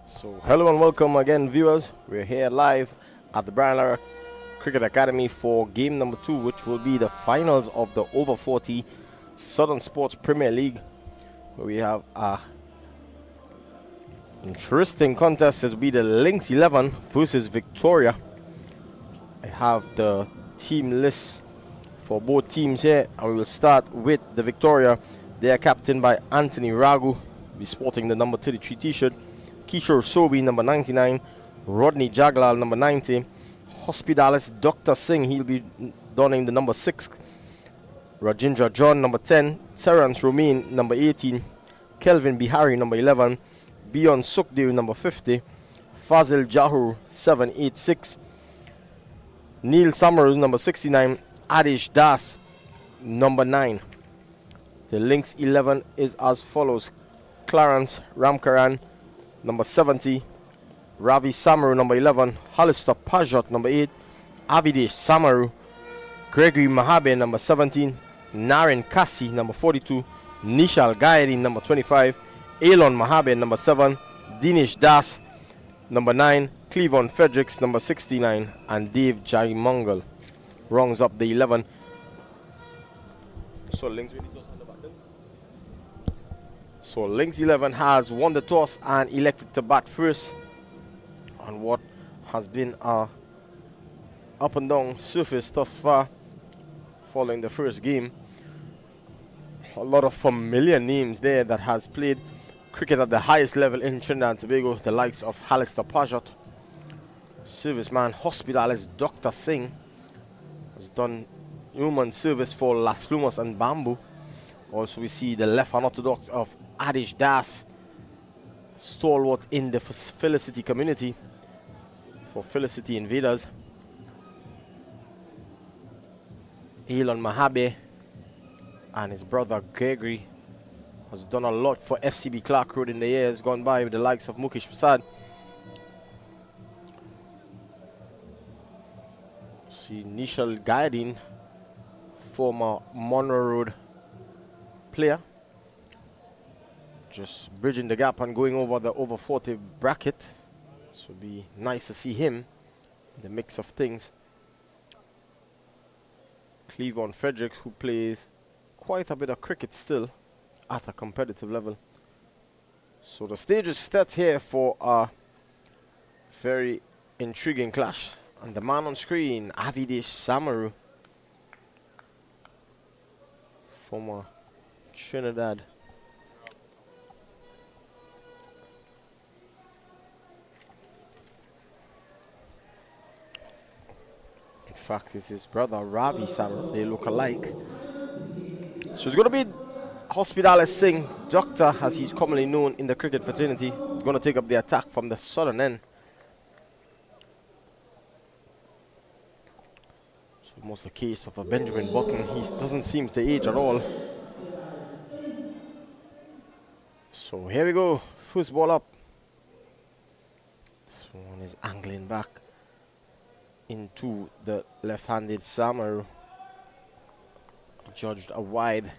So, hello and welcome again, viewers. We're here live at the Brian Lara Cricket Academy for game number 2, which will be the finals of the over 40 Southern Sports Premier League, where we have a interesting contest. This will be the Lynx 11 versus Victoria. I have the team list for both teams here, and we will start with the Victoria. They are captained by Anthony Ragu, be sporting the number 33 t-shirt. Kishore Sobi, number 99. Rodney Jaglal, number 90. Hospitalis Dr. Singh, he'll be donning the number 6. Rajendra John, number 10. Terence Romain, number 18. Kelvin Bihari, number 11. Bion Sukhdev, number 50. Fazil Jahur, 786. Neil Samaroo, number 69. Adish Das, number 9. The Lynx 11 is as follows: Clarence Ramkaran, number 70. Ravi Samaroo, number 11. Hollister Pajot, number 8. Avidesh Samaroo. Gregory Mahabe, number 17. Naren Kasi, number 42. Nishal Gayadi, number 25. Elon Mahabe, number 7. Dinesh Das, number 9. Cleavon Fredericks, number 69. And Dave Jaimangal rounds up the 11. So Lynx really does on the button. So Lynx 11 has won the toss and elected to bat first on what has been a up and down surface thus far following the first game. A lot of familiar names there that has played cricket at the highest level in Trinidad and Tobago, the likes of Hollister Pajot, serviceman Hospitalis Dr. Singh, has done human service for Las Lumas and Bamboo. Also, we see the left unorthodox of Adish Das, stalwart in the Felicity community for Felicity Invaders. Elon Mahabe and his brother Gregory has done a lot for FCB Clark Road in the years gone by with the likes of Mukesh Prasad. See Nishal Gayadin, former Monroe Road player, just bridging the gap and going over the over 40 bracket. So it'll be nice to see him in the mix of things. Cleavon Fredericks, who plays quite a bit of cricket still at a competitive level. So the stage is set here for a very intriguing clash. And the man on screen, Avidesh Samaroo, former Trinidad. In fact, it's his brother Ravi Samaroo. They look alike. So it's going to be Hospitalis Singh, Doctor, as he's commonly known in the cricket fraternity, going to take up the attack from the southern end. So almost the case of a Benjamin Button. He doesn't seem to age at all. So here we go, first ball up. This one is angling back into the left-handed Samaroo, judged a wide.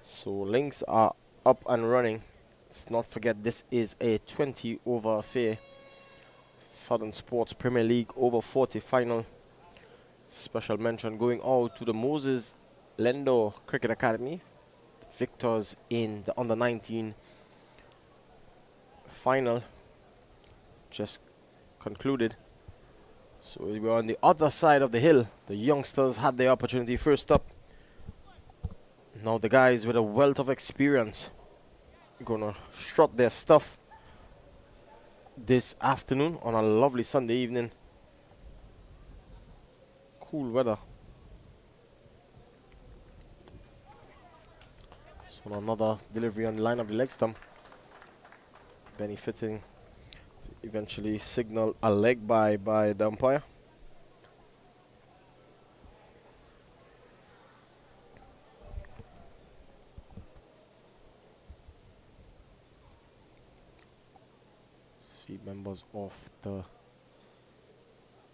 So Lynx are up and running. Let's not forget this is a 20 over affair. Southern Sports Premier League over 40 final. Special mention going out to the Moses Lendor Cricket Academy, victors in the under-19 final just concluded. So we're on the other side of the hill. The youngsters had their opportunity first up. Now the guys with a wealth of experience gonna strut their stuff this afternoon on a lovely Sunday evening. Cool weather. So another delivery on the line of the leg stump, benefiting to eventually signal a leg by the umpire. See members of the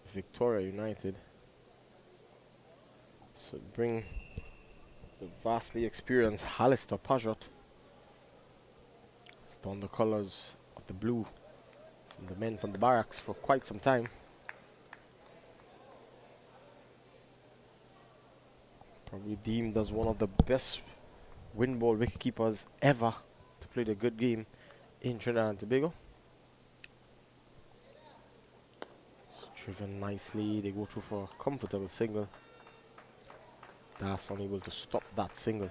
Victoria United. So bring the vastly experienced Hollister Pajot. It's on the colors of the blue the men from the barracks for quite some time. Probably deemed as one of the best wind ball wicket keepers ever to play the good game in Trinidad and Tobago. It's driven nicely. They go through for a comfortable single. Das unable to stop that single.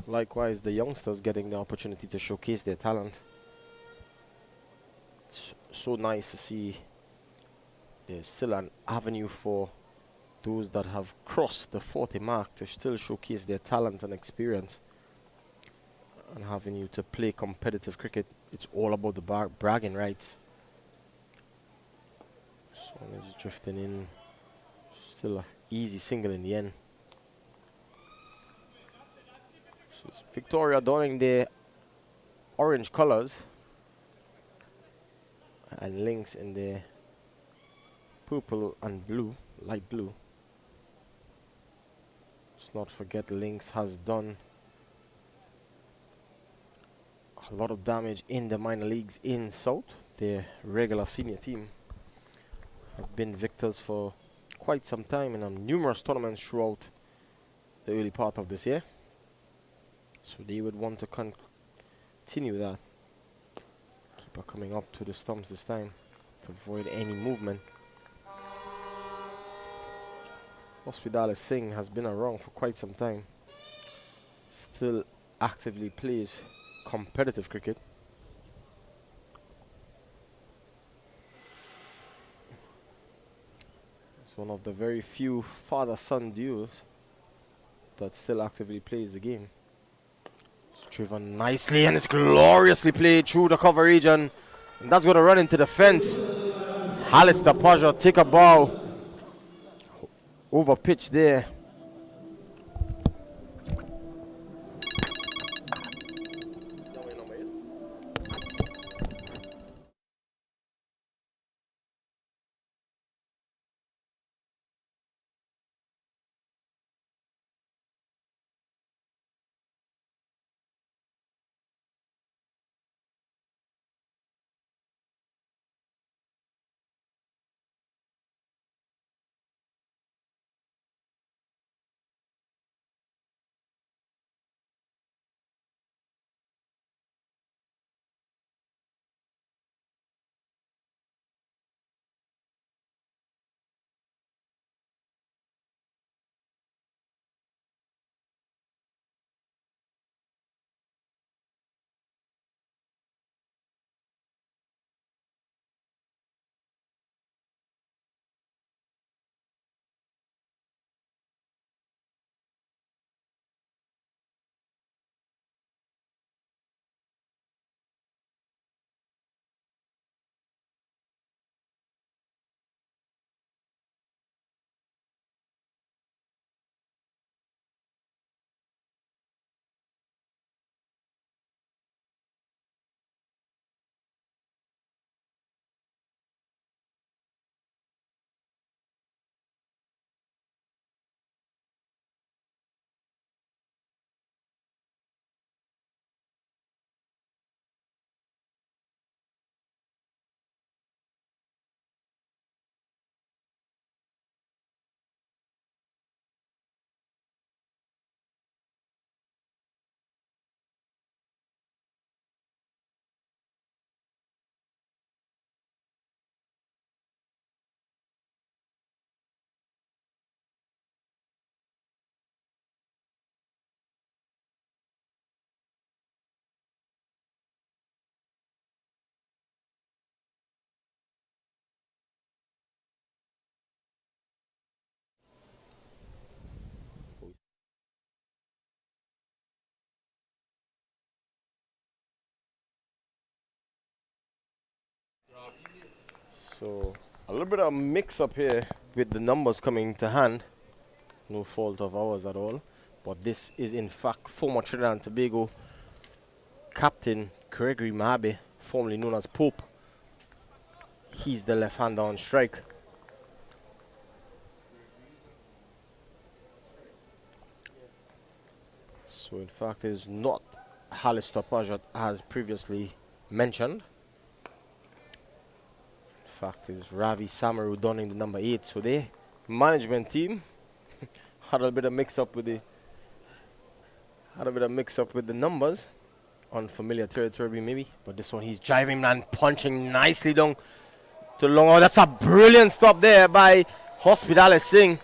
Likewise, the youngsters getting the opportunity to showcase their talent. It's so nice to see there's still an avenue for those that have crossed the 40 mark to still showcase their talent and experience. And having you to play competitive cricket, it's all about the bragging rights. So it's drifting in. Still an easy single in the end. So it's Victoria donning their orange colors and Lynx in their purple and blue, light blue. Let's not forget Lynx has done a lot of damage in the minor leagues in South. Their regular senior team have been victors for quite some time and on numerous tournaments throughout the early part of this year. So they would want to continue that. Keeper coming up to the stumps this time to avoid any movement. Hospidale Singh has been around for quite some time. Still actively plays competitive cricket. It's one of the very few father-son duos that still actively plays the game. It's driven nicely and it's gloriously played through the cover region. And that's going to run into the fence. Alistair Paja take a ball over pitch there. So a little bit of mix up here with the numbers coming to hand. No fault of ours at all. But this is in fact former Trinidad and Tobago captain Gregory Mahabe, formerly known as Pope. He's the left-hander on strike. So in fact it is not Halister Pajot as previously mentioned. In fact it is Ravi Samaroo donning the number 8. So the management team had a bit of mix up with the numbers. Unfamiliar territory maybe. But this one he's driving and punching nicely down to long. Oh, that's a brilliant stop there by Hospitalis Singh.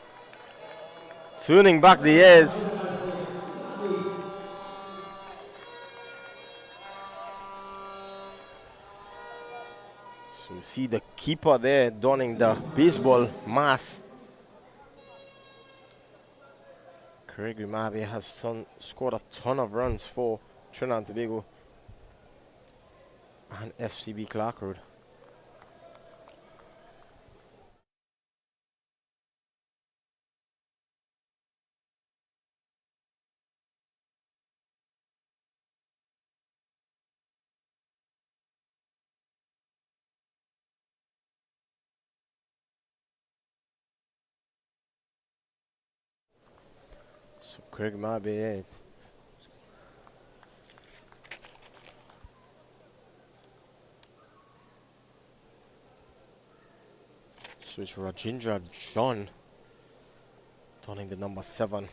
Tuning back the ears. So you see the keeper there donning the baseball mask. Craig Mabe has scored a ton of runs for Trinidad and Tobago and FCB Clark Road. So Craig Mabe, so it's Rajendra John donning the number 7.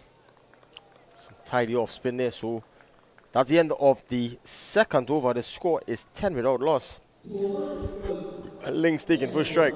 Some tidy off spin there. So that's the end of the second over. The score is 10 without loss. Lynx taking first strike.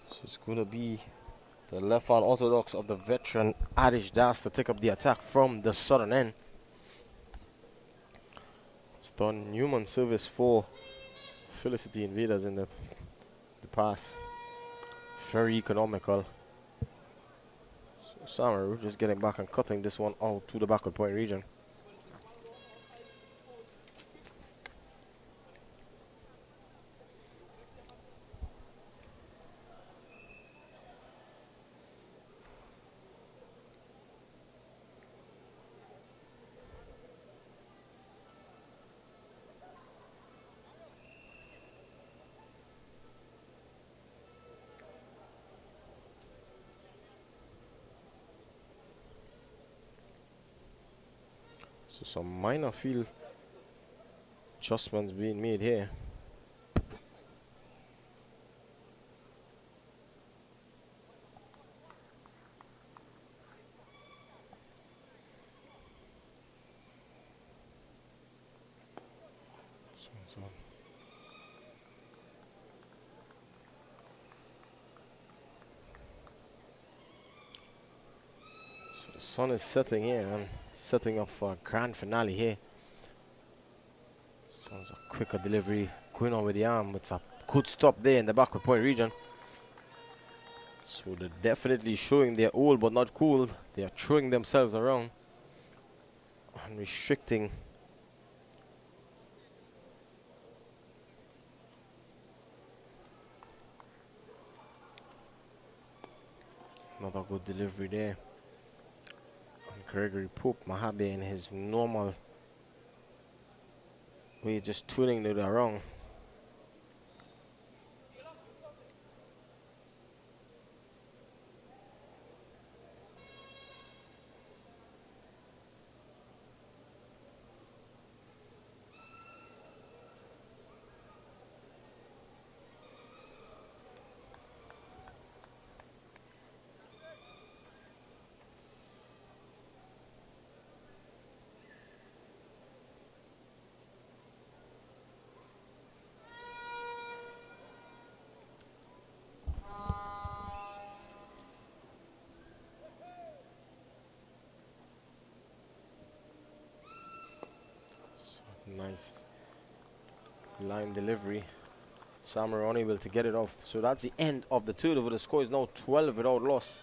So it's going to be the left hand orthodox of the veteran Adish Das to take up the attack from the southern end. It's done Newman service for Felicity Invaders in the past. Very economical. So Samaroo just getting back and cutting this one out to the backward point region. So some minor field adjustments being made here. So the sun is setting here and setting up for a grand finale here. So it's a quicker delivery going on with the arm. It's a good stop there in the backward point region. So they're definitely showing they're old but not cool. They are throwing themselves around and restricting. Another good delivery there. And Gregory Pope Mahabe in his normal way, just tuning it around. Nice line delivery. Samaroo unable to get it off. So that's the end of the third over. The score is now 12 without loss.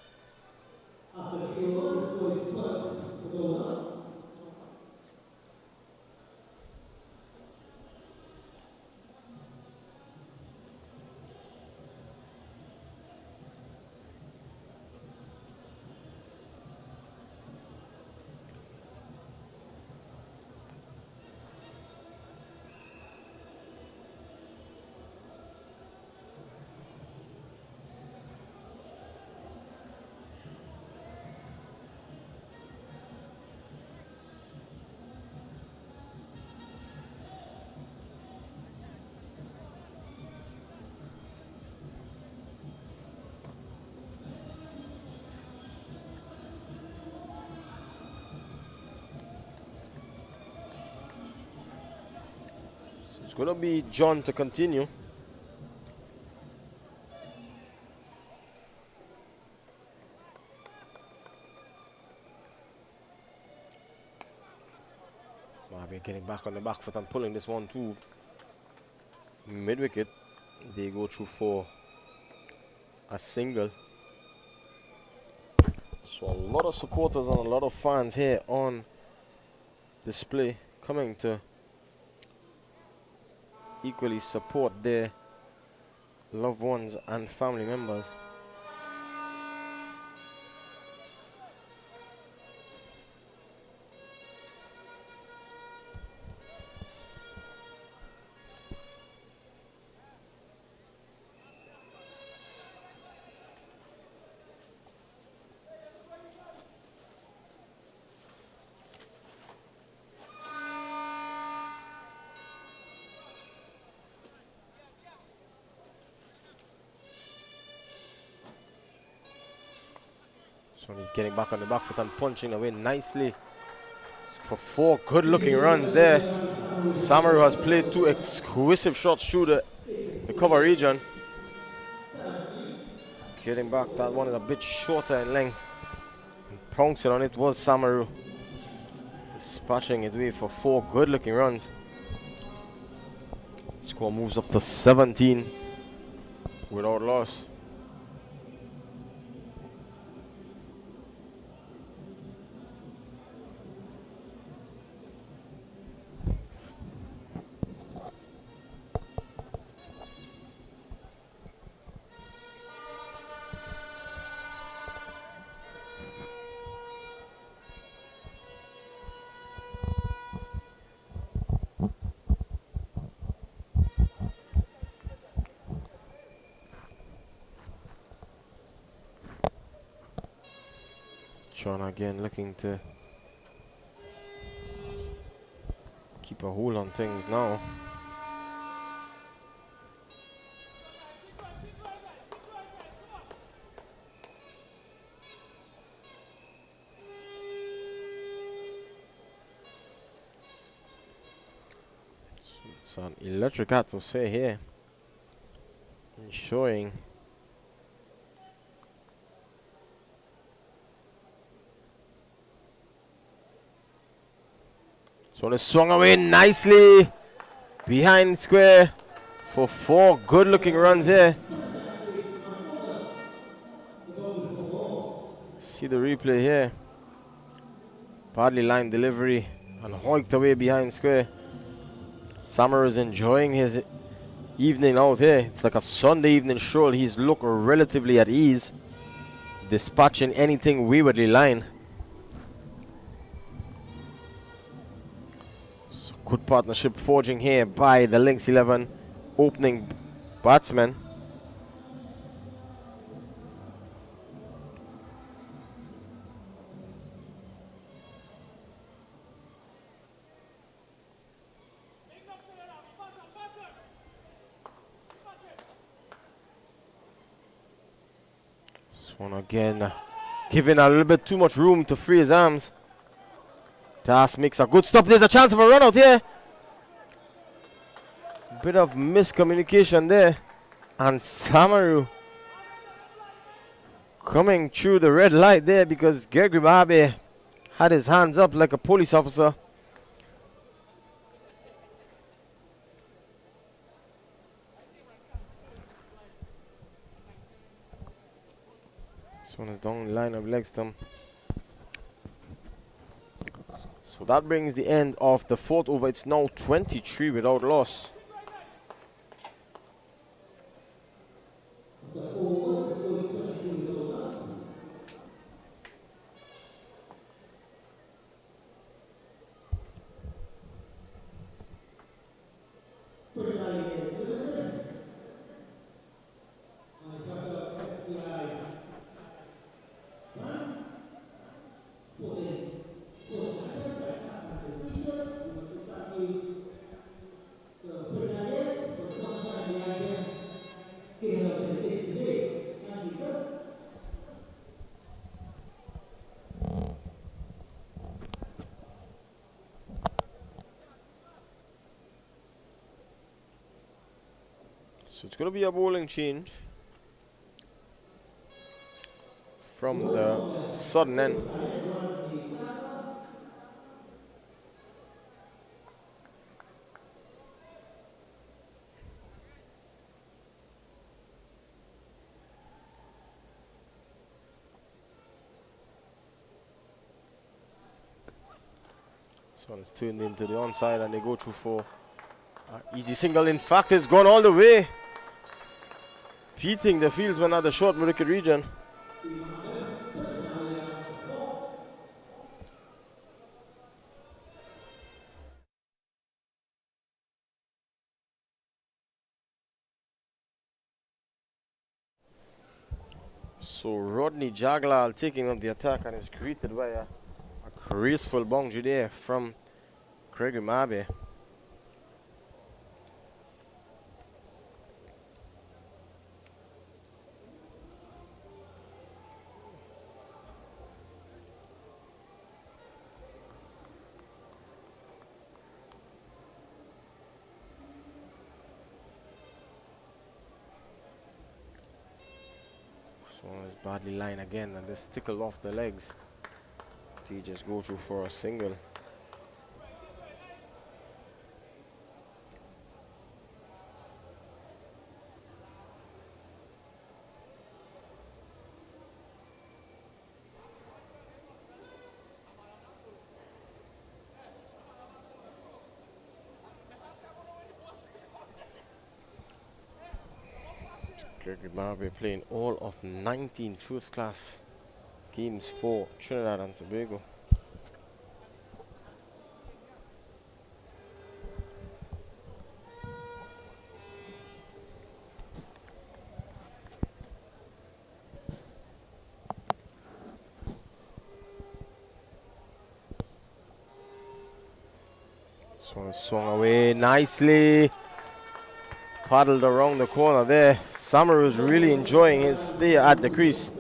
It's going to be John to continue. Marby getting back on the back foot and pulling this one to mid-wicket. They go through for a single. So a lot of supporters and a lot of fans here on display coming to equally support their loved ones and family members. So he's getting back on the back foot and punching away nicely for 4 good-looking runs there. Samaroo has played 2 exquisite shots through the cover region. Getting back, that one is a bit shorter in length. And pouncing on it was Samaroo. Dispatching it away for 4 good-looking runs. Score moves up to 17 without loss. Sean again looking to keep a hold on things now. It's an electric atmosphere here, ensuring so it swung away nicely behind square for 4 good-looking runs here. See the replay here. Badly lined delivery and hoiked away behind square. Samaroo is enjoying his evening out here. It's like a Sunday evening stroll. He's looked relatively at ease, dispatching anything waywardly lined. Good partnership forging here by the Lynx 11 opening batsman. This one again, giving a little bit too much room to free his arms. Das makes a good stop. There's a chance of a run out here. Bit of miscommunication there. And Samaroo coming through the red light there because Gregory Marby had his hands up like a police officer. This one is down the line of leg stump. So that brings the end of the 4th over. It's now 23 without loss. So it's going to be a bowling change from the sudden end. This one is tuned into the onside and they go through for easy single. In fact, it's gone all the way, beating the fieldsman at the short wicket region. So Rodney Jaglal taking up the attack and is greeted by a graceful boundary there from Gregory Mabe. So it's badly lined again and this tickled off the legs. He just go through for a single. Gregory Marbury playing all of 19 first-class games for Trinidad and Tobago. This one swung away nicely. Paddled around the corner there. Samaroo is really enjoying his stay at the crease.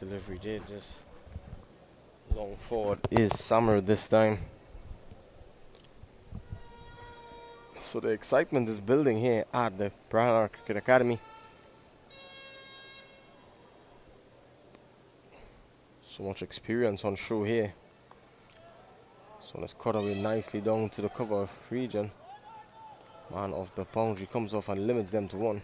Delivery did just long forward is Samaroo this time. So the excitement is building here at the Brahana Cricket Academy. So much experience on show here. So let's cut away nicely down to the cover region. Man of the boundary comes off and limits them to 1.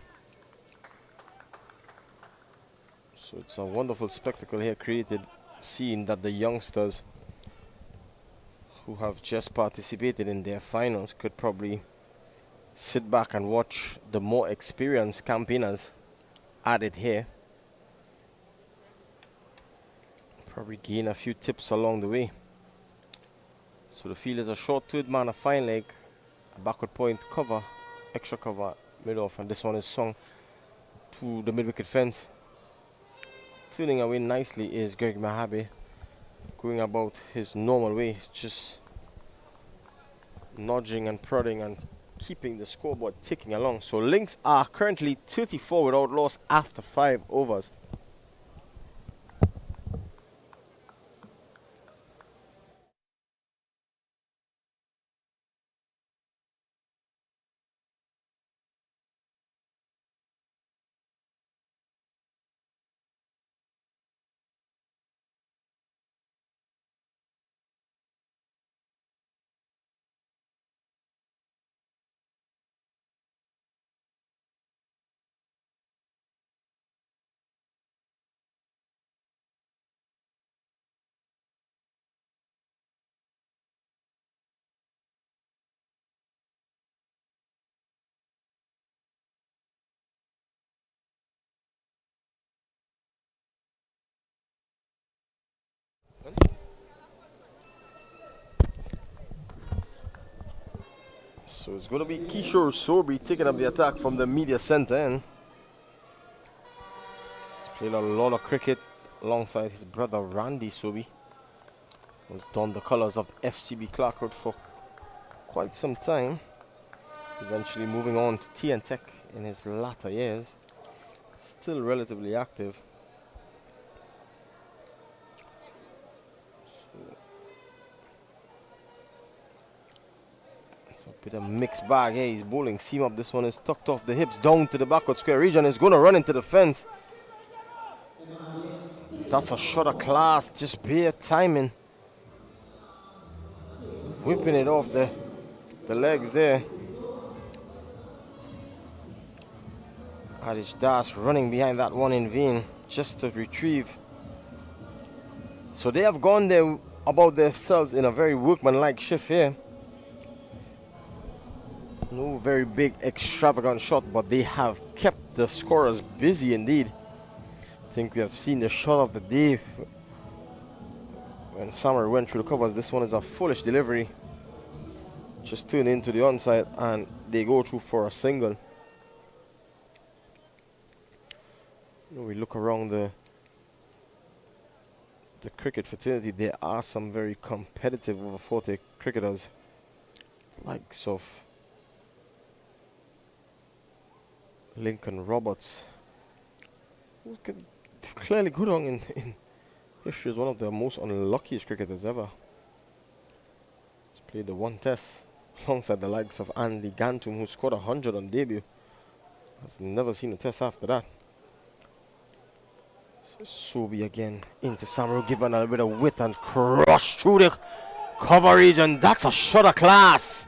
So it's a wonderful spectacle here created, seeing that the youngsters who have just participated in their finals could probably sit back and watch the more experienced campaigners at it here. Probably gain a few tips along the way. So the field is a short third man, a fine leg, a backward point cover, extra cover, mid off, and this one is swung to the mid wicket fence. Tuning away nicely is Greg Mahabe, going about his normal way, just nudging and prodding and keeping the scoreboard ticking along. So Lynx are currently 34 without loss after 5 overs. So it's going to be Kishore Sobri taking up the attack from the media center end. He's played a lot of cricket alongside his brother Randy Sobri, who's donned the colours of FCB Clarkwood for quite some time, eventually moving on to TN Tech in his latter years. Still relatively active. It's a bit of mixed bag here. He's bowling seam up. This one is tucked off the hips down to the backward square region. It's going to run into the fence. That's a shot of class. Just bare timing. Whipping it off the legs there. Harish Das running behind that one in vain just to retrieve. So they have gone there about themselves in a very workmanlike shift here. No very big extravagant shot, but they have kept the scorers busy indeed. I think we have seen the shot of the day when Samaroo went through the covers. This one is a foolish delivery. Just turned into the onside and they go through for a single. We look around the cricket fraternity. There are some very competitive over 40 cricketers, likes of Lincoln Roberts, who could clearly go down in history as one of the most unluckiest cricketers ever. He's played the one test alongside the likes of Andy Gantum, who scored 100 on debut. Has never seen a test after that. Sobri again into Samaroo, given a bit of width and crush through the cover region. That's a shot of class.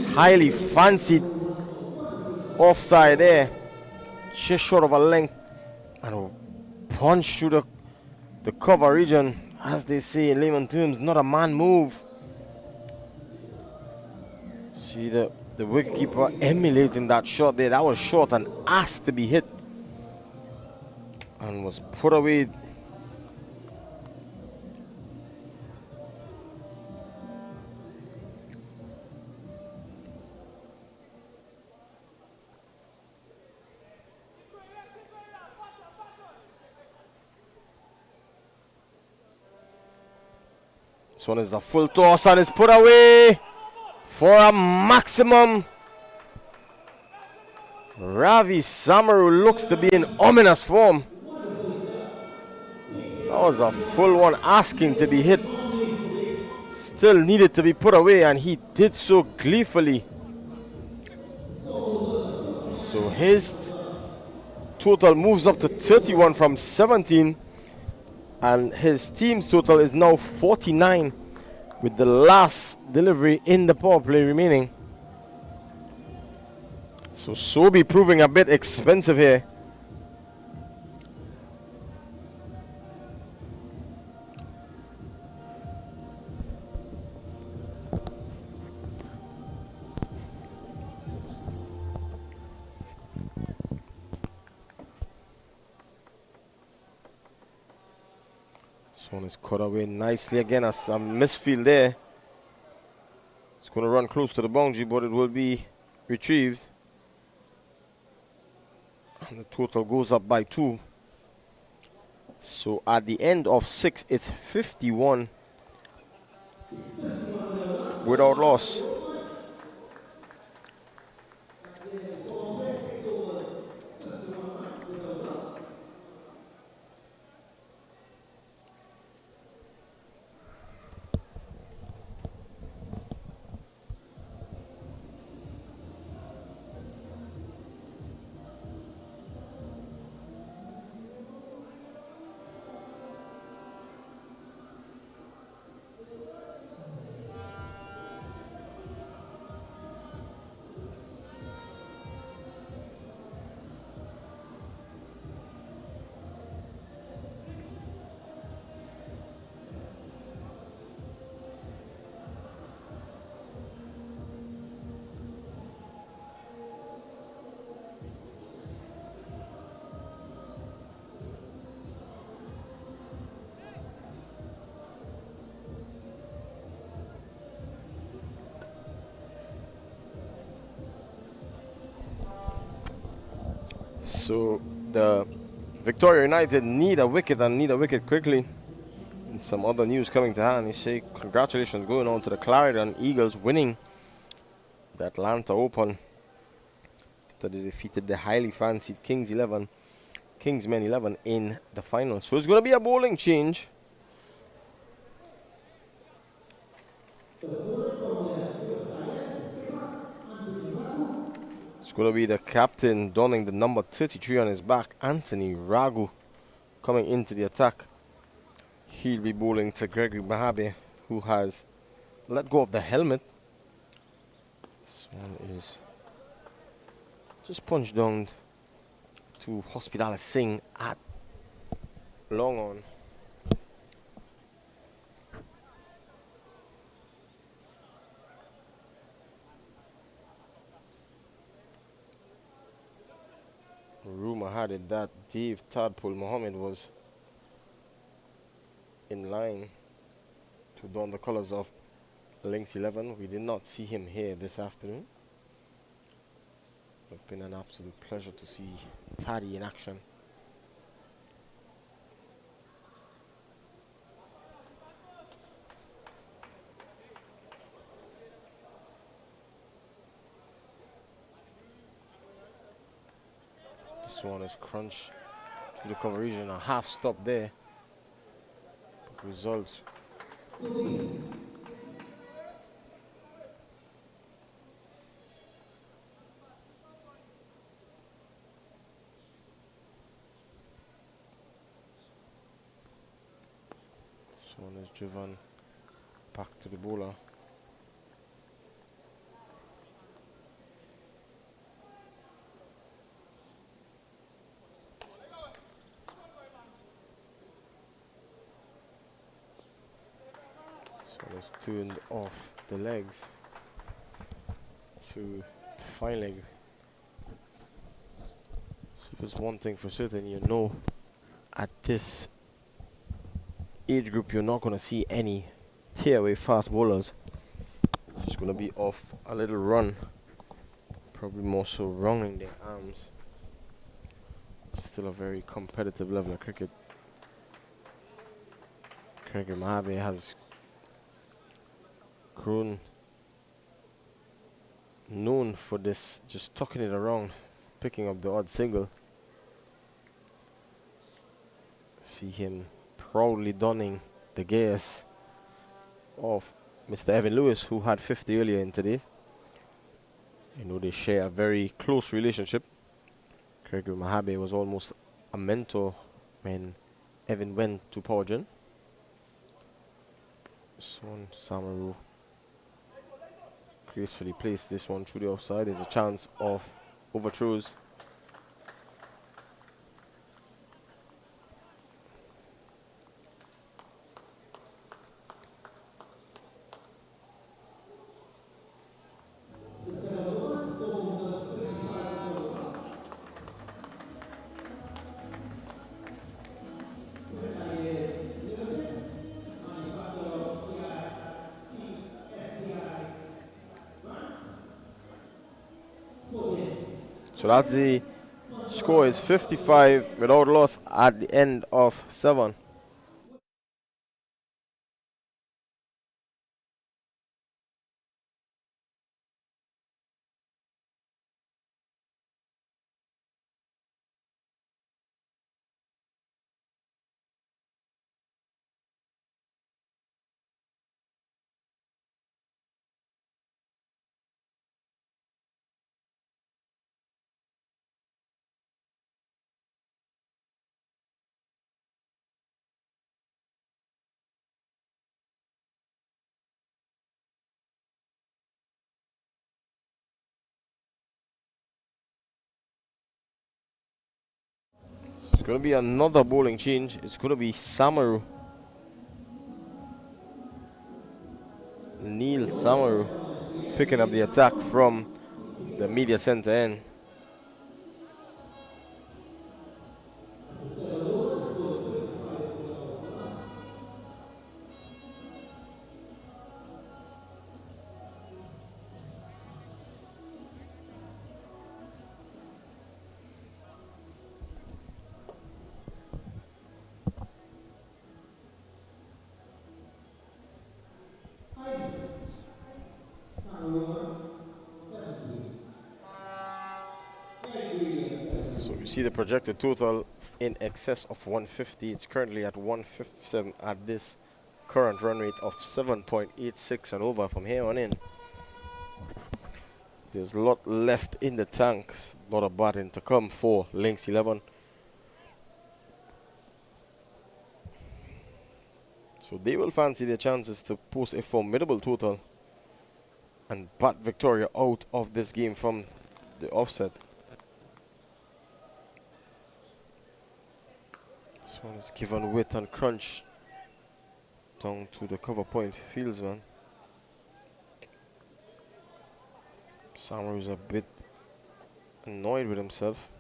Highly fancied offside there. Just short of a length. And a punch through the cover region. As they say in layman terms, not a man move. See the wicketkeeper emulating that shot there. That was short and asked to be hit. And was put away. This one is a full toss and is put away for a maximum. Ravi Samaroo looks to be in ominous form. That was a full one, asking to be hit. Still needed to be put away, and he did so gleefully. So his total moves up to 31 from 17, and his team's total is now 49 with the last delivery in the power play remaining. So Sobri proving a bit expensive here. This one is cut away nicely again. As a misfield there. It's going to run close to the boundary, but it will be retrieved. And the total goes up by 2. So at the end of 6, it's 51. without loss. So the Victoria United need a wicket and need a wicket quickly. And some other news coming to hand. They say congratulations going on to the Clarendon Eagles winning the Atlanta Open. That they defeated the highly fancied Kingsmen 11 in the final. So it's going to be a bowling change. It's going to be the captain donning the number 33 on his back, Anthony Ragu, coming into the attack. He'll be bowling to Gregory Mahabe, who has let go of the helmet. This one is just punched down to Hospitalis Singh at long on. Rumor had it that Dave Tadpole Mohammed was in line to don the colours of Lynx 11. We did not see him here this afternoon. It's been an absolute pleasure to see Taddy in action. This one is crunched to the cover region, a half stop there. But results. This one is driven back to the bowler. Was tuned off the legs to the fine leg. So if it's one thing for certain, you know at this age group you're not going to see any tear-away fast bowlers. It's just going to be off a little run, probably more so wronging their arms. Still a very competitive level of cricket. Gregory Mahabe has grown known for this, just tucking it around, picking up the odd single. See him proudly donning the gears of Mr. Evan Lewis, who had 50 earlier in today. You know they share a very close relationship. Gregory Mahabe was almost a mentor when Evan went to Power Gen. Son Samaroo gracefully placed this one through the offside. There's a chance of overthrows. So that's the score is 55 without loss at the end of 7. going to be another bowling change. It's going to be Samaroo. Neil Samaroo picking up the attack from the media center end. So you see the projected total in excess of 150. It's currently at 157 at this current run rate of 7.86 and over from here on in. There's a lot left in the tanks. A lot of batting to come for Lynx 11. So they will fancy their chances to post a formidable total and bat Victoria out of this game from the offset. This one is given width and crunch down to the cover point fieldsman. Samaroo is a bit annoyed with himself.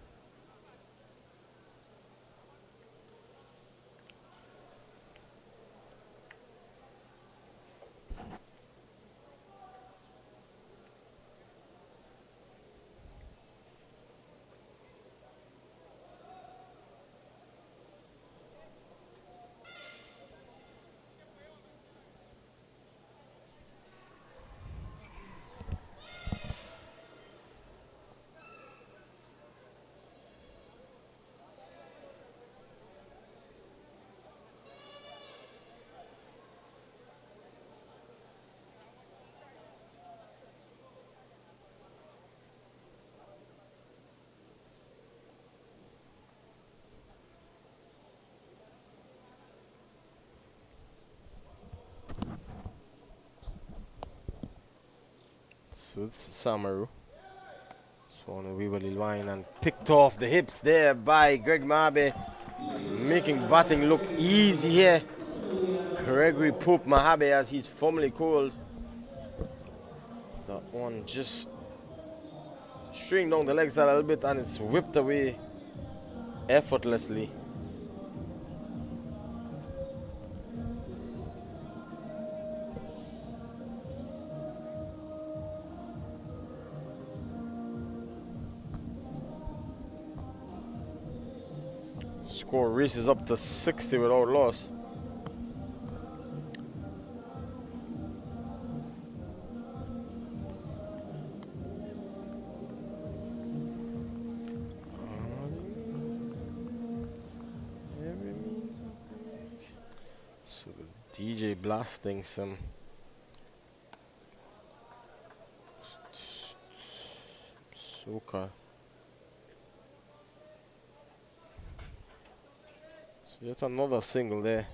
So it's Samaroo. So on a wibbly line and picked off the hips there by Greg Mabe, making batting look easy here. Gregory Pope Mahabe, as he's formerly called. That one just string down the legs a little bit and it's whipped away effortlessly. Score races up to 60 without loss. So DJ blasting some soca. So yet another single there.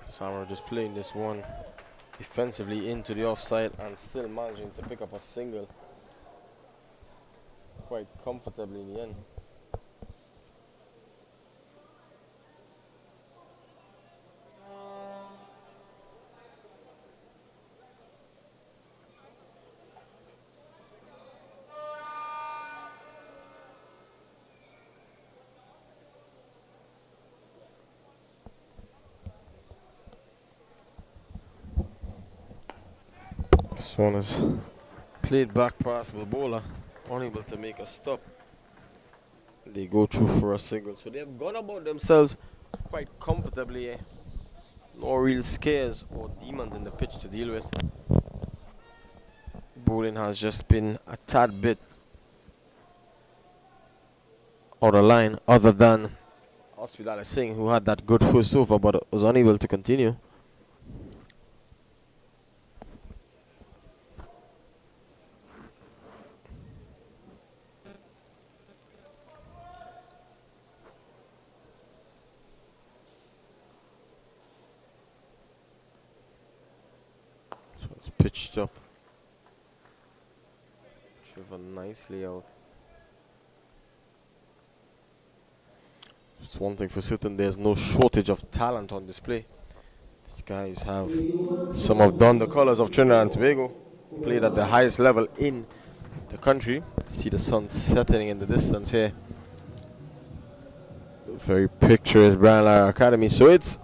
Samaroo just playing this one defensively into the offside and still managing to pick up a single quite comfortably in the end. This one is played back past the bowler, unable to make a stop. They go through for a single. So they've gone about themselves quite comfortably. No real scares or demons in the pitch to deal with. Bowling has just been a tad bit out of line, other than Hospital Singh, who had that good first over but was unable to continue. So it's pitched up. Driven nicely out. It's one thing for certain, there's no shortage of talent on display. These guys have some of donned the colors of Trinidad and Tobago, played at the highest level in the country. See the sun setting in the distance here. Very picturesque Brian Lara Academy. So it's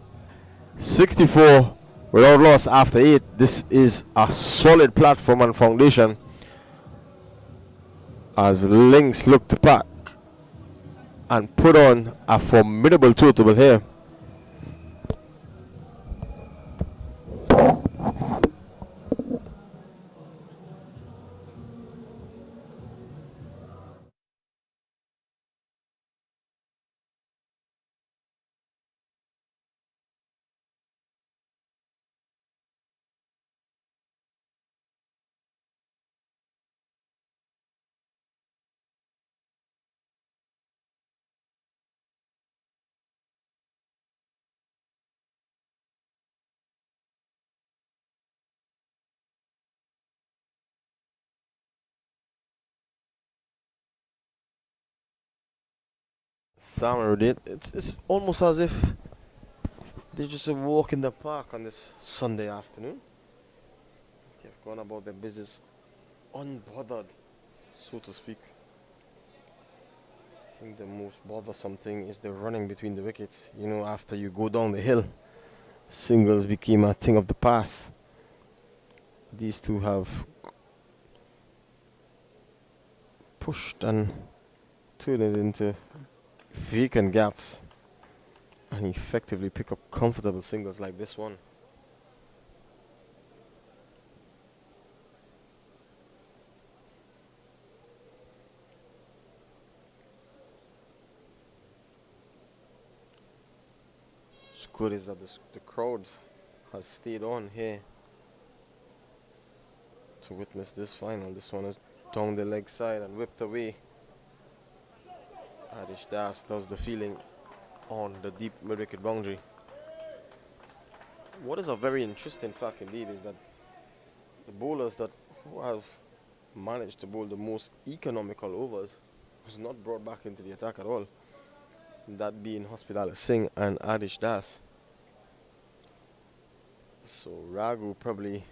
64 without loss after 8. This is a solid platform and foundation as Lynx look to pack and put on a formidable total here. Samaroo did. It's almost as if they just a walk in the park on this Sunday afternoon. They've gone about their business unbothered, so to speak. I think the most bothersome thing is the running between the wickets. You know, after you go down the hill, singles became a thing of the past. These two have pushed and turned it into vacant gaps and effectively pick up comfortable singles like this one. What's good is that the crowd has stayed on here to witness this final. This one is down the leg side and whipped away. Adish Das does the feeling on the deep mid-wicket boundary. What is a very interesting fact indeed is that the bowlers who have managed to bowl the most economical overs was not brought back into the attack at all. That being Hospital Singh and Adish Das. So Raghu probably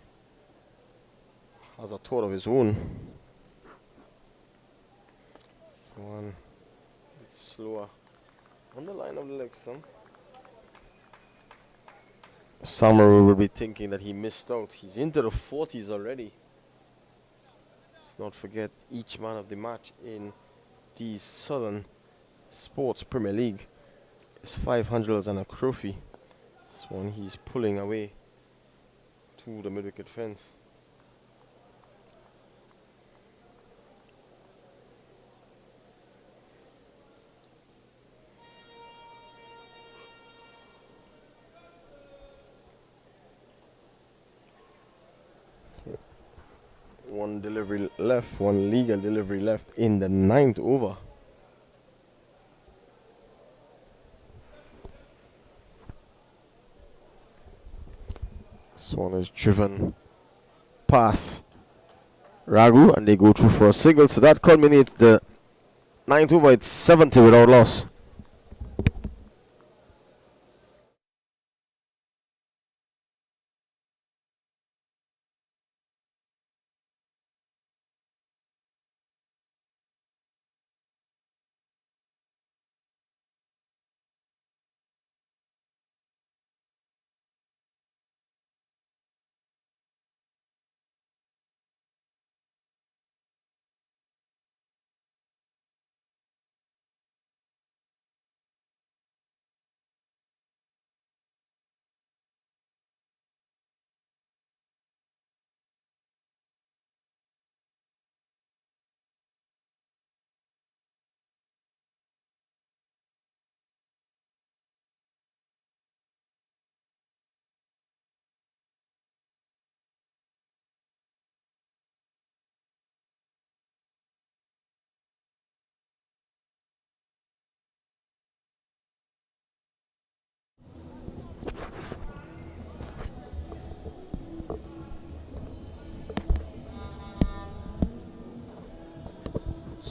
has a thought of his own. This one, it's slower on the line of the leg stump. Samaroo will be thinking that he missed out. He's into the 40s already. Let's not forget each man of the match in the Southern Sports Premier League is 500 and a trophy. This one he's pulling away to the mid-wicket fence. One delivery left, one legal delivery left in the 9th over. This one is driven past Raghu and they go through for a single. So that culminates the 9th over. It's 70 without loss.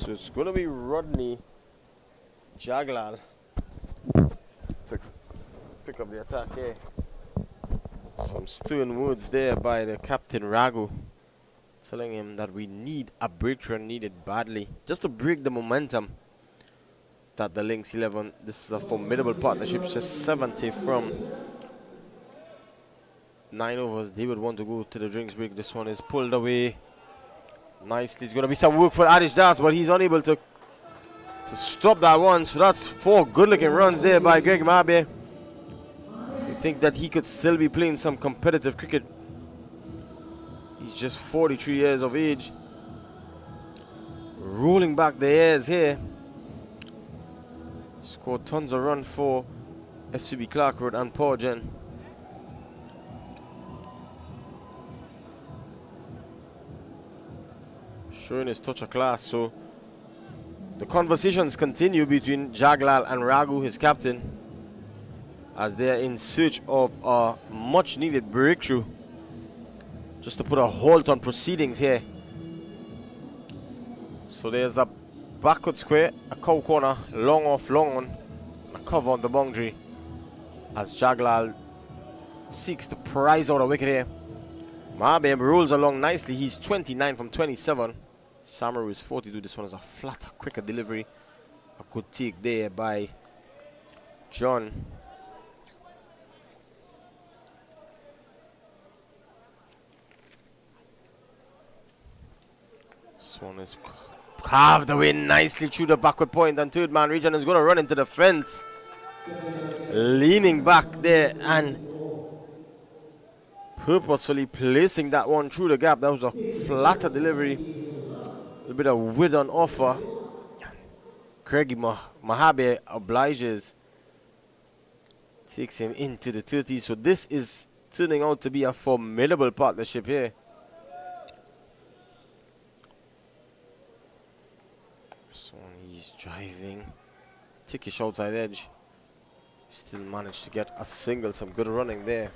So it's going to be Rodney Jaglal to pick up the attack here. Some stern words there by the captain Raghu, telling him that we need a breakthrough, needed badly, just to break the momentum that the Lynx 11. This is a formidable partnership, just 70 from 9 overs. They would want to go to the drinks break. This one is pulled away nicely. It's going to be some work for Adish Das, but he's unable to stop that one. So that's 4 good-looking runs there by Greg Mabe. I think that he could still be playing some competitive cricket. He's just 43 years of age. Rolling back the years here. Scored tons of runs for FCB Clark Road and Porgen. Showing his touch of class. So the conversations continue between Jaglal and Raghu, his captain, as they are in search of a much needed breakthrough, just to put a halt on proceedings here. So there's a backward square, a cow corner, long off, long on, a cover on the boundary, as Jaglal seeks to prize out a wicket here. Mabe rolls along nicely. He's 29 from 27. Samaroo is 42. This one is a flatter, quicker delivery. A good take there by John. This one is carved away nicely through the backward point, and third man region is going to run into the fence. Leaning back there and purposefully placing that one through the gap. That was a flatter delivery. A little bit of width on offer. Craigie Mahabe obliges. Takes him into the 30s. So this is turning out to be a formidable partnership here. So he's driving. Tickish outside edge. Still managed to get a single. Some good running there.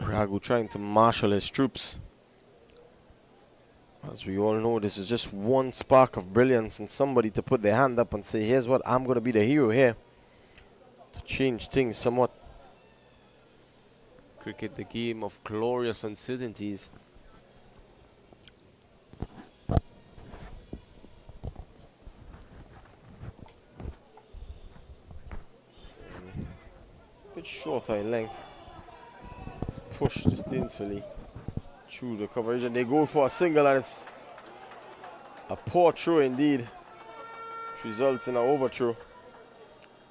Raghu trying to marshal his troops. As we all know, this is just one spark of brilliance and somebody to put their hand up and say, here's what, I'm going to be the hero here. To change things somewhat. Cricket, the game of glorious uncertainties. A bit shorter in length. It's pushed disdainfully through the coverage, and they go for a single, and it's a poor throw indeed, which results in an overthrow,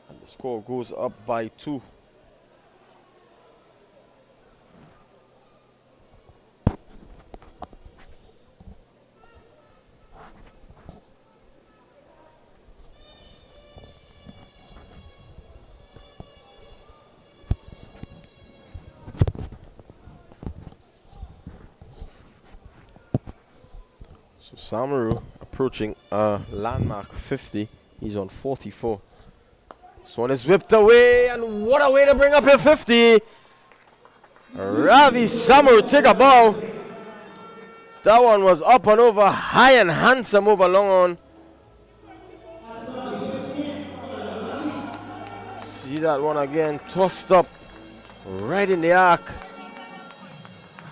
and the score goes up by 2. So Samaroo approaching a landmark 50. He's on 44. This one is whipped away, and what a way to bring up a 50. Ravi Samaroo take a bow. That one was up and over, high and handsome over long on. See that one again, tossed up right in the arc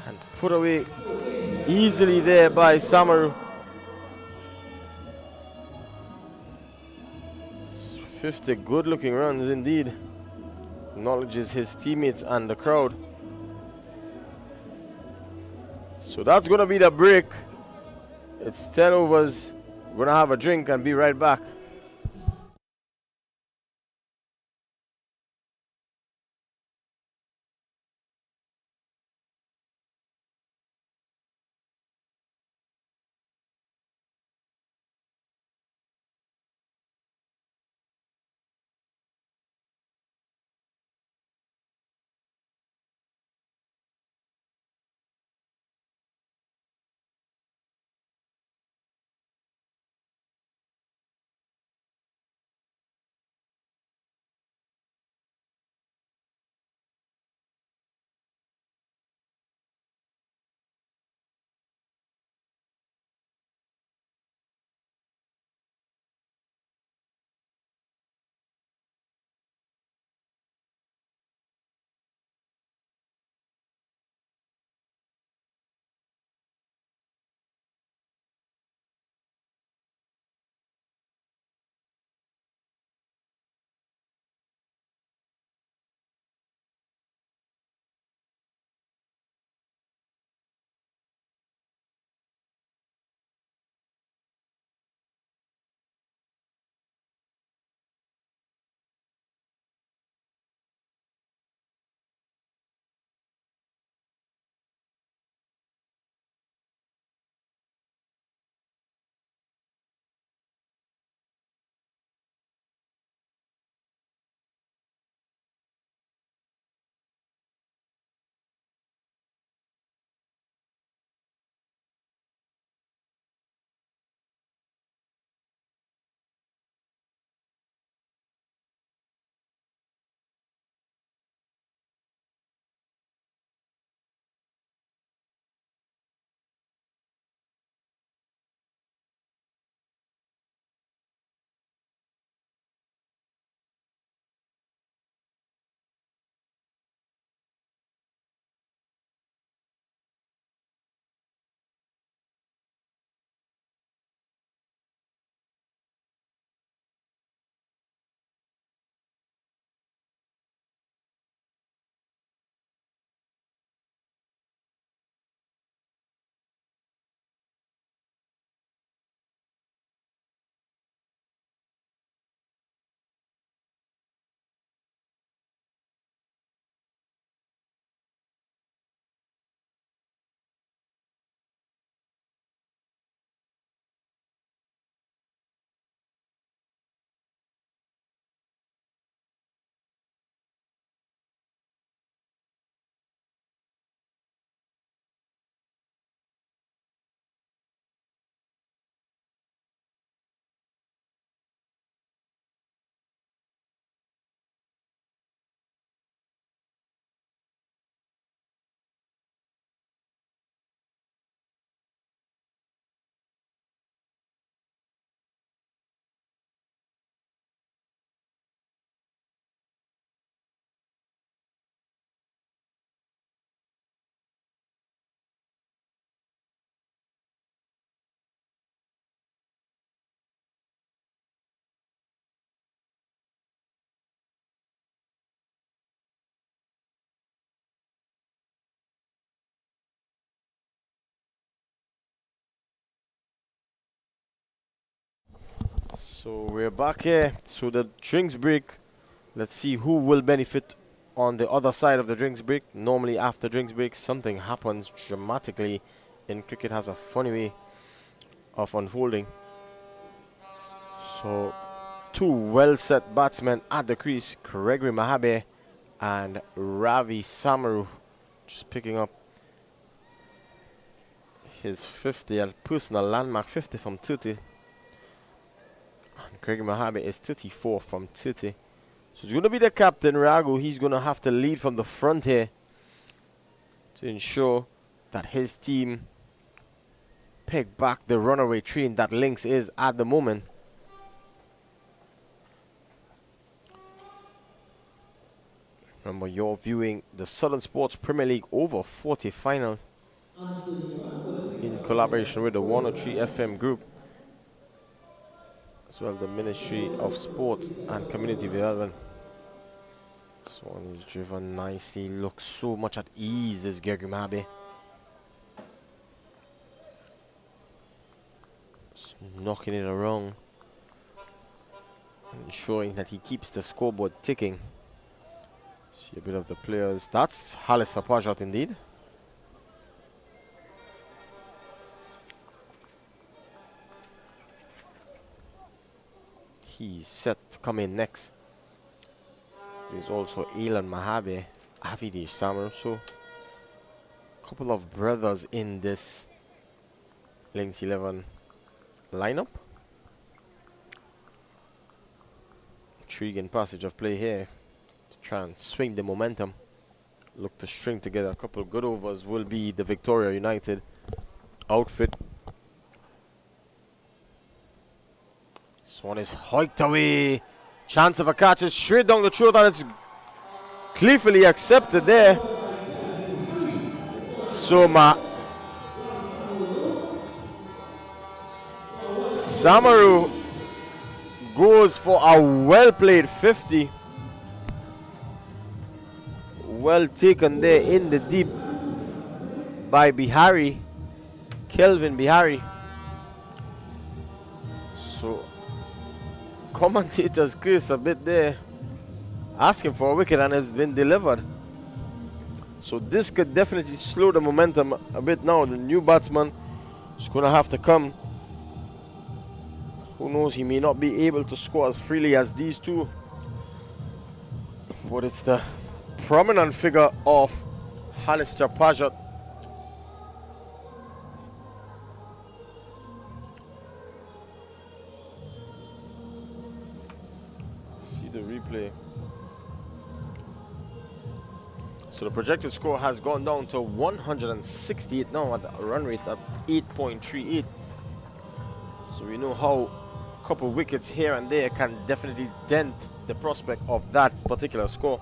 and put away easily there by Samaroo. 50 good looking runs indeed. Acknowledges his teammates and the crowd. So that's going to be the break. It's 10 overs. We're going to have a drink and be right back. So we're back here. So the drinks break. Let's see who will benefit on the other side of the drinks break. Normally after drinks break, something happens dramatically. In cricket has a funny way of unfolding. So two well-set batsmen at the crease, Gregory Mahabe and Ravi Samaroo, just picking up his 50, a personal landmark 50 from 30. And Gregory Mahabe is 34 from 30. So it's going to be the captain, Raghu. He's going to have to lead from the front here to ensure that his team pick back the runaway train that Lynx is at the moment. Remember, you're viewing the Southern Sports Premier League over 40 finals in collaboration with the 103 FM group, as well as the Ministry of Sports and Community Development. This one is driven nicely, looks so much at ease, is Gregory Mahabe. Just knocking it around, ensuring that he keeps the scoreboard ticking. See a bit of the players. That's Halister Pajot indeed. He's set to come in next. There's also Elan Mahabe, Avidish Samaroo. So a couple of brothers in this Lynx 11 lineup. Intriguing passage of play here to try and swing the momentum. Look to string together a couple of good overs will be the Victoria United outfit. This one is hiked away. Chance of a catch is straight down the throat, and it's gleefully accepted there. So Samaroo goes for a well-played 50. Well taken there in the deep by Bihari, Kelvin Bihari. So commentators curse a bit there, asking for a wicket, and it's been delivered. So this could definitely slow the momentum a bit now. The new batsman is going to have to come. Who knows, he may not be able to score as freely as these two, but it's the prominent figure of Halister Pajot. See the replay. So the projected score has gone down to 168 now at the run rate at 8.38. So we know how a couple wickets here and there can definitely dent the prospect of that particular score.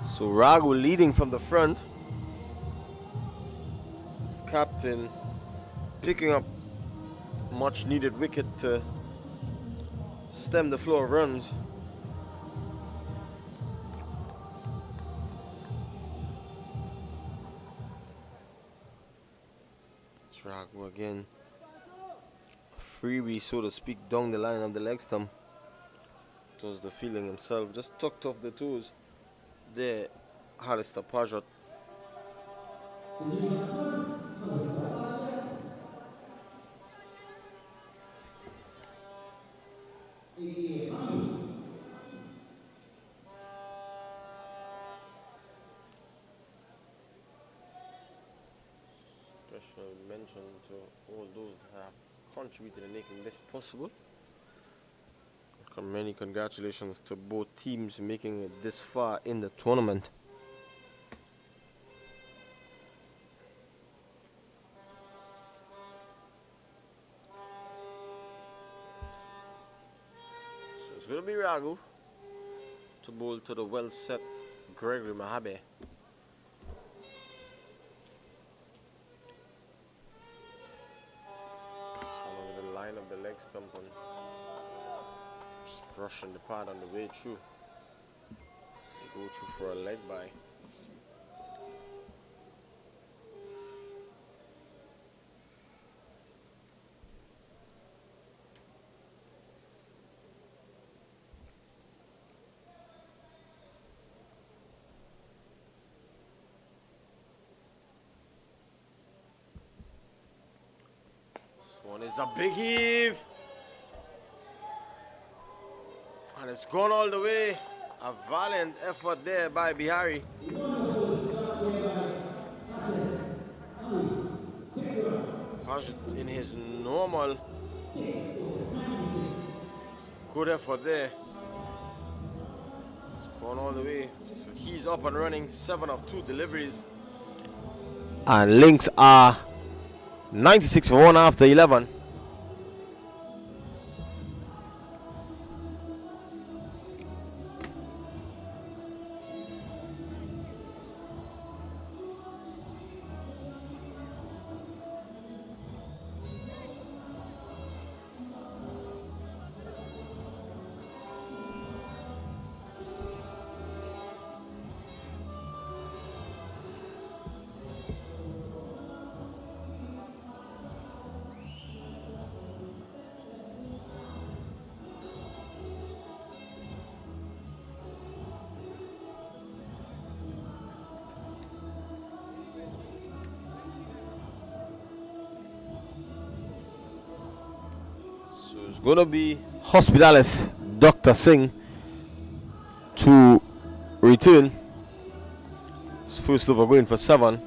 So Raghu leading from the front. Captain picking up much needed wicket to stem the flow of runs. It's Raghu again. Freebie, so to speak, down the line of the leg stump. Does the feeling himself, just tucked off the toes. There, Halister Pajot. Special mention to all those that have contributed in making this possible. Many congratulations to both teams making it this far in the tournament. So it's going to be Raghu to bowl to the well-set Gregory Mahabe. Swung over the line of the leg stump and Just brushing the pad on the way through. They go through for a leg by. This one is a big heave. And it's gone all the way. A valiant effort there by Bihari. Rajat in his normal. Good effort there. It's gone all the way. So he's up and running. 7 of 2 deliveries. And Lynx are 96 for 1 after 11. So it's going to be Hospitalis, Dr. Singh, to return. His first over going for 7.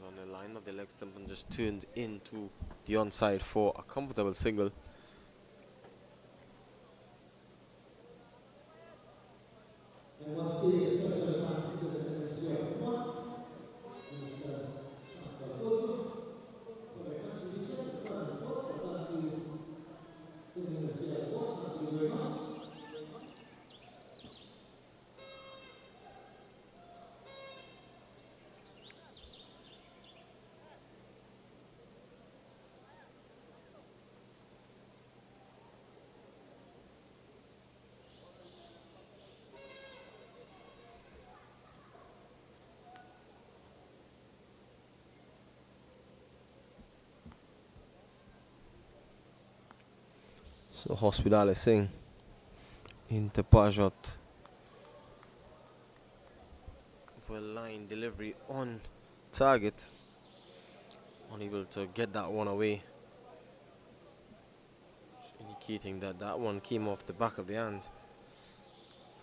On the line of the leg stump and just turned into the onside for a comfortable single. So Hospitalis Singh into Pajot. Well line delivery on target. Unable to get that one away. Indicating that that one came off the back of the hands.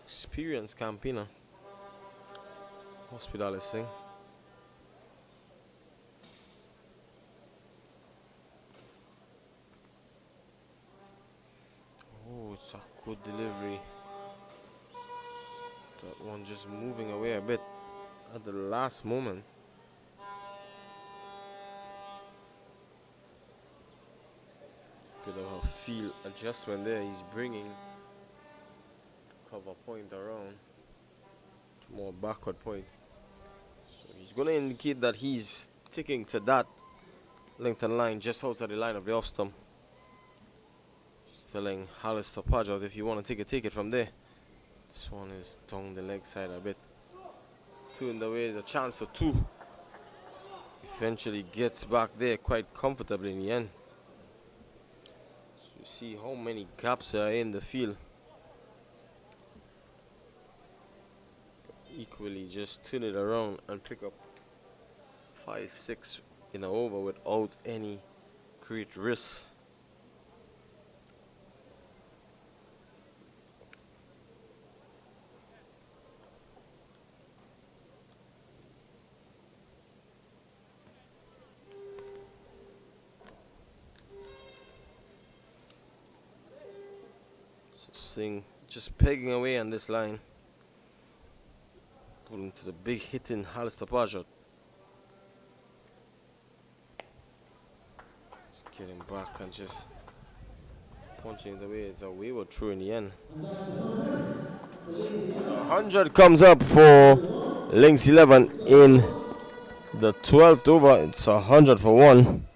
Experienced campaigner. Hospitalis Singh. Oh, it's a good delivery. That one just moving away a bit at the last moment. Bit of a field adjustment there. He's bringing cover point around to more backward point. So he's going to indicate that he's sticking to that length and line just outside the line of the off stump. Telling Hollis to Pajot, if you want to take it from there. This one is down the leg side a bit. Turned away, the chance for 2. Eventually gets back there quite comfortably in the end. So you see how many gaps are in the field. Equally just turn it around and pick up 5-6 in an over without any great risk. Singh Just pegging away on this line. Pulling to the big hitting Alistair Pajot. Just getting back and just punching it away. It's a wayward through in the end. 100 comes up for Lynx 11 in the 12th over. It's 100 for 1.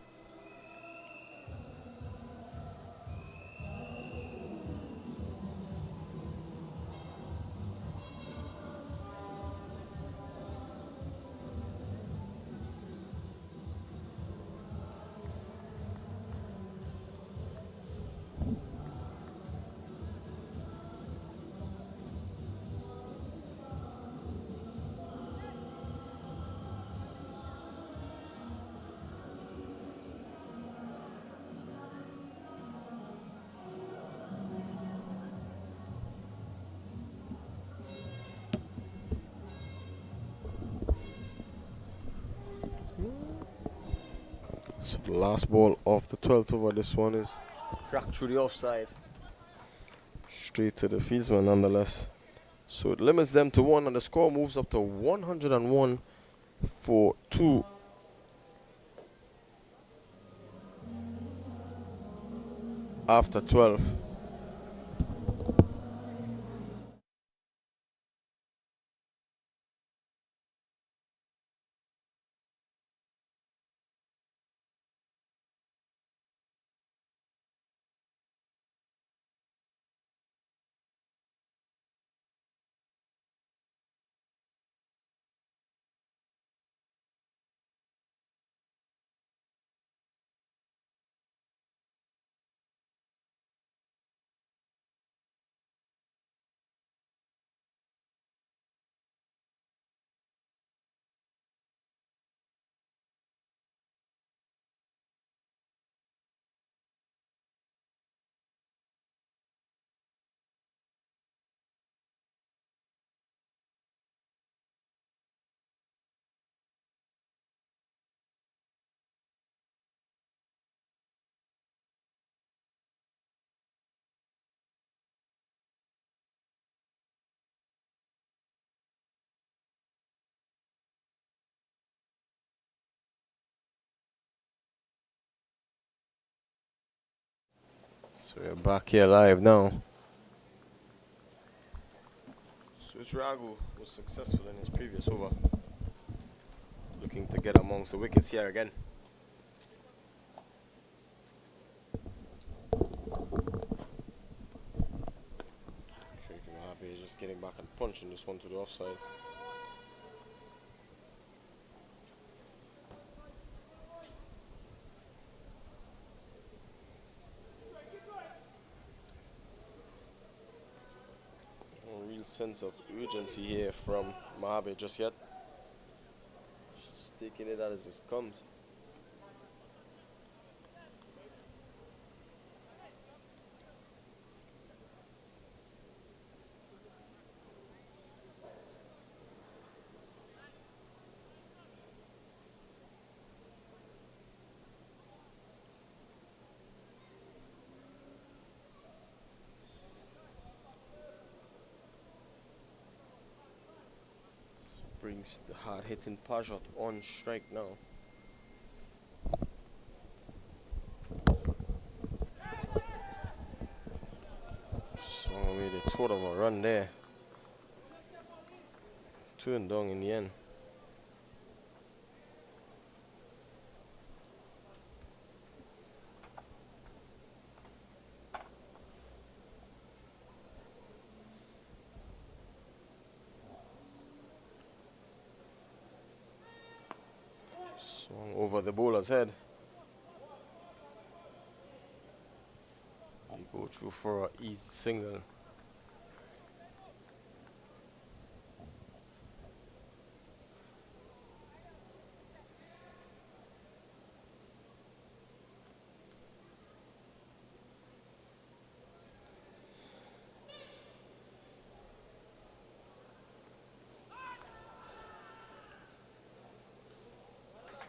So the last ball of the 12th over, this one is cracked through the offside. Straight to the fieldsman nonetheless. So it limits them to 1 and the score moves up to 101 for 2. After 12. So we're back here live now. Switch Ragu was successful in his previous over. Looking to get amongst the wickets here again. Mahabe is just getting back and punching this one to the offside. Sense of urgency here from Mahabe just yet. Just taking it as it comes. Brings the hard-hitting Pajot on strike now. Swung away the thought of a run there. 2 and down in the end. Swung over the bowler's head. We go through for an easy single.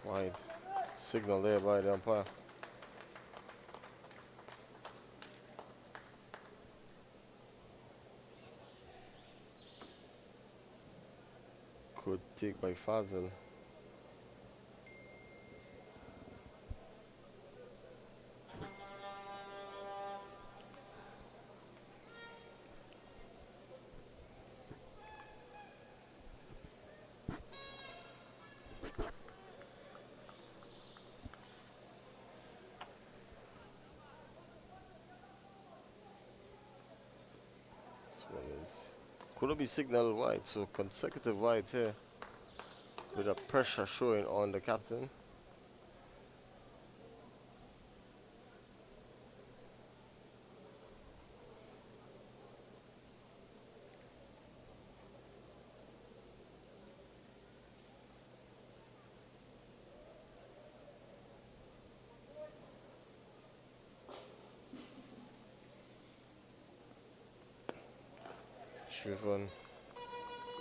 Wide signal there by the umpire. Take by Fazil. This one is couldn't be signaled wide, so consecutive wides here with a pressure showing on the captain. Driven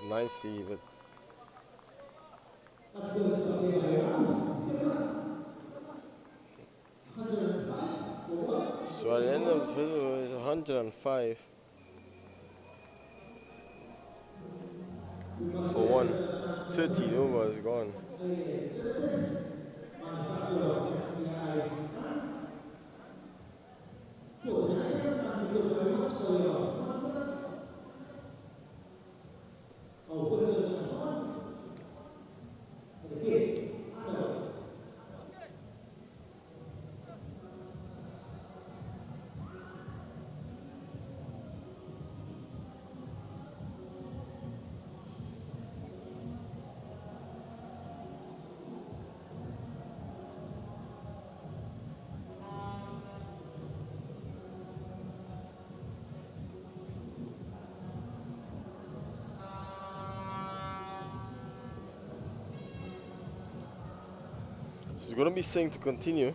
nicely, but Let's go to something by Ravi. Let's get 105 for what? so at the end of the video is 105 We must for get one. such a chance to 13 win. over is gone. Is limited. Manufacturer of SSPL France. Sport United, thank you so very much for your sponsors. Our whistles and horn for the kids and adults. So it's going to be saying to continue.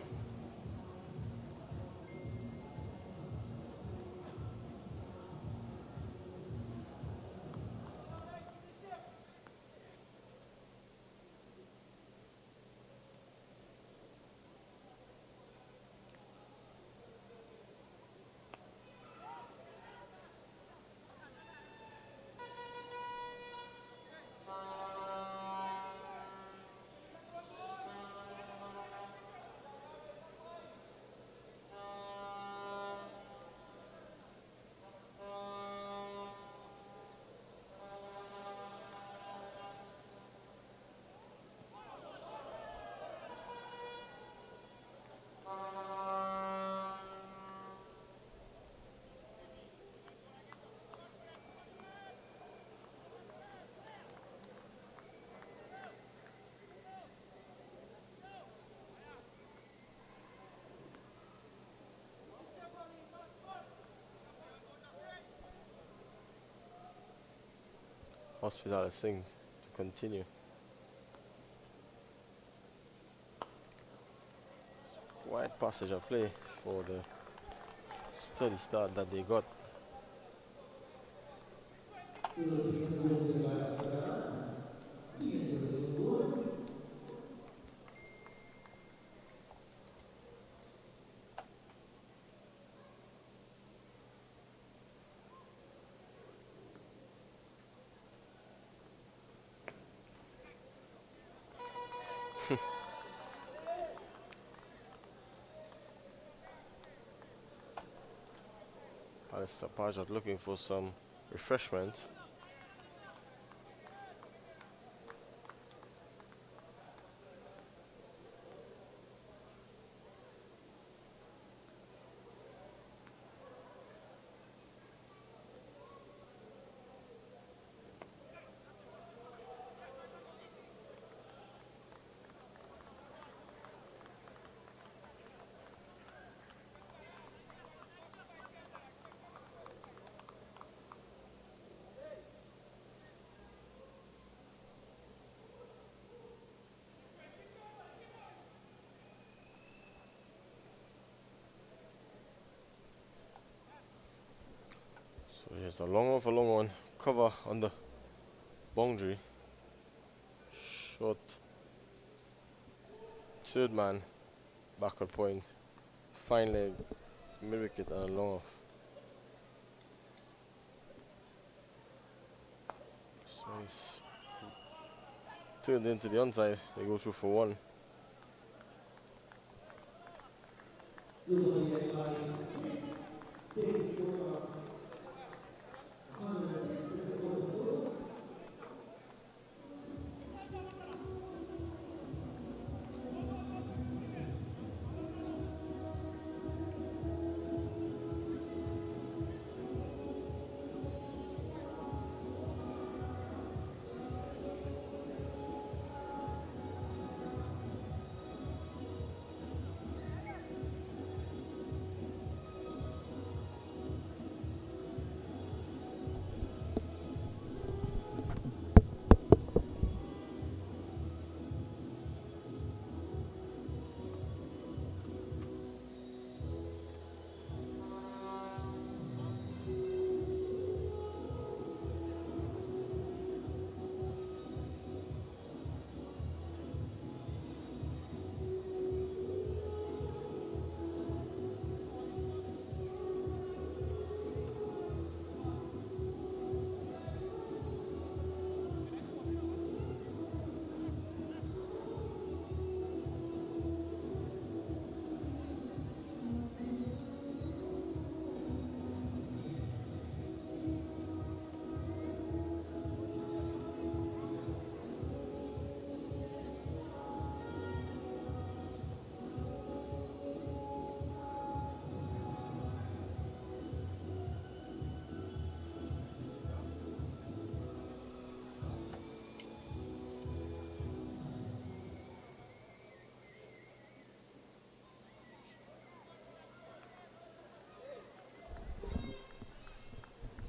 Hospital is saying to continue. Wide passage of play for the steady start that they got. We will be supported by Saras. Team will be good. Alistair Pajot looking for some refreshment. So here's a long one for long one. Cover on the boundary. Short. Third man. Backward point. Fine leg. Mid wicket and a long off. So it's Turned into the onside. They go through for one.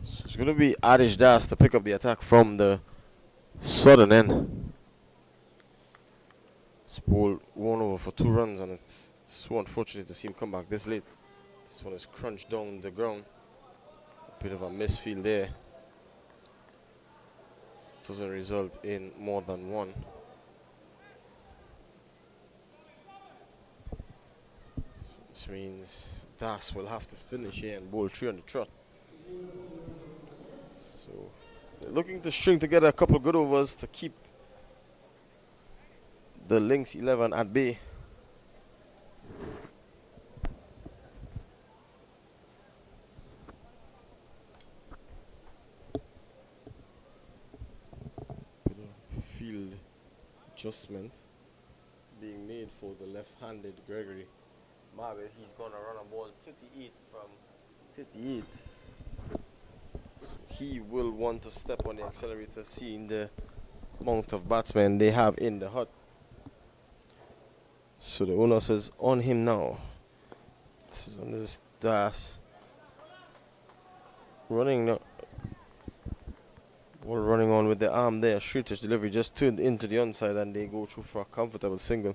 So it's going to be Adish Das to pick up the attack from the southern end. This ball won over for 2 runs, and it's so unfortunate to see him come back this late. This one is crunched down the ground. A bit of a misfield there. Doesn't result in more than one. This means Das will have to finish here and bowl 3 on the trot. So they're looking to string together a couple of good overs to keep the Lynx 11 at bay. Bit of field adjustment being made for the left-handed Gregory Mabe. He's gonna run a ball 38 from 38. He will want to step on the accelerator, seeing the amount of batsmen they have in the hut. So the owner says on him now. This is on this Das. Running now. Ball running on with the arm there. Straight touch delivery just turned into the onside, and they go through for a comfortable single.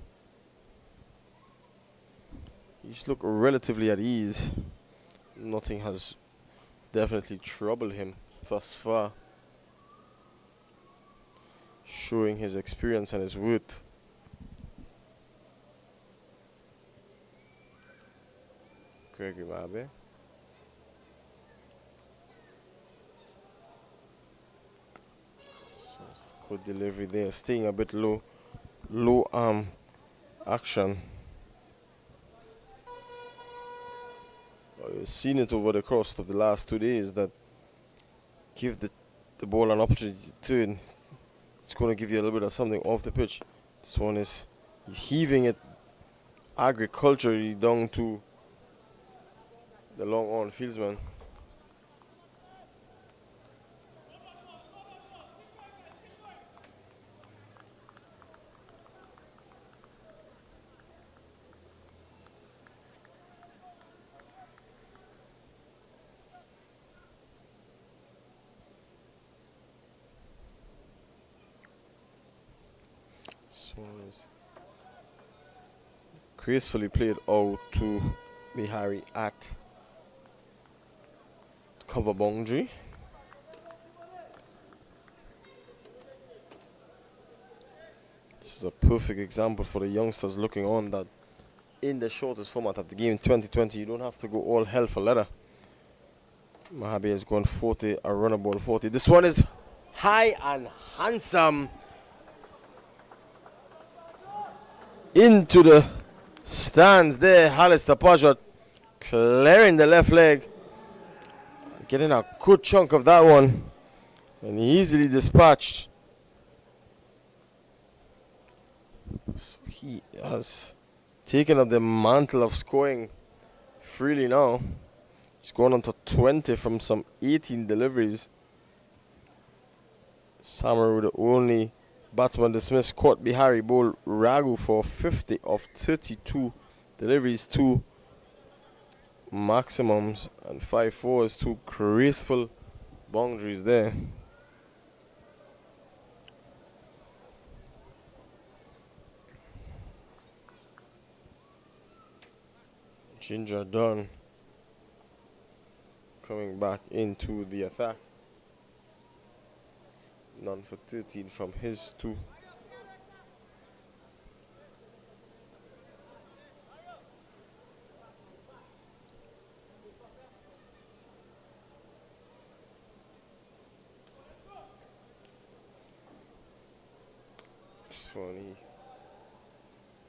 He's looked relatively at ease. Nothing has definitely troubled him thus far, showing his experience and his worth. Gregory Mabe. So it's a good delivery there, staying a bit low arm action. I've seen it over the course of the last 2 days that give the ball an opportunity to turn. It's going to give you a little bit of something off the pitch. This one is he's heaving it agriculturally down to the long on fieldsman. This one is gracefully played out to Bihari at cover boundary. This is a perfect example for the youngsters looking on that in the shortest format of the game 2020, you don't have to go all hell for leather. Mahabi has gone 40, a runner ball 40. This one is high and handsome. into the stands there. Alistair Pajot clearing the left leg, getting a good chunk of that one, and easily dispatched. So he has taken up the mantle of scoring freely now. He's gone on to 20 from some 18 deliveries. Samaroo, the only batsman dismissed, caught Bihari bowled Raghu for 50 of 32 deliveries, 2 maximums and 5 fours, 2 graceful boundaries there. Ginger Dunn coming back into the attack. None for 13 from his 2. This one, he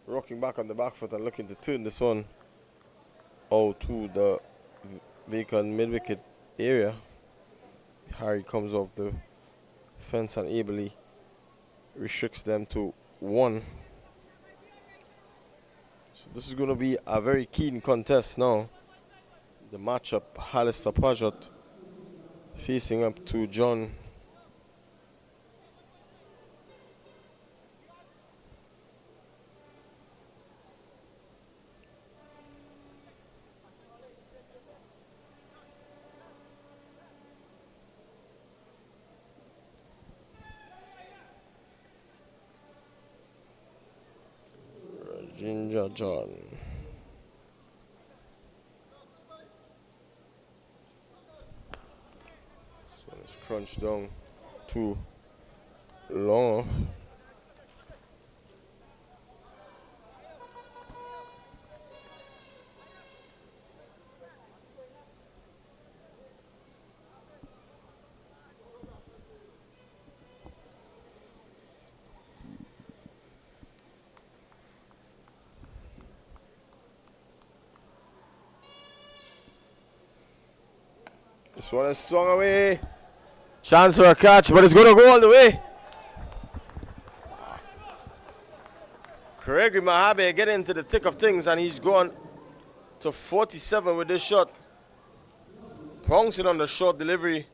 rocking back on the back foot and looking to turn this one out to the vacant mid-wicket area. Harry comes off the fence and ably restricts them to 1. So this is going to be a very keen contest now. The matchup, Alistair Pajot facing up to John. Ginger John. So it's crunched down too long. This one is swung away. Chance for a catch, but it's going to go all the way. Gregory Mahabe getting into the thick of things, and he's gone to 47 with this shot. Pouncing on the short delivery.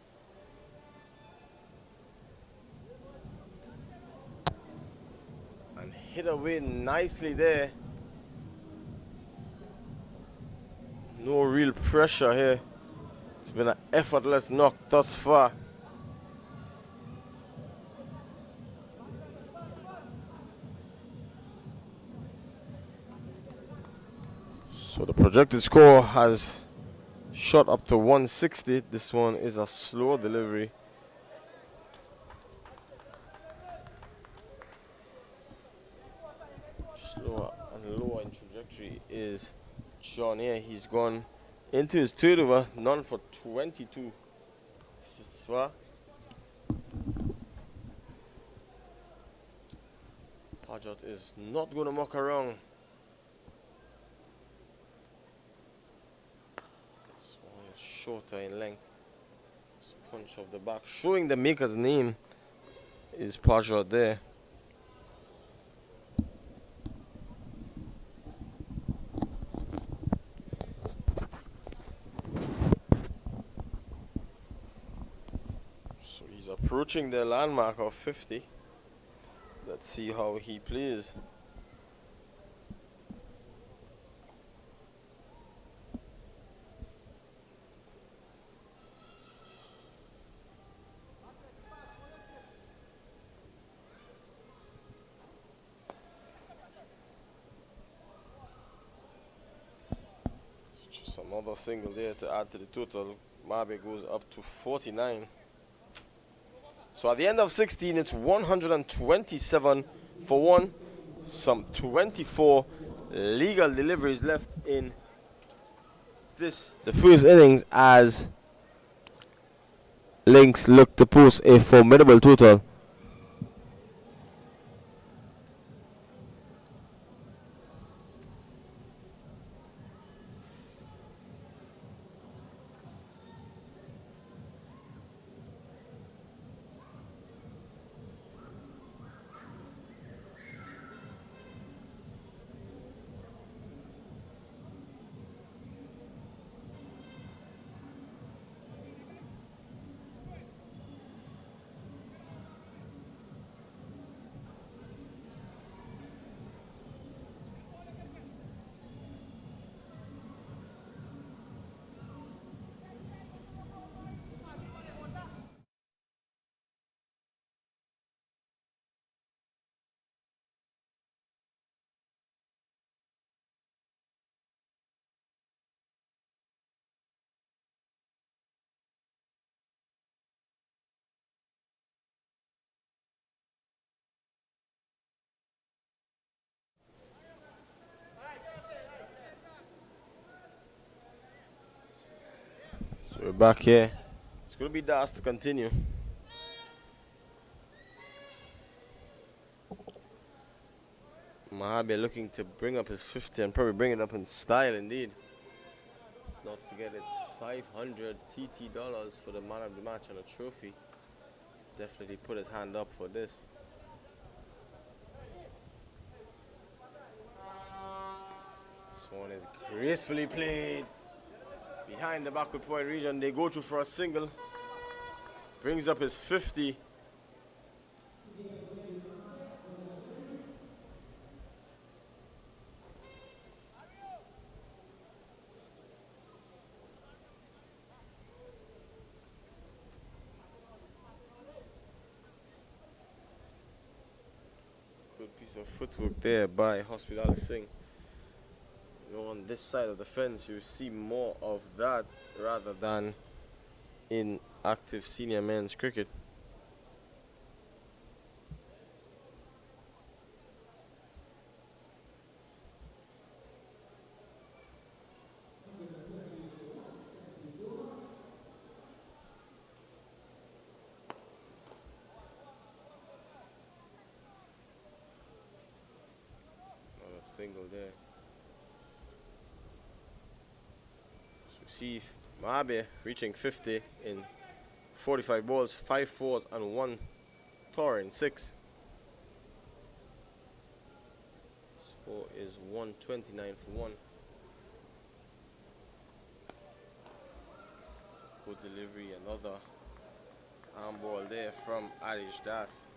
And hit away nicely there. No real pressure here. It's been an effortless knock thus far. So the projected score has shot up to 160. This one is a slow delivery. Slower and lower in trajectory is John here. He's gone into his third over, none for 22. Pajot is not going to muck around. This one is shorter in length. This punch of the back, showing the maker's name, is Pajot there. Approaching the landmark of 50. Let's see how he plays. Just another single there to add to the total. Mabe goes up to 49. So at the end of 16, it's 127 for 1. Some 24 legal deliveries left in the first innings, as Lynx look to post a formidable total. back here. It's going to be Das to continue. Mahabe looking to bring up his 50 and probably bring it up in style indeed. Let's not forget it's 500 TT dollars for the man of the match and a trophy. Definitely put his hand up for this. This one is gracefully played. Behind the backward point region, they go through for a single. Brings up his 50. Good piece of footwork there by Hospital Singh. You know, on this side of the fence, you see more of that rather than in active senior men's cricket. Another single there. Receive Mabe reaching 50 in 45 balls, 5 fours and 1 Thor in 6. Score is 129 for 1. Good delivery, another arm ball there from Alish Das.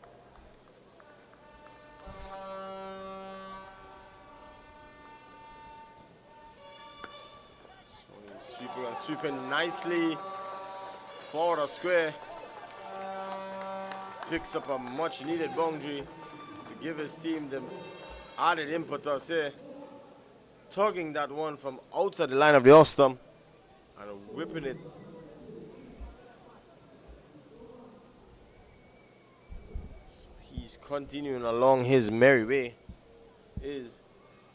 Sweeping and sweeping nicely for the square. Picks up a much needed boundary to give his team the added impetus here. Tugging that one from outside the line of the off stump and whipping it. So he's continuing along his merry way. Is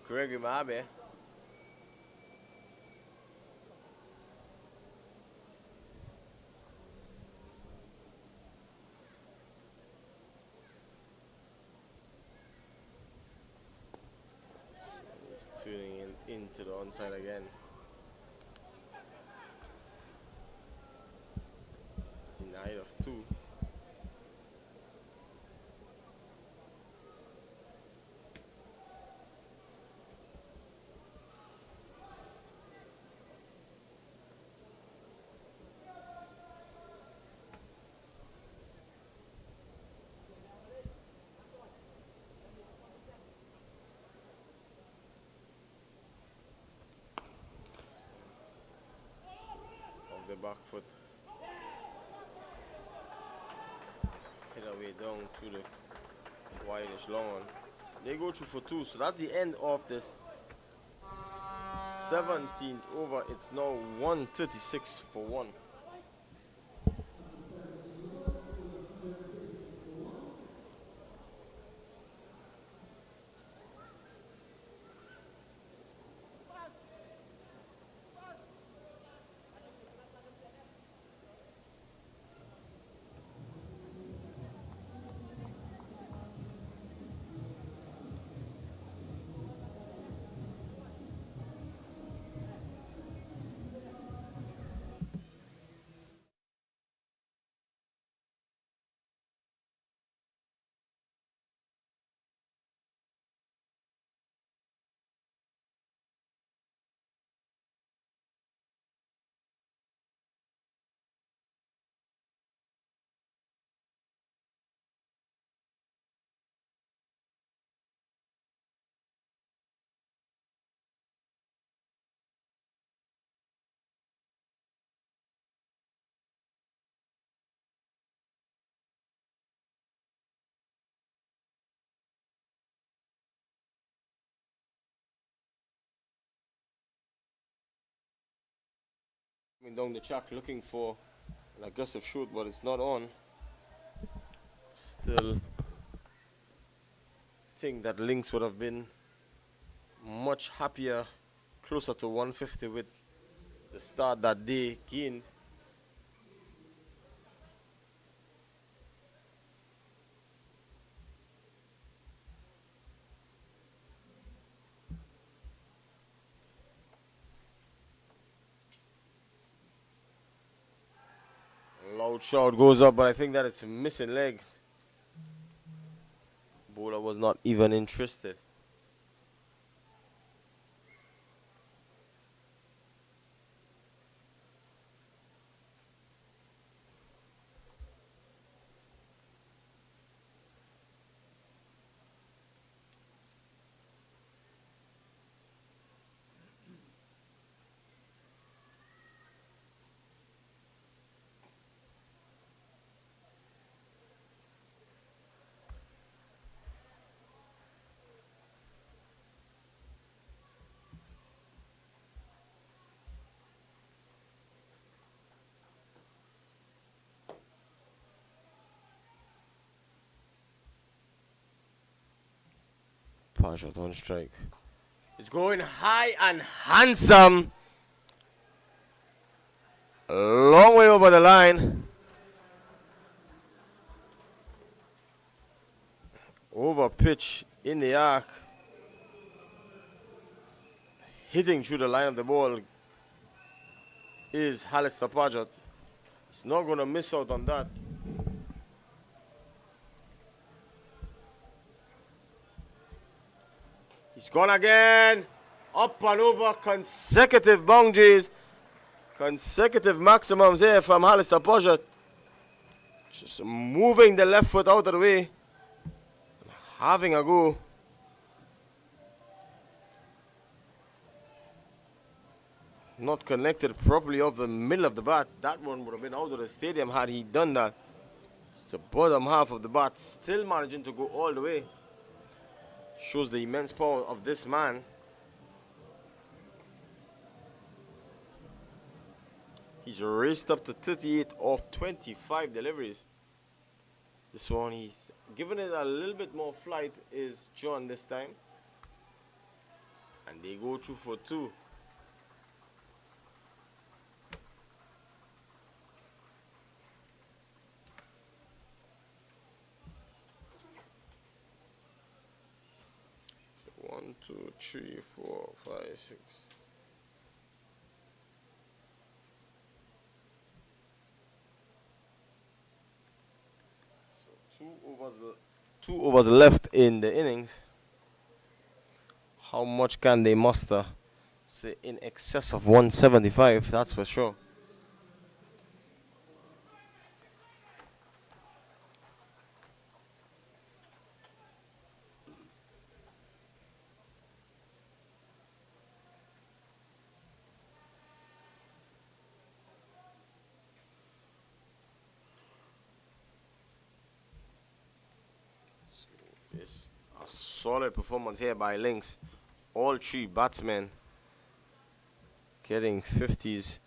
Gregory Mabe. Tuning into the onside again. Denied of 2. The back foot hit away down to the wideish long one. They go through for 2, so that's the end of this 17th over. It's now 136 for 1. Down the track looking for an aggressive shoot, but it's not on. Still think that Lynx would have been much happier, closer to 150 with the start that they gained. Shot goes up, but I think that it's a missing leg. Bowler was not even interested. Shot on strike. It's going high and handsome. A long way over the line. Over pitch in the arc. Hitting through the line of the ball is Alistair Paget. He's not going to miss out on that. He's gone again. Up and over, consecutive boundaries. Consecutive maximums here from Alistair Paget. Just moving the left foot out of the way. Having a go. Not connected properly off the middle of the bat. That one would have been out of the stadium had he done that. It's the bottom half of the bat. Still managing to go all the way. Shows the immense power of this man. He's raced up to 38 off 25 deliveries. This one, he's given it a little bit more flight, is John this time. And they go through for 2. So 1, 2, 3, 4, 5, 6. Two overs left in the innings. How much can they muster? Say in excess of 175, that's for sure. It's a solid performance here by Lynx. All 3 batsmen getting 50s.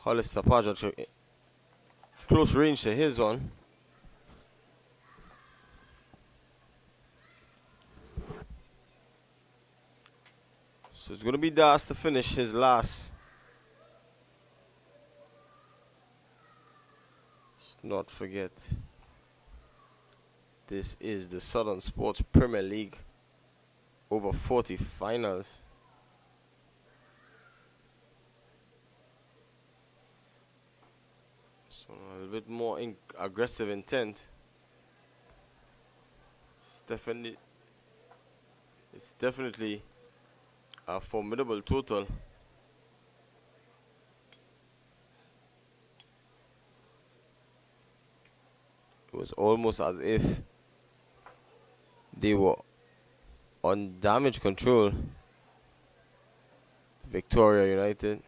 Alistair Paget close range to his one. So it's going to be Das to finish his last. Let's not forget, this is the Southern Sports Premier League over 40 finals. So a little bit more aggressive intent. It's definitely a formidable total. It was almost as if they were on damage control. Victoria United.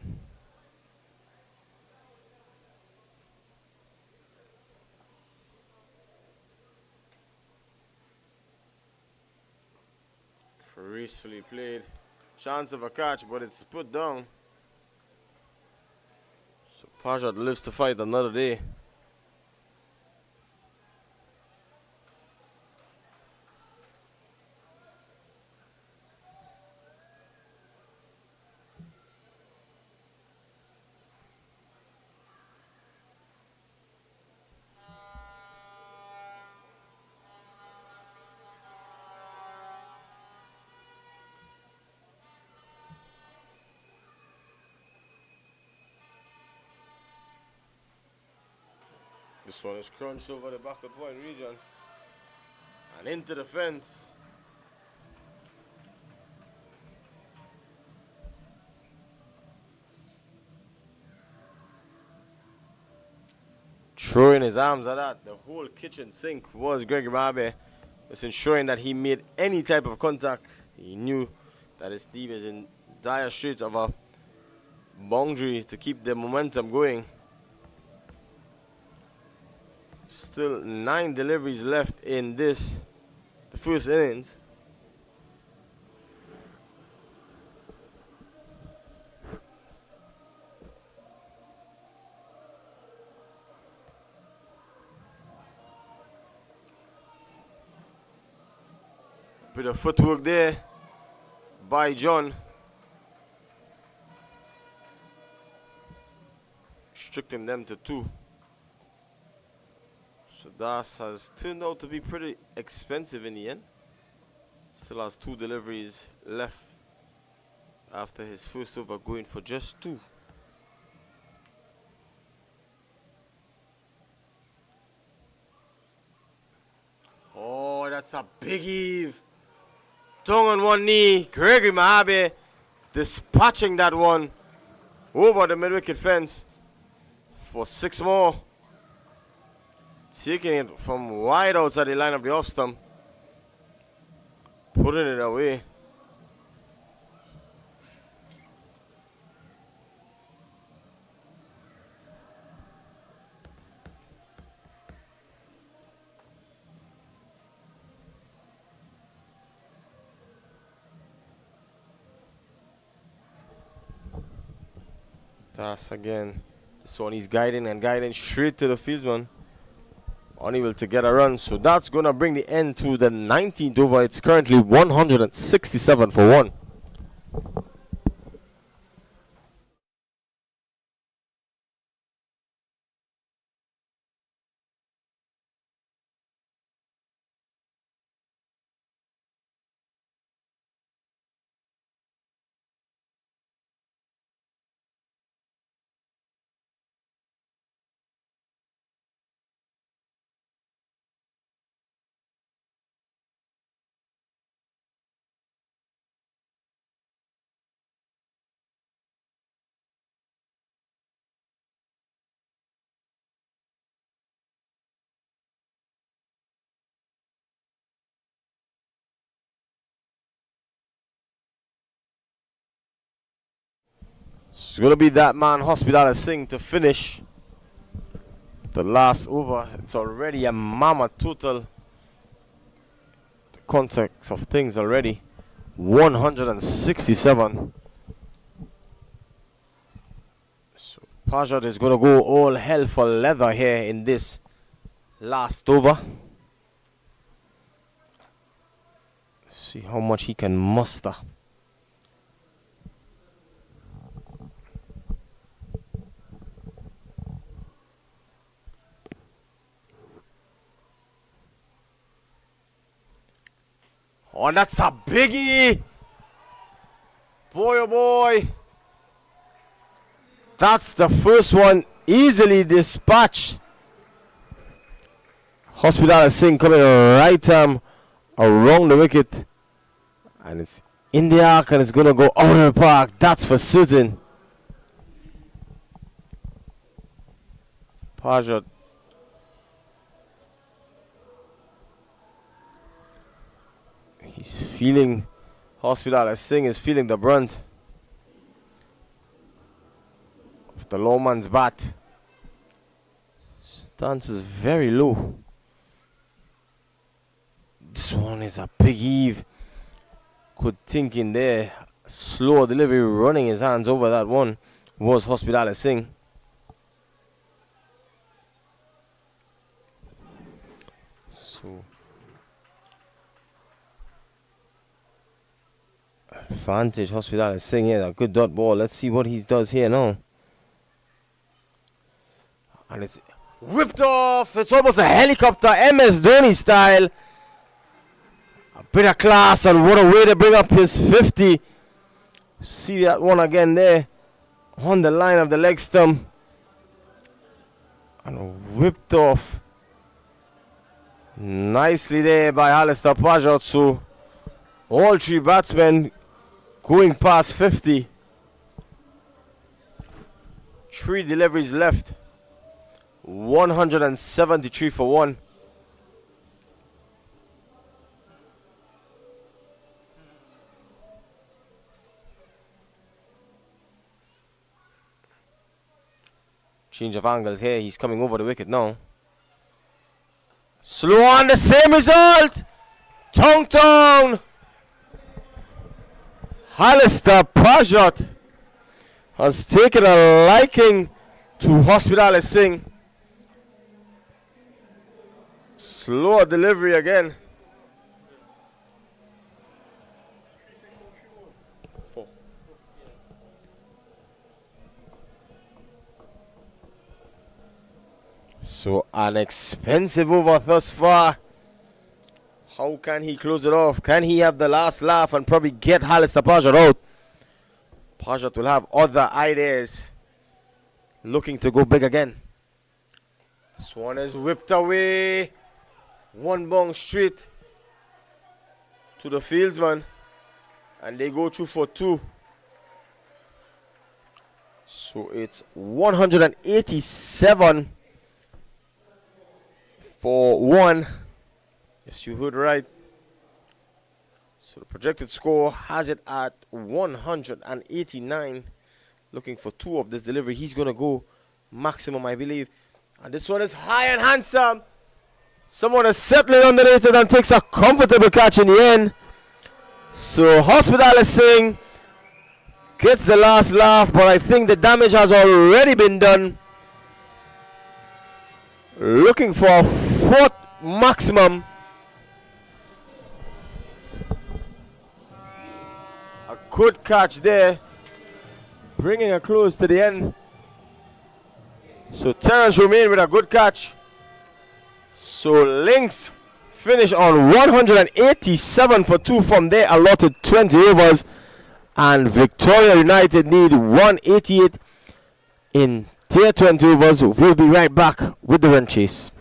Gracefully played. Chance of a catch, but it's put down. So Paget lives to fight another day. This one is crunched over the backward point region and into the fence. Throwing his arms at that. The whole kitchen sink was Gregory Mabe. Just ensuring that he made any type of contact. He knew that his team is in dire straits of a boundary to keep the momentum going. Still 9 deliveries left in the first innings. Bit of footwork there by John. Restricting them to 2. So Das has turned out to be pretty expensive in the end. Still has 2 deliveries left after his first over, going for just 2. Oh, that's a big heave. Tongue on one knee. Gregory Mahabe dispatching that one over the mid-wicket fence for 6 more. Taking it from wide outside the line of the off stump. Putting it away. Das again. This one he's guiding straight to the fieldsman. Unable to get a run. So that's going to bring the end to the 19th over. It's currently 167 for 1. It's going to be that man, Hospital Singh, to finish the last over. It's already a mammoth total. The context of things already. 167. So Pajot is going to go all hell for leather here in this last over. See how much he can muster. Oh, that's a biggie. Boy, oh boy. That's the first one easily dispatched. Hospital Singh coming right around the wicket. And it's in the arc and it's going to go out of the park. That's for certain. Pajot. He's feeling, Hospital Singh is feeling the brunt of the low man's bat. Stance is very low. This one is a big heave. Good thinking there. Slow delivery, running his hands over that one was Hospital Singh. So advantage Hospital Singh here. A good dot ball. Let's see what he does here now. And it's whipped off. It's almost a helicopter, MS Dhoni style. A bit of class, and what a way to bring up his 50. See that one again there on the line of the leg stump. And whipped off nicely there by Alistair Pajot. So all three batsmen going past 50. 3 deliveries left. 173 for 1. Change of angle here. He's coming over the wicket now. Slow on, the same result. Tong Tong. Alistair Pajot has taken a liking to Hospitalis Singh. Slower delivery again. 4. So an expensive over thus far. How can he close it off? Can he have the last laugh and probably get Alistair Pajot out? Pajot will have other ideas. Looking to go big again. This one is whipped away. One bong straight to the fieldsman. And they go through for 2. So it's 187 for 1. Yes, you heard right. So the projected score has it at 189. Looking for 2 of this delivery. He's going to go maximum, I believe. And this one is high and handsome. Someone is settling underneath it and takes a comfortable catch in the end. So Hospitalis Singh gets the last laugh, but I think the damage has already been done. Looking for a 4th maximum. A good catch there. Bringing a close to the end. So Terence Romain with a good catch. So Lynx finish on 187 for 2 from their allotted 20 overs. And Victoria United need 188 in their 20 overs. We'll be right back with the run chase.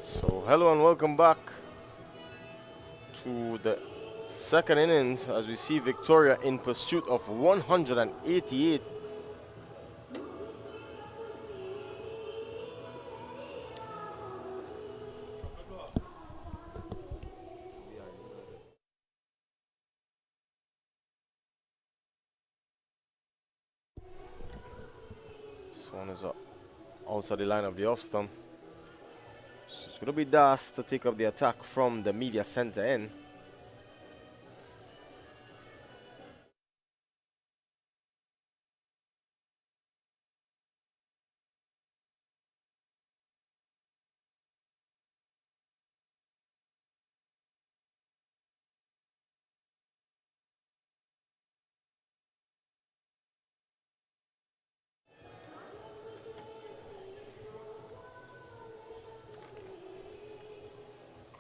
So hello and welcome back to the second innings as we see Victoria in pursuit of 188. This one is outside the line of the off stump. So it's going to be Das to take up the attack from the media center end.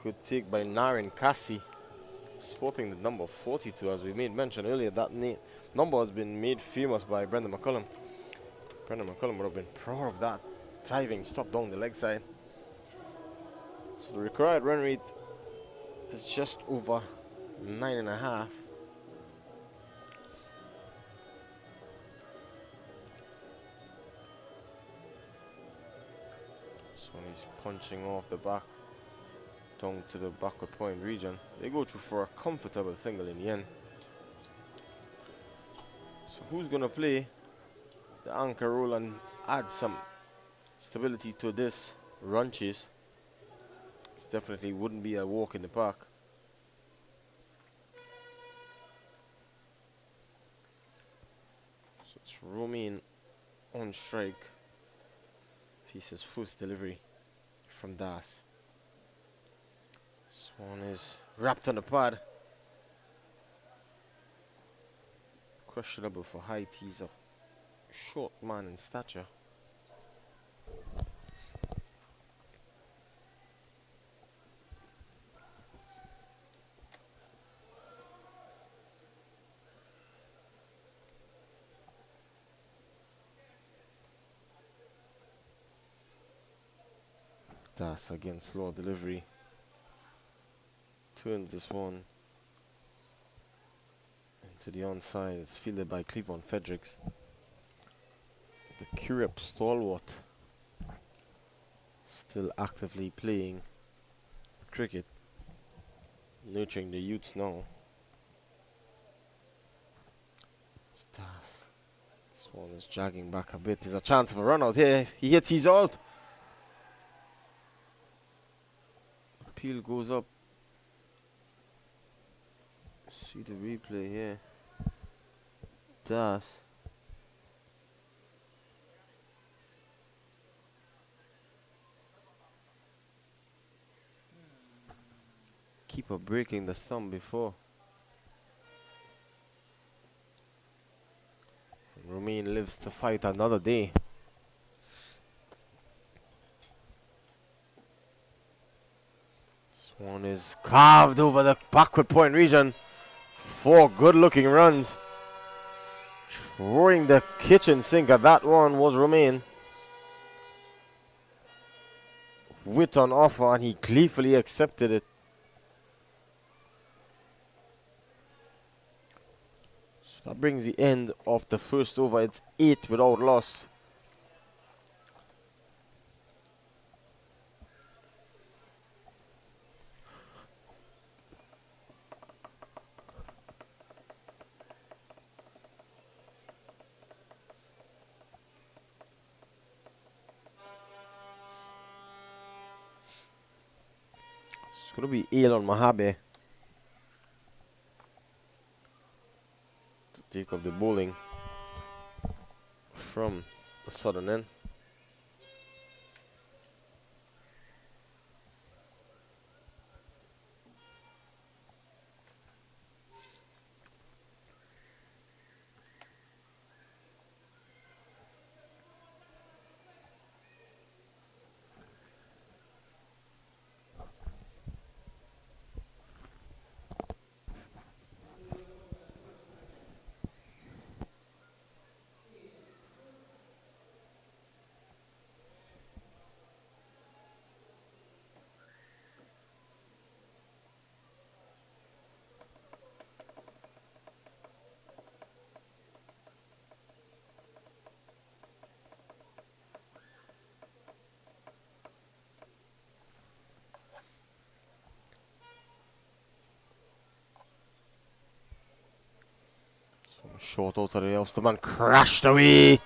Good take by Naren Kasi, sporting the number 42. As we made mention earlier, that number has been made famous by Brendan McCullum. Brendan McCullum would have been proud of that diving stop down the leg side. So the required run rate is just over 9.5. So when he's punching off the back down to the backward point region, they go through for a comfortable single in the end. So who's gonna play the anchor role and add some stability to this run chase? It definitely wouldn't be a walk in the park. So it's Romain on strike. Pieces first delivery from Das. This one is wrapped on the pad. Questionable for height. He's a short man in stature. Das again, slow delivery. Turns this one into the onside. It's fielded by Cleavon Fredericks. The Currep stalwart still actively playing cricket, nurturing the youths now. It's Das. This one is dragging back a bit. There's a chance of a run out here. He hits, he's out. Appeal goes up. See the replay here. Das. Keeper breaking the stump before. Romain lives to fight another day. This one is carved over the backward point region. 4 good looking runs. Throwing the kitchen sink at that one was Romain. With on offer, and he gleefully accepted it. So that brings the end of the first over. It's 8 without loss. It's going to be Elon Mahabe to take up the bowling from the southern end. Short out of the off the man, crashed away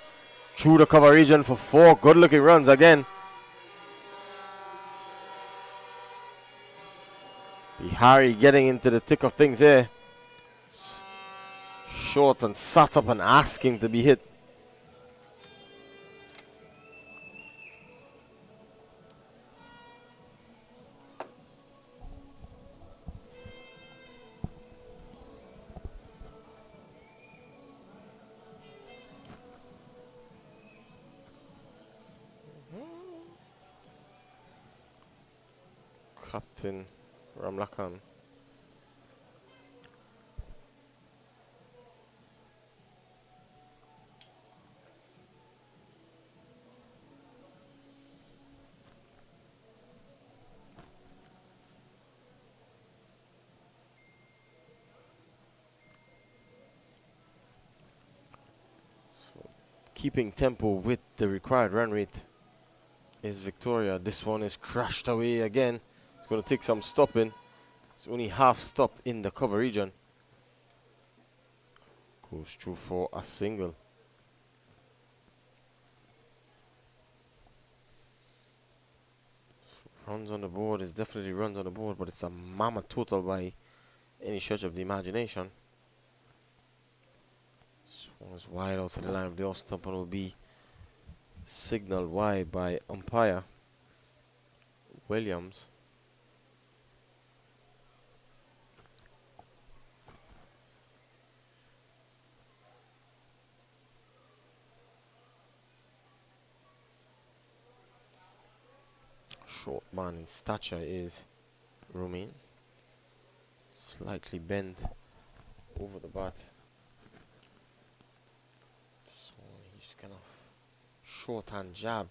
through the cover region for 4 good looking runs again. Harry getting into the thick of things here. Short and sat up and asking to be hit. Captain Ramlakan. So, keeping tempo with the required run rate is Victoria. This one is crashed away again. It's going to take some stopping. It's only half stopped in the cover region. Goes through for a single. Runs on the board is definitely runs on the board, but it's a mammoth total by any stretch of the imagination. This one is wide outside the line of the off stump and will be signaled wide by umpire Williams. Short man in stature is Romain. Slightly bent over the bat. So he's kind of short hand jab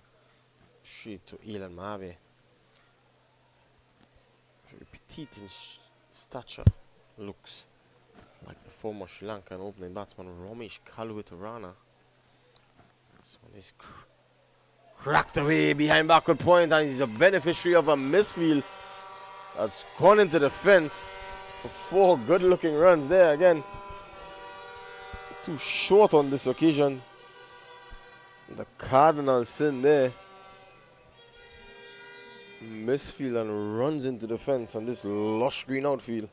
straight to Elan Mabe. Very petite in stature. Looks like the former Sri Lankan opening batsman Ramesh Kaluwitarana. This one is cracked away behind backward point, and he's a beneficiary of a misfield that's gone into the fence for 4 good looking runs there again. Too short on this occasion. The cardinal sin there. Misfield and runs into the fence on this lush green outfield.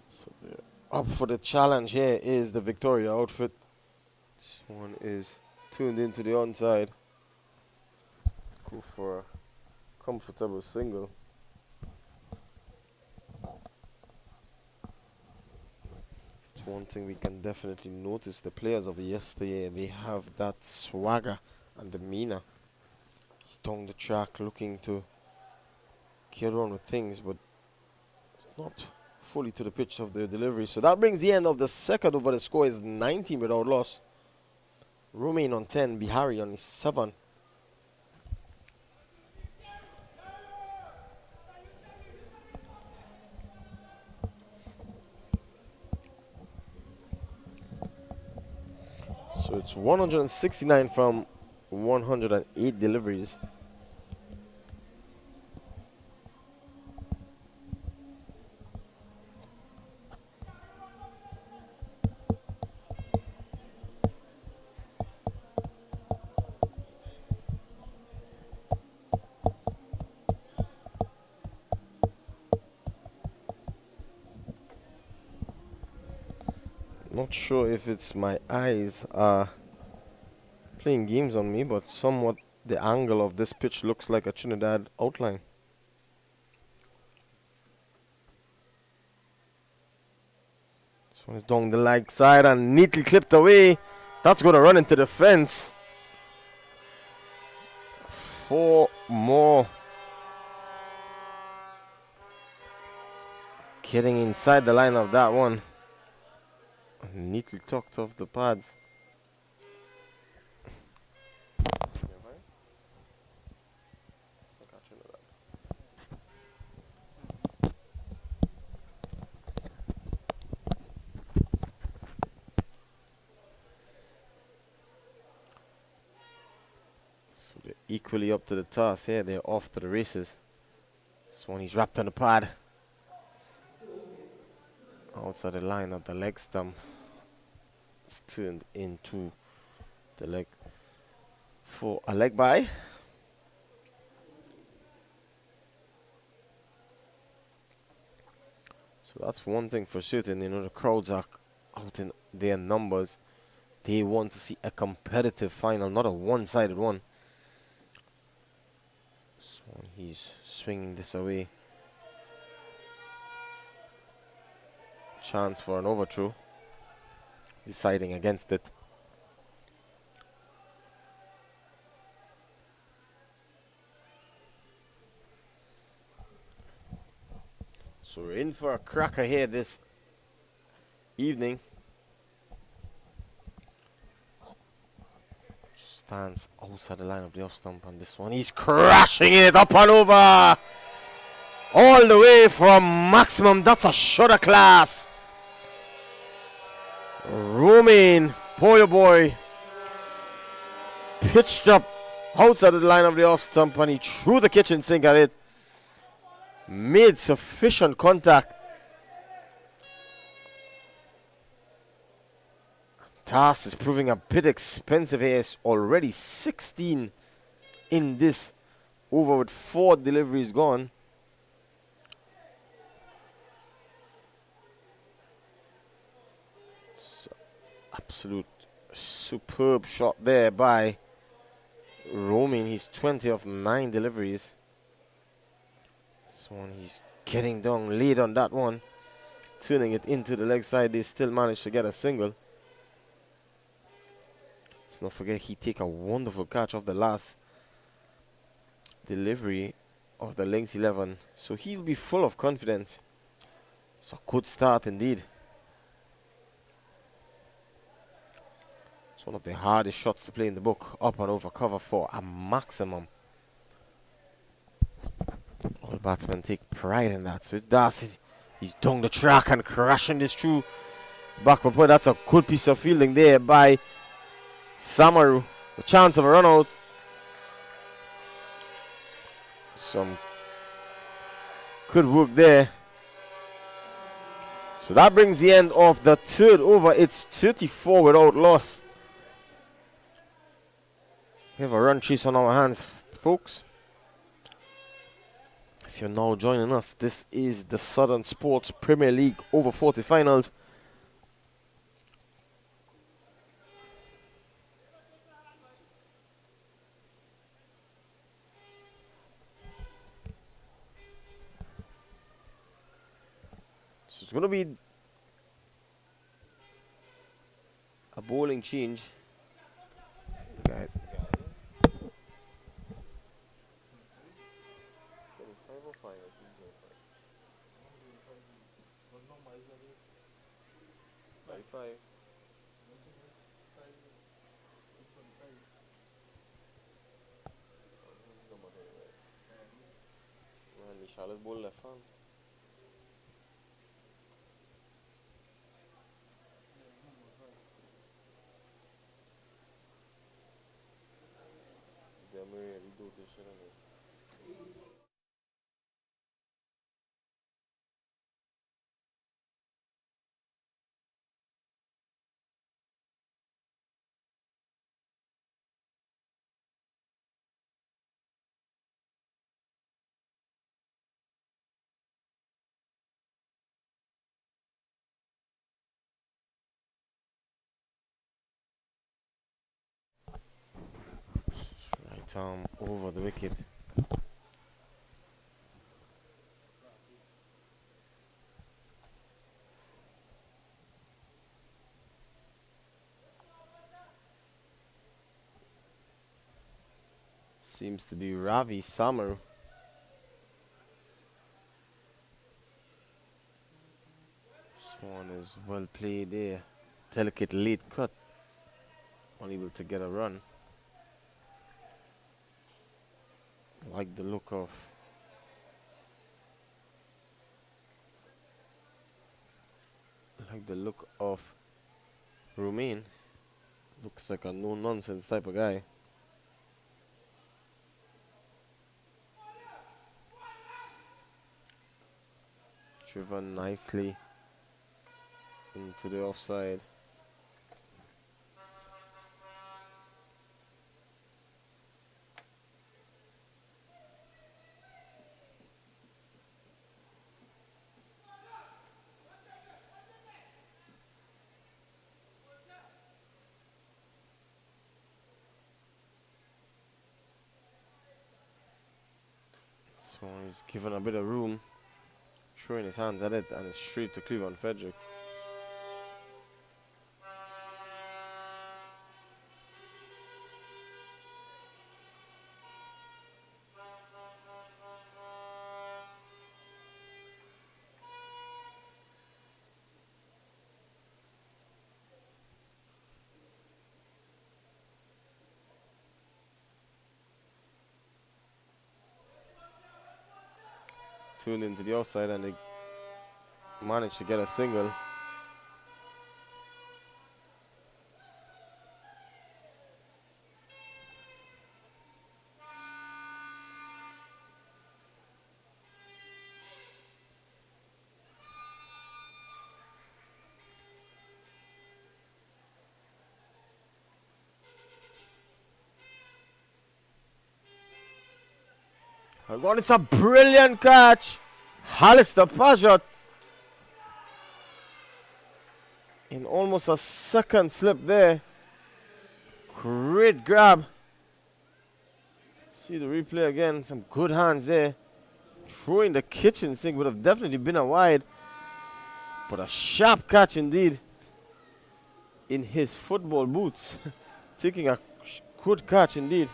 So up for the challenge here is the Victoria outfit. This one is tuned into the onside. Go for a comfortable single. It's one thing we can definitely notice. The players of yesterday, they have that swagger and demeanor. He's down the track looking to get on with things, but it's not fully to the pitch of the delivery. So that brings the end of the second over. The score is 19 without loss. Romain on 10, Bihari on 7. So it's 169 from 108 deliveries. Not sure if it's my eyes playing games on me, but somewhat the angle of this pitch looks like a Trinidad outline. This one is down the leg side and neatly clipped away. That's going to run into the fence. 4 more. Getting inside the line of that one. Neatly tucked off the pads. So They're equally up to the task here. They're off to the races. This one he's wrapped on the pad. Outside the line of the leg stump. It's turned into the leg for a leg by. So that's one thing for certain. You know, the crowds are out in their numbers. They want to see a competitive final, not a one-sided one. So he's swinging this away. Chance for an overthrow. Deciding against it. So we're in for a cracker here this evening. Stands outside the line of the off stump on this one. He's crashing it up and over. All the way from maximum. That's a shutter class. Romain, boy, pitched up outside the line of the off stump and he threw the kitchen sink at it. Made sufficient contact. Task is proving a bit expensive here. It's already 16 in this over with 4 deliveries gone. Absolute superb shot there by Romain. He's 20 of 9 deliveries. This one he's getting down late on that one. Turning it into the leg side. They still managed to get a single. Let's not forget he take a wonderful catch off the last delivery of the Lynx 11. So he'll be full of confidence. It's a good start indeed. It's one of the hardest shots to play in the book. Up and over cover for a maximum. All batsmen take pride in that. So it's Darcy. He's down the track and crashing this through backward point. That's a good piece of fielding there by Samaroo. The chance of a run out. Some good work there. So that brings the end of the third over. It's 34 without loss. We have a run chase on our hands, folks. If you're now joining us, this is the Southern Sports Premier League over 40 finals. So it's going to be a bowling change. Okay. Charles bowl left hand. Right arm over the wicket. Seems to be Ravi Samaroo. This one is well played there. Delicate late cut. Unable to get a run. Like the look of Romain. Looks like a no nonsense type of guy. driven nicely into the offside. So he's given a bit of room, throwing his hands at it, and it's straight to Cleveland Frederick. Tuned into the outside, and they managed to get a single. And God, it's a brilliant catch. Alistair Pajot in almost a second slip there. Great grab. See the replay again. Some good hands there. Throwing the kitchen sink would have definitely been a wide. But a sharp catch indeed in his football boots. Taking a good catch indeed.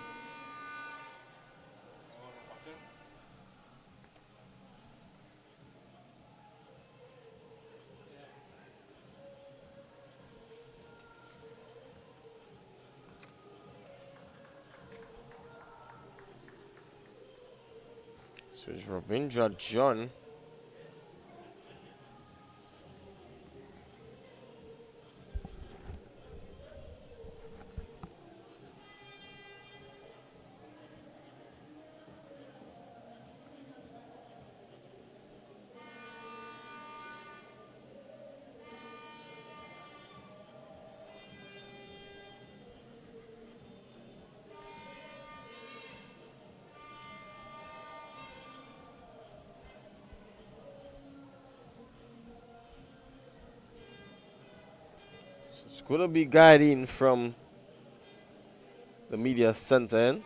So it's Ravindra John. It's going to be guiding from the media center end.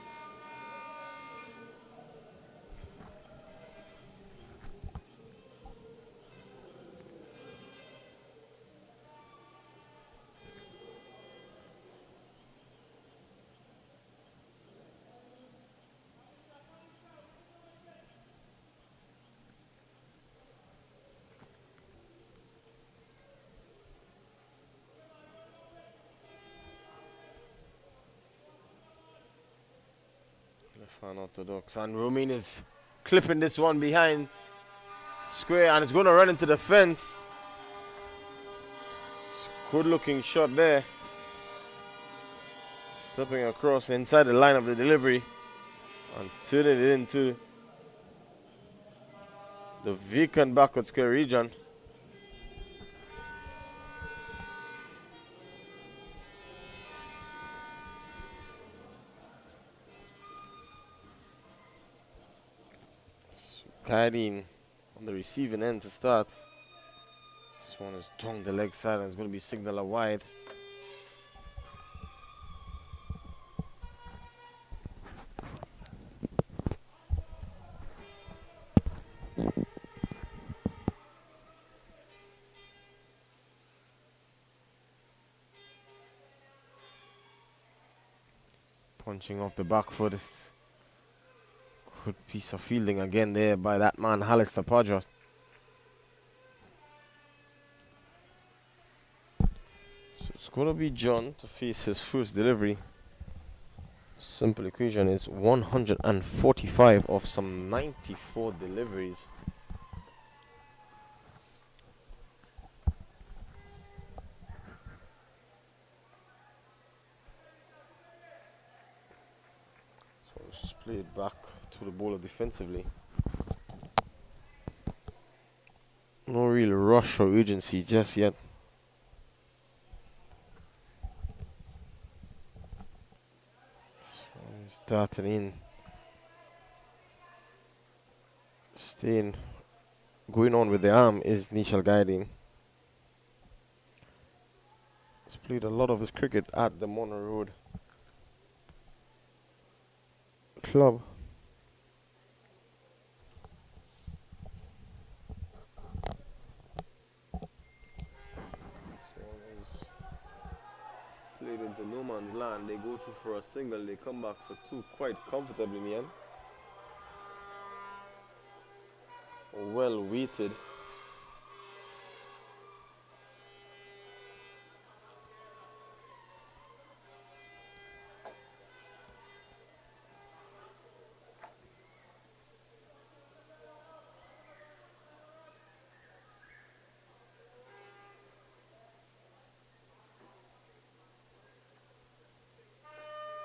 Unorthodox, and Romain is clipping this one behind square, and it's going to run into the fence. Good looking shot there, stepping across inside the line of the delivery and turning it into the vacant backward square region. Guiding on the receiving end to start. This one is down the leg side and it's going to be signaled wide. Punching off the back foot. Good piece of fielding again there by that man, Alistair Pajot. So it's going to be John to face his first delivery. Simple equation is 145 of some 94 deliveries. So let's just play it back to the bowler defensively. real rush or urgency just yet. Starting in. Staying. Going on with the arm is Nishal Guiding. He's played a lot of his cricket at the Mono Road club. So he's played into no man's land. They go through for a single. They come back for two quite comfortably in the end. Well weighted.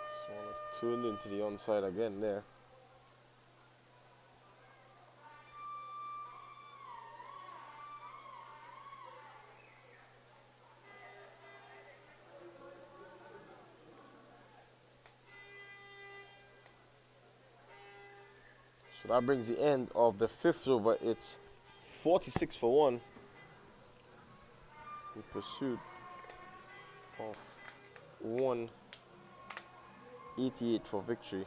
This one is turned into the onside again there. So that brings the end of the fifth over. It's 46 for 1 in pursuit of 188 for victory.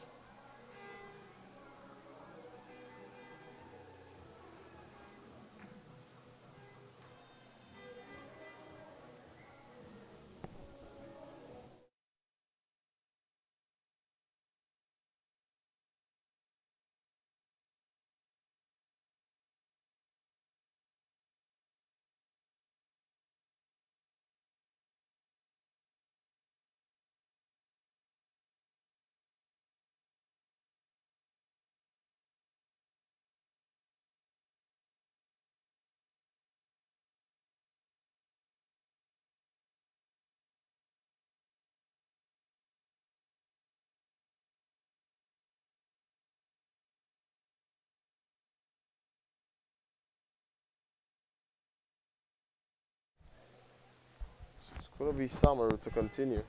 It's going to be Samaroo to continue.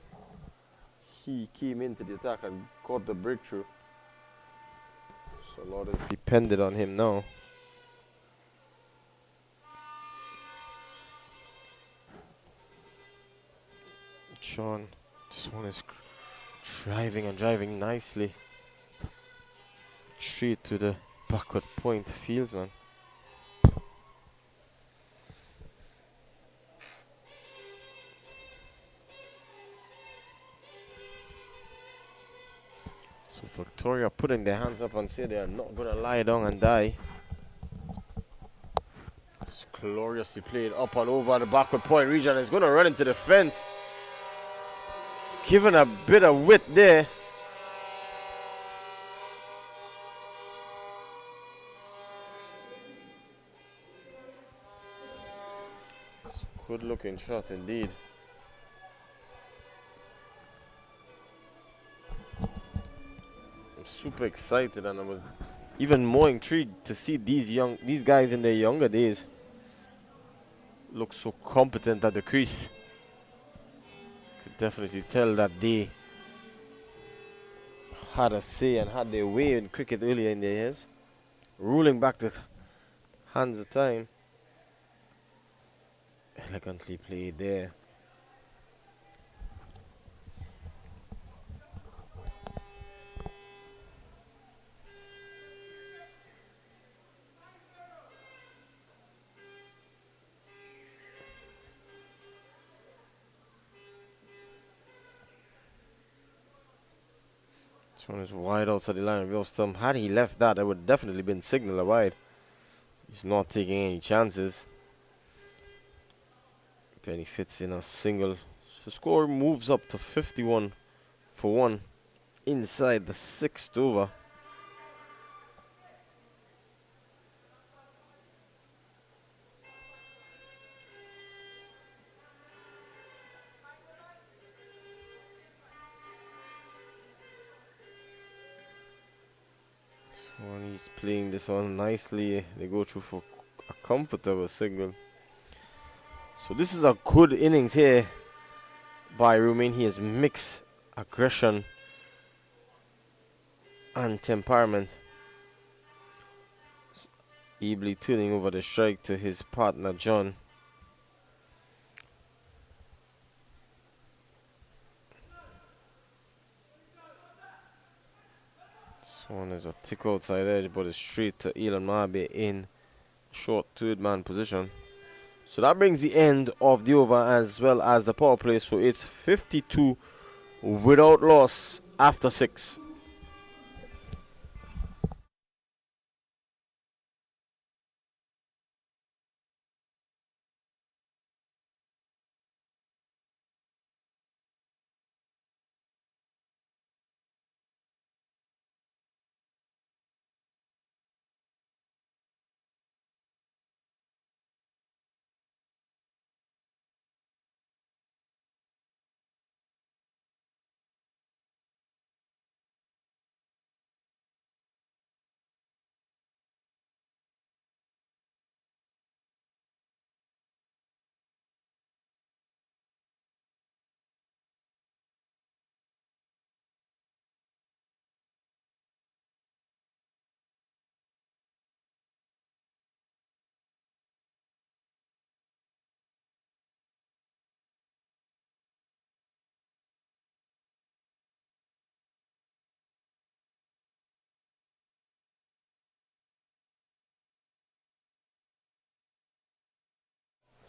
He came into the attack and got the breakthrough. So a lot is dependent on him now. Sean, this one is driving and driving nicely. Straight to the backward point fieldsman. So Victoria putting their hands up and say they are not going to lie down and die. It's gloriously played up and over the backward point region. It's going to run into the fence. It's given a bit of width there. It's a good looking shot indeed. I'm super excited, and I was even more intrigued to see these guys in their younger days look so competent at the crease. Could definitely tell that they had a say and had their way in cricket earlier in their years, ruling back the hands of time. Elegantly played there. This one is wide outside the line of your stump. Had he left that, it would definitely been signal wide. He's not taking any chances. Then he fits in a single. The score moves up to 51 for 1 inside the 6th over. He's playing this one nicely. They go through for a comfortable single. So this is a good innings here by Romain. He has mixed aggression and temperament, ably turning over the strike to his partner John. This one is a tick outside edge, but it's straight to Elon Marbe in short third man position. So that brings the end of the over as well as the power play. So it's 52 without loss after 6.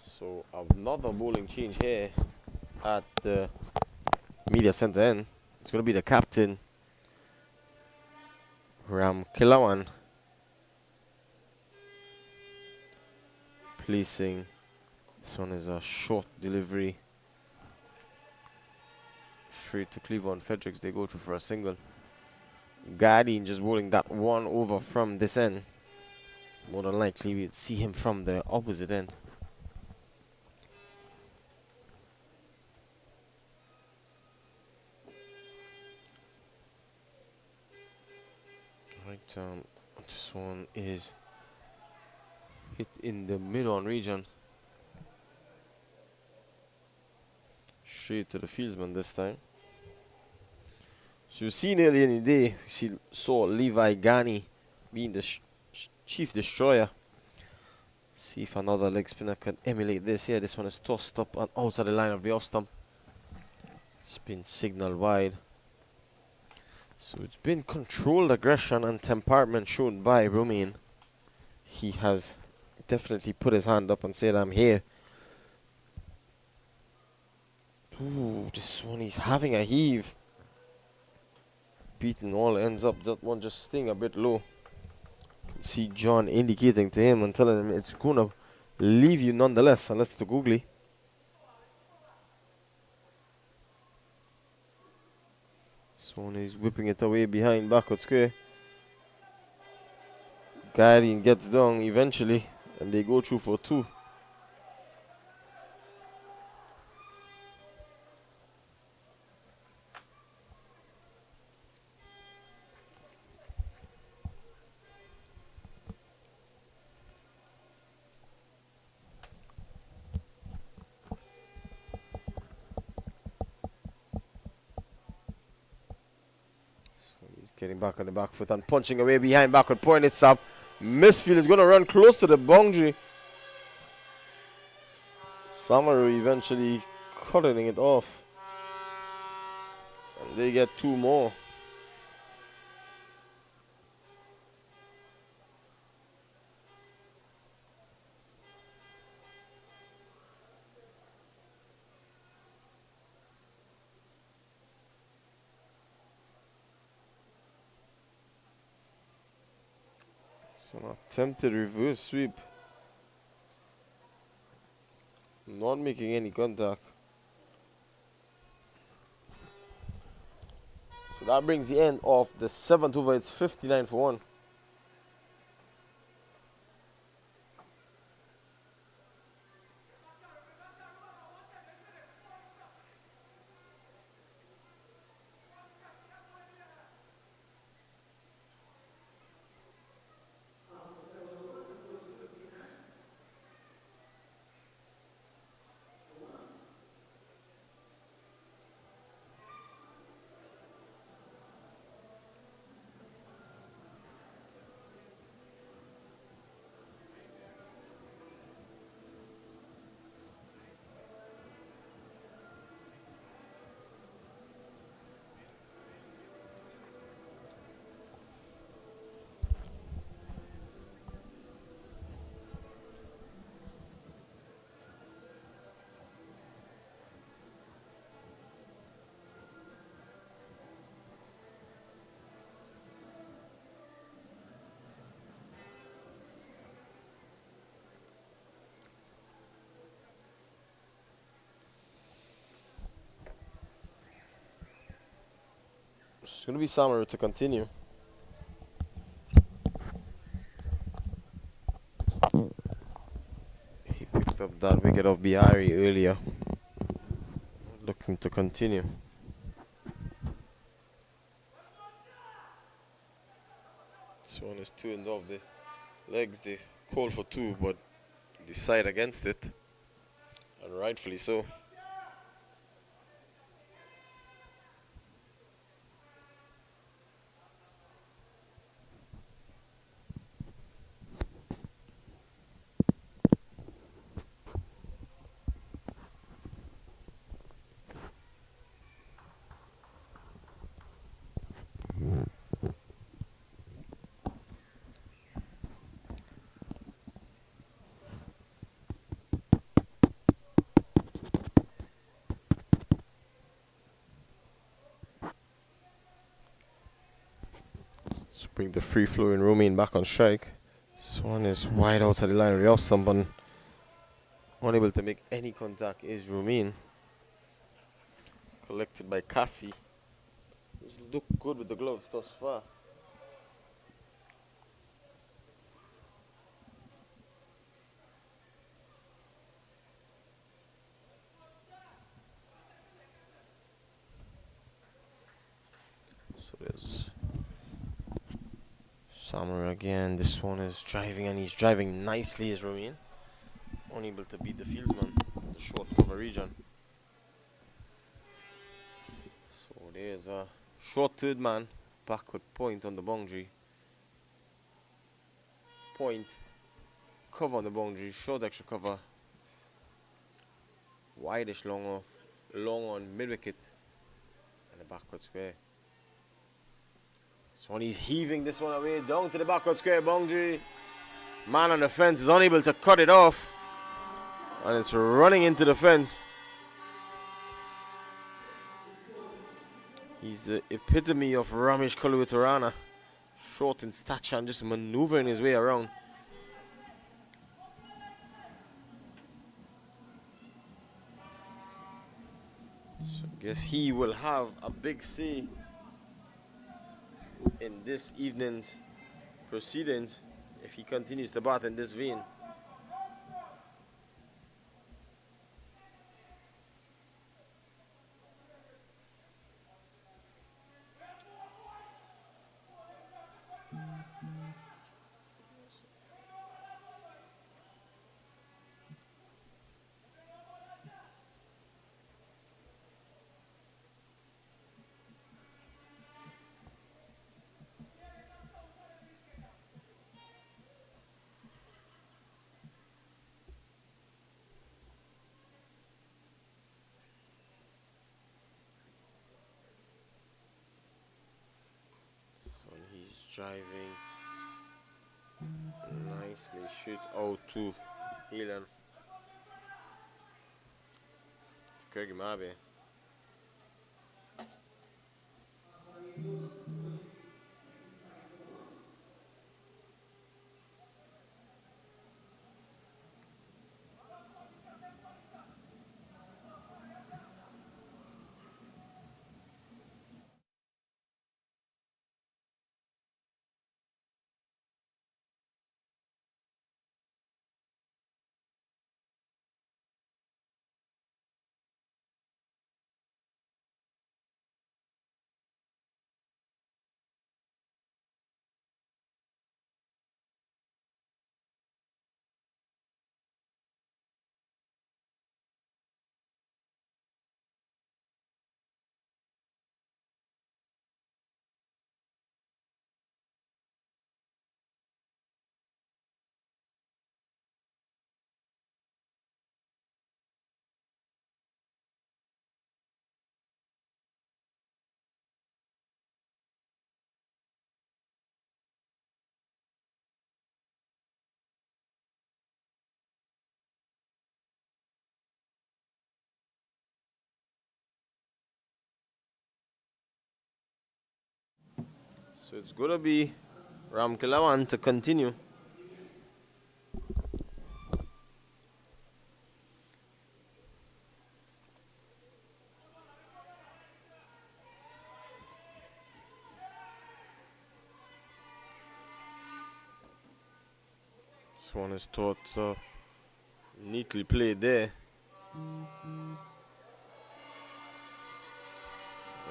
So another bowling change here at the media center end. It's going to be the captain, Ram Kilawan, placing. This one is a short delivery straight to Cleveland Fredericks. They go through for a single. Guardian just bowling that one over from this end. More than likely we'd see him from the opposite end. Right, this one is hit in the mid-on region. Straight to the fieldsman this time. So you seen earlier in the day, saw Levi Gani being the chief destroyer. See if another leg spinner can emulate this. Yeah, this one is tossed up and outside the line of the off stump. Spin signal wide. So it's been controlled aggression and temperament shown by Romain. He has definitely put his hand up and said, I'm here. Ooh, this one he's having a heave. Beaten all ends up. That one just sting a bit low. Can see John indicating to him and telling him it's gonna leave you nonetheless, unless it's a googly. This one is whipping it away behind backward square. Guardian gets down eventually, and they go through for 2. Getting back on the back foot and punching away behind backward point. It's up. Misfield is going to run close to the boundary. Samaroo eventually cutting it off. And they get 2 more. So an attempted reverse sweep. Not making any contact. So that brings the end of the 7th over. It's 59 for 1. It's going to be Samaroo to continue. He picked up that wicket of Bihari earlier. Looking to continue. This one is 2 and off the legs. They call for 2, but decide against it. And rightfully so. Let's bring the free flowing Romain back on strike. This one is wide outside the line of the off stump, and unable to make any contact is Romain. Collected by Cassie. He's looked good with the gloves thus far. So there's Samaroo again. This one is driving, and he's driving nicely as Romain. Unable to beat the fieldsman in the short cover region. So there's a short third man, backward point on the boundary. Point, cover on the boundary, short extra cover. Wideish long off, long on mid wicket, and a backward square. This one he's heaving this one away down to the backward square boundary. Man on the fence is unable to cut it off, and it's running into the fence. He's the epitome of Ramesh Kalawitarana. Short in stature and just maneuvering his way around. So I guess he will have a big say in this evening's proceedings if he continues to bat in this vein. Driving nicely, shoot out to Helan. It's Craig Mabe. So it's going to be Ram Kilawan to continue. This one is thought neatly played there.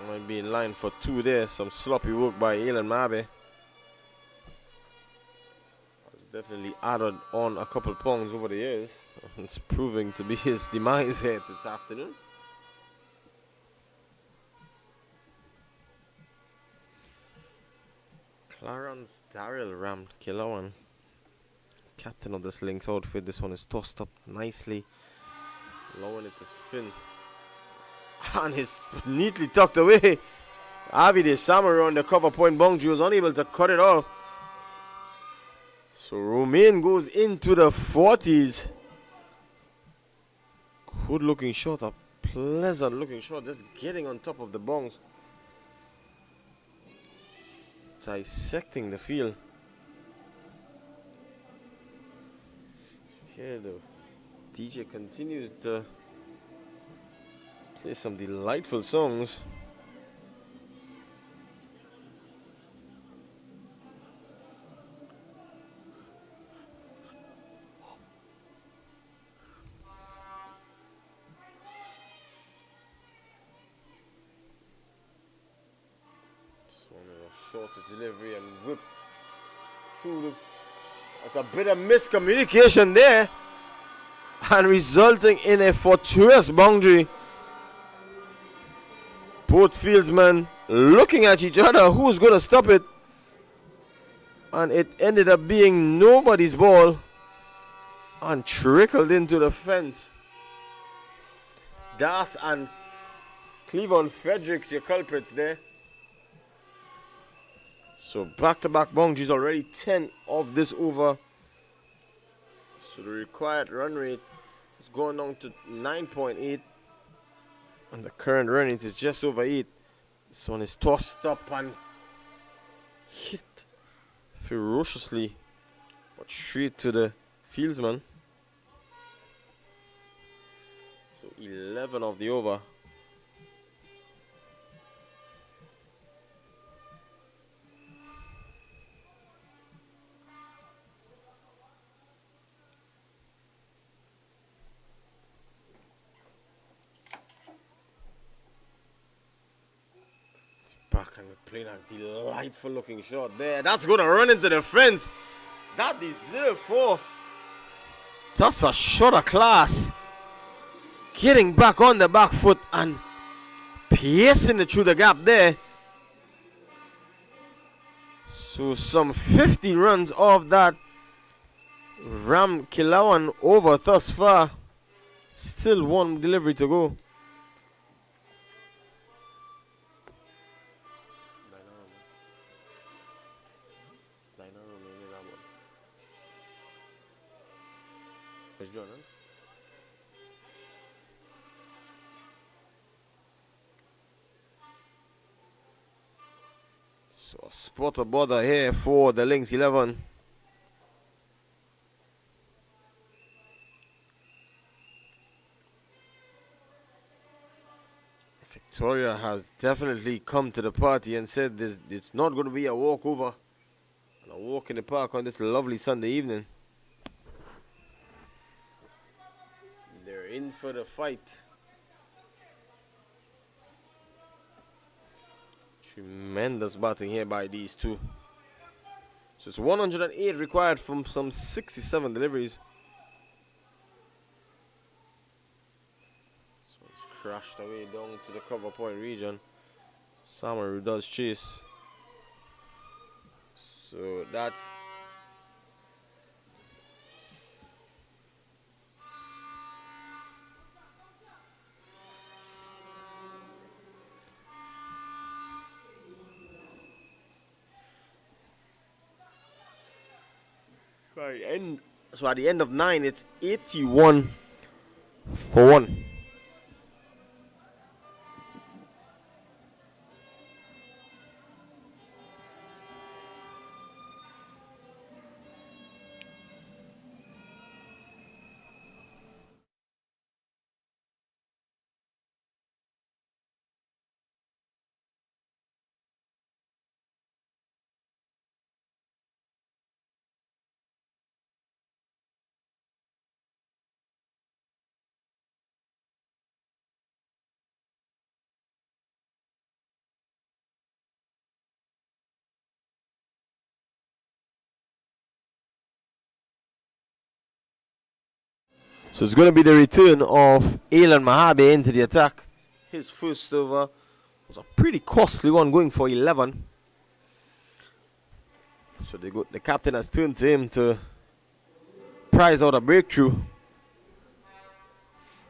Might be in line for two there. Some sloppy work by Alan Mabe. Has definitely added on a couple pounds over the years. It's proving to be his demise here this afternoon. Clarence Darrell rammed Kilowan, captain of this Lynx outfit. This one is tossed up nicely, allowing it to spin. And it's neatly tucked away. Ravi Samaroo on the cover point boundary was unable to cut it off. So Romain goes into the 40s. Good looking shot, a pleasant looking shot, just getting on top of the bounce. Dissecting the field. Here the DJ continues to play some delightful songs. This one is a shorter delivery and whip through the. There's a bit of miscommunication there, and resulting in a fortuitous boundary. Both fieldsmen looking at each other, who's going to stop it? And it ended up being nobody's ball and trickled into the fence. Das and Cleveland Fredericks, your culprits there. So back-to-back boundaries already, 10 of this over. So the required run rate is going down to 9.8. And the current run rate is just over 8. This one is tossed up and hit ferociously, but straight to the fieldsman. So 11 of the over. Back and we're playing a delightful looking shot there. That's going to run into the fence. That deserves 4. That's a shot of class. Getting back on the back foot and piercing it through the gap there. So some 50 runs off that Ram Kilawan over thus far. Still one delivery to go. So a spot of bother here for the Lynx 11. Victoria has definitely come to the party and said this, it's not going to be a walkover and a walk in the park on this lovely Sunday evening. They're in for the fight. Tremendous batting here by these two. So it's 108 required from some 67 deliveries. So it's crashed away down to the cover point region. Samaroo does chase. So that's so at the end of 9, it's 81 for 1. So it's going to be the return of Alan Mahabe into the attack. His first over was a pretty costly one, going for 11. So the captain has turned to him to prize out a breakthrough.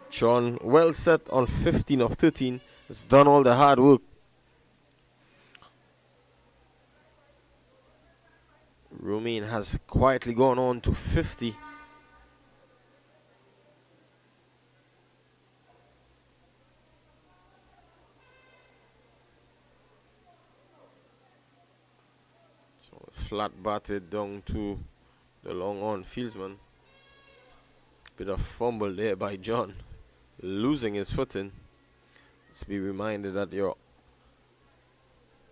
John, well set on 15 of 13, has done all the hard work. Romain has quietly gone on to 50. So it's flat batted down to the long on fieldsman. Bit of fumble there by John, losing his footing. Let's be reminded that you're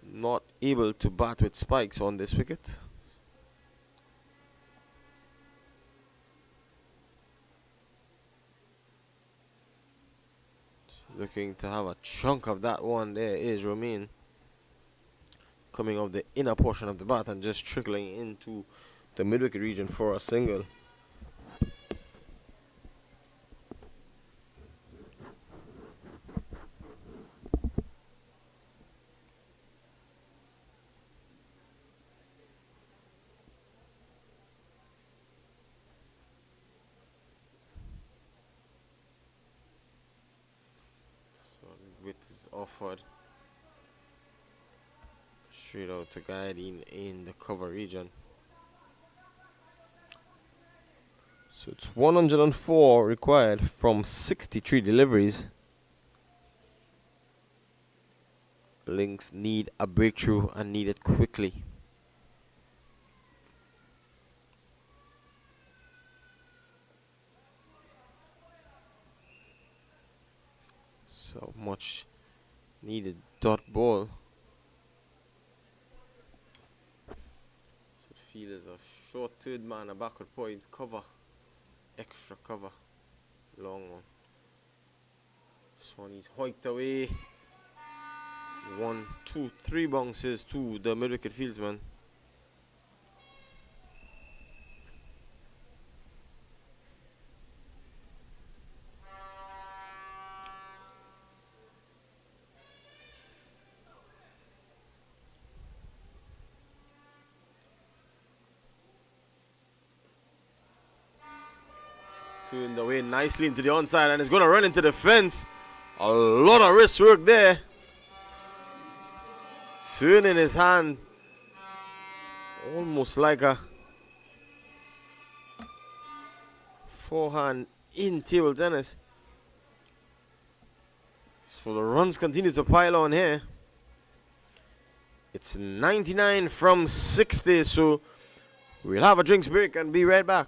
not able to bat with spikes on this wicket. Looking to have a chunk of that one. There is Romain, coming off the inner portion of the bat and just trickling into the mid-wicket region for a single. So width is offered straight out to Guiding in the cover region. So it's 104 required from 63 deliveries. Lynx need a breakthrough and need it quickly. So much needed dot ball. So the field is a short third man, a backward point, cover, extra cover, long one. This one is hiked away. 1, 2, 3 bounces to the mid-wicket fieldsman. Turned away nicely into the onside and is going to run into the fence. A lot of wrist work there. Turning his hand almost like a forehand in table tennis. So the runs continue to pile on here. It's 99 from 60, so we'll have a drinks break and be right back.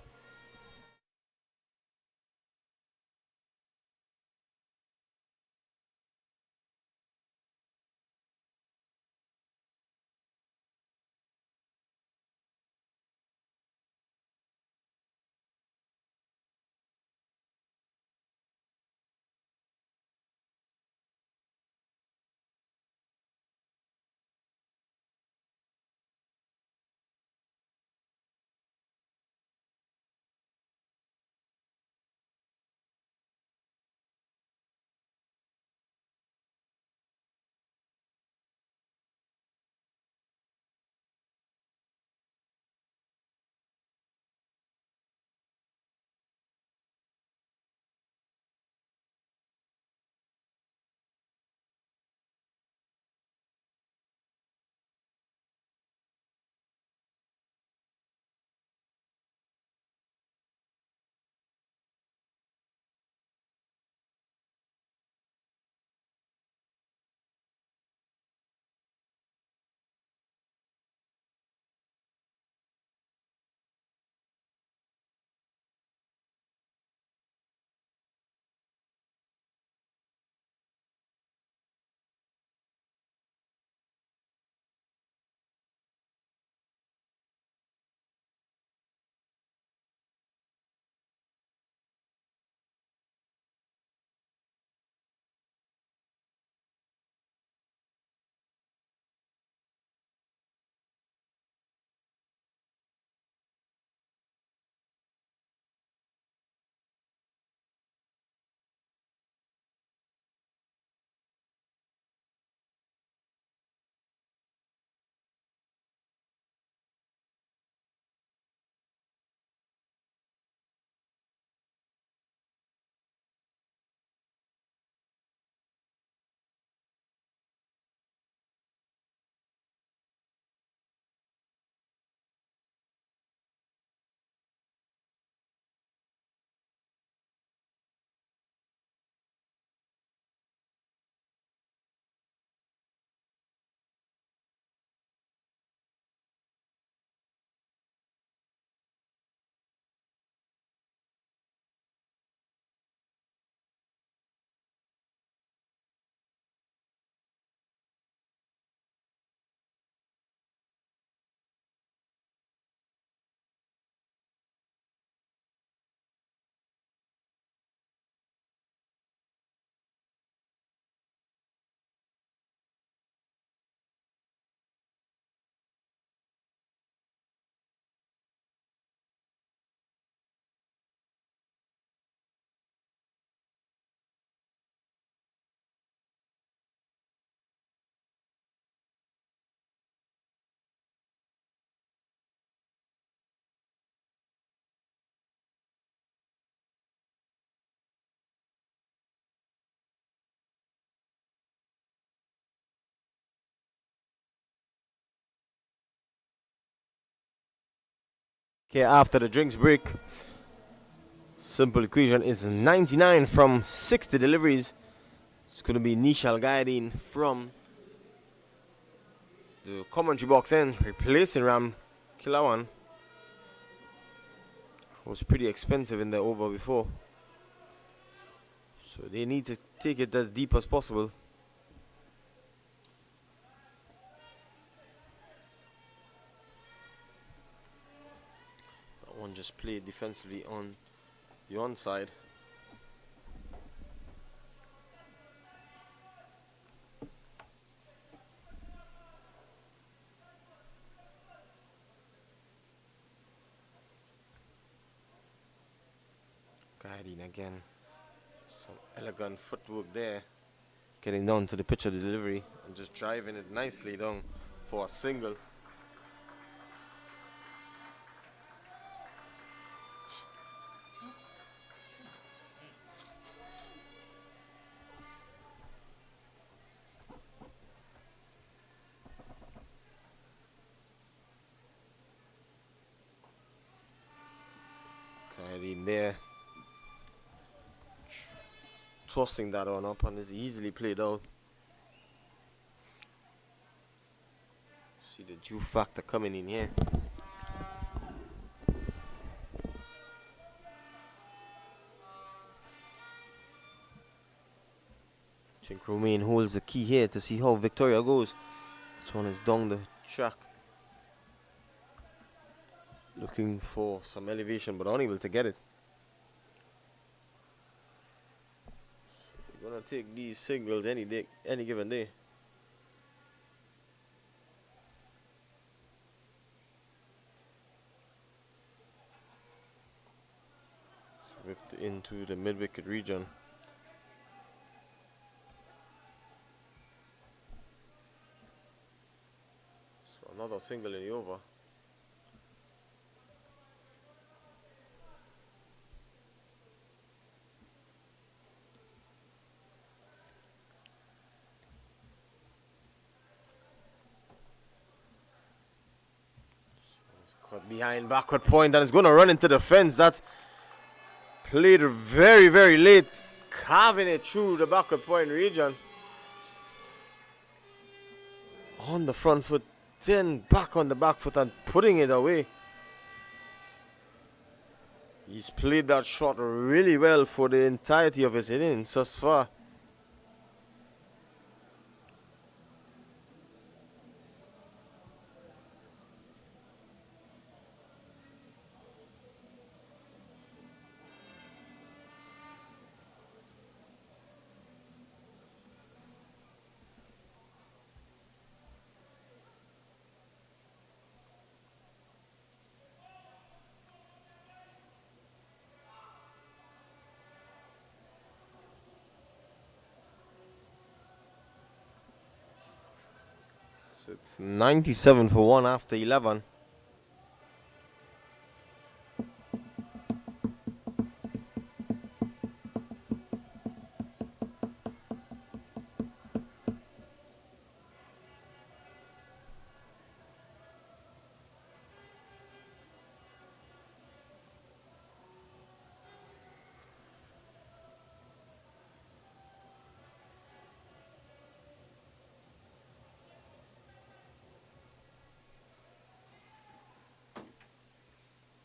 Okay, after the drinks break, simple equation is 99 from 60 deliveries. It's going to be Nishal guiding from the commentary box end, replacing Ram Kilawan. Was pretty expensive in the over before. So they need to take it as deep as possible. That one just played defensively on the onside. Guiding again. Some elegant footwork there. Getting down to the pitch of the delivery and just driving it nicely down for a single. Guiding there. Tossing that one up and is easily played out. See the Jew factor coming in here. I think Romain holds the key here to see how Victoria goes. This one is down the track. Looking for some elevation but unable to get it. We're gonna take these singles any day, any given day. It's whipped into the mid-wicket region. So another single in the over. Cut behind backward point and it's going to run into the fence. That's played very, very late, carving it through the backward point region. On the front foot, then back on the back foot and putting it away. He's played that shot really well for the entirety of his innings thus far. So it's 97 for 1 after 11.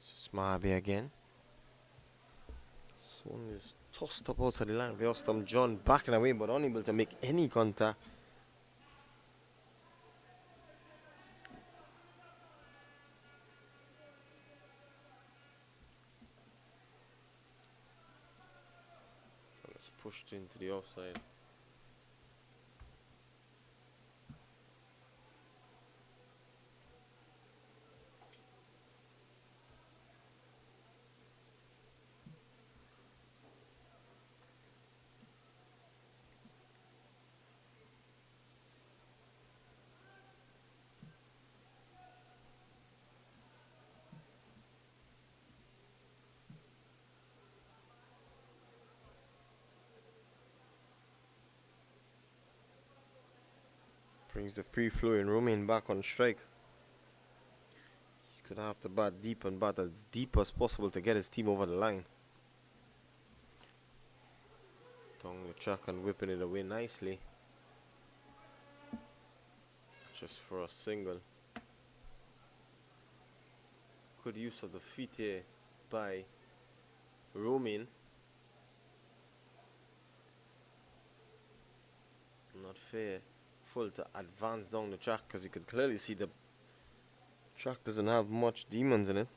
Smarby again. This one is tossed up outside the line. Veostam John backing away but unable to make any contact. So it's pushed into the offside. Brings the free flowing Romain back on strike. He's He's gonna have to bat deep and bat as deep as possible to get his team over the line. Down the track and whipping it away nicely. Just for a single. Good use of the feet here by Romain. Not fair full to advance down the track because you could clearly see the track doesn't have much demons in it.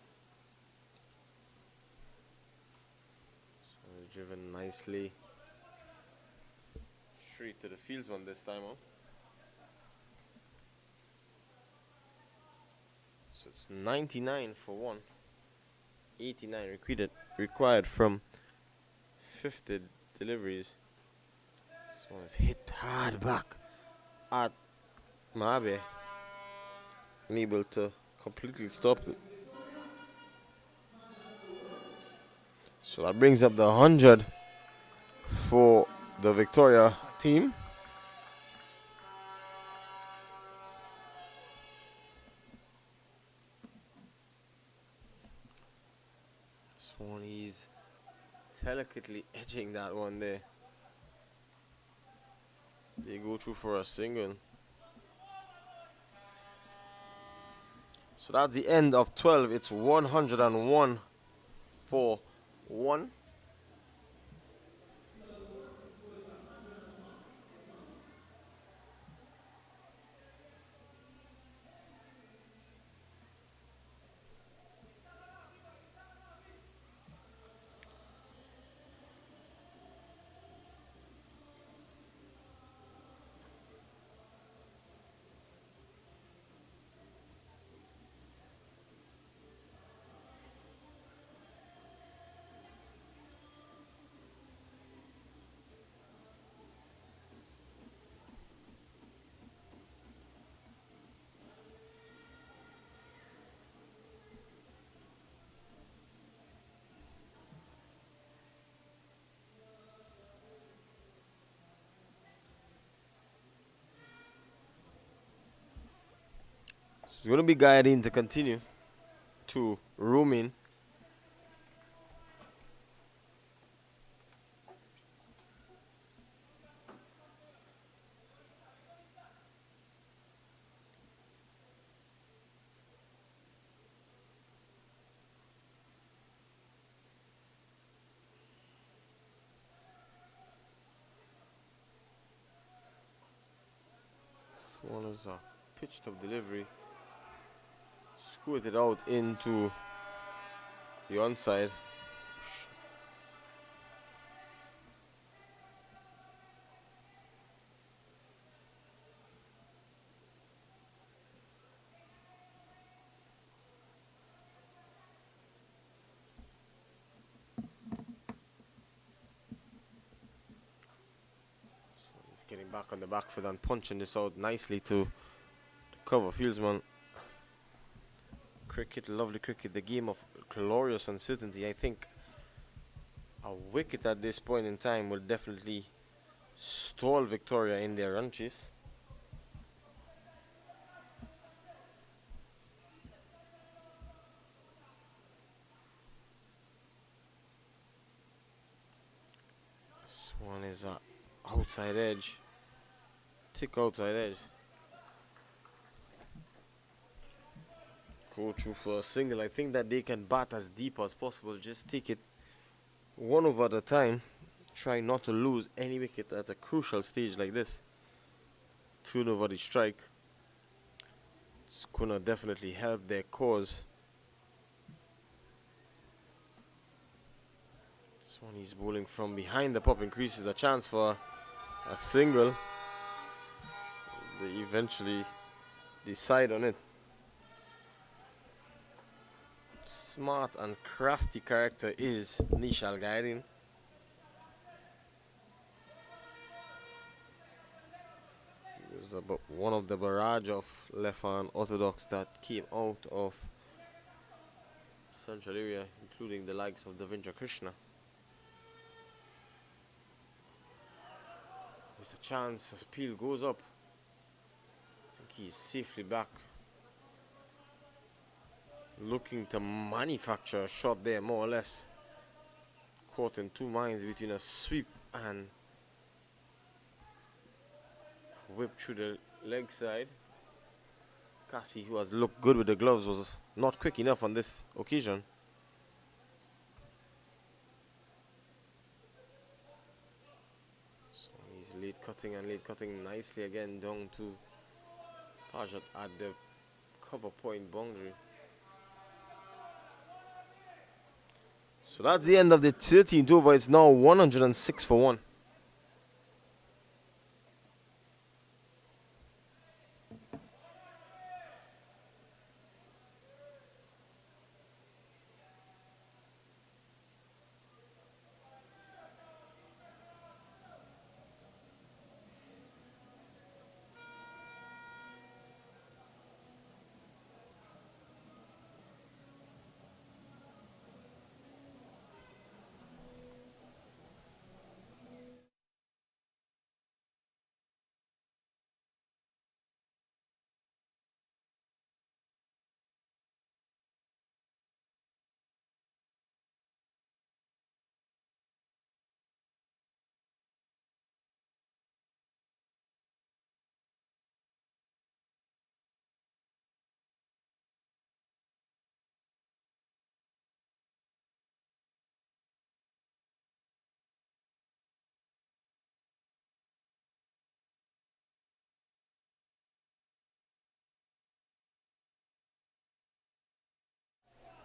So it's driven nicely straight to the fieldsman this time out. So it's 99 for 1. 89 required from 50 deliveries. This one is hit hard back at Mabe. Unable to completely stop it. So that brings up the 100 for the Victoria team. Swanee's delicately edging that one there. They go through for a single. So that's the end of 12. It's 101 for 1. It's going to be guiding to continue to Romain. This one is a pitched up delivery. Squirted out into the onside. So he's getting back on the back foot and punching this out nicely to cover fieldsman. Cricket, lovely cricket, the game of glorious uncertainty. I think a wicket at this point in time will definitely stall Victoria in their run chase. This one is a outside edge, thick outside edge. Go through for a single. I think that they can bat as deep as possible. Just take it one over at a time. Try not to lose any wicket at a crucial stage like this. Turn over the strike. It's gonna definitely help their cause. This one he's bowling from behind the pop increases a chance for a single. They eventually decide on it. Smart and crafty character is Nishal Guiding. He was about one of the barrage of left-hand orthodox that came out of central area, including the likes of Davindra Krishna. There's a chance SSPL goes up. I think he's safely back. Looking to manufacture a shot there, more or less. Caught in two minds between a sweep and whip through the leg side. Cassie, who has looked good with the gloves, was not quick enough on this occasion. So he's late cutting nicely again down to Pajat at the cover point boundary. So that's the end of the 13th over. It's now 106 for 1.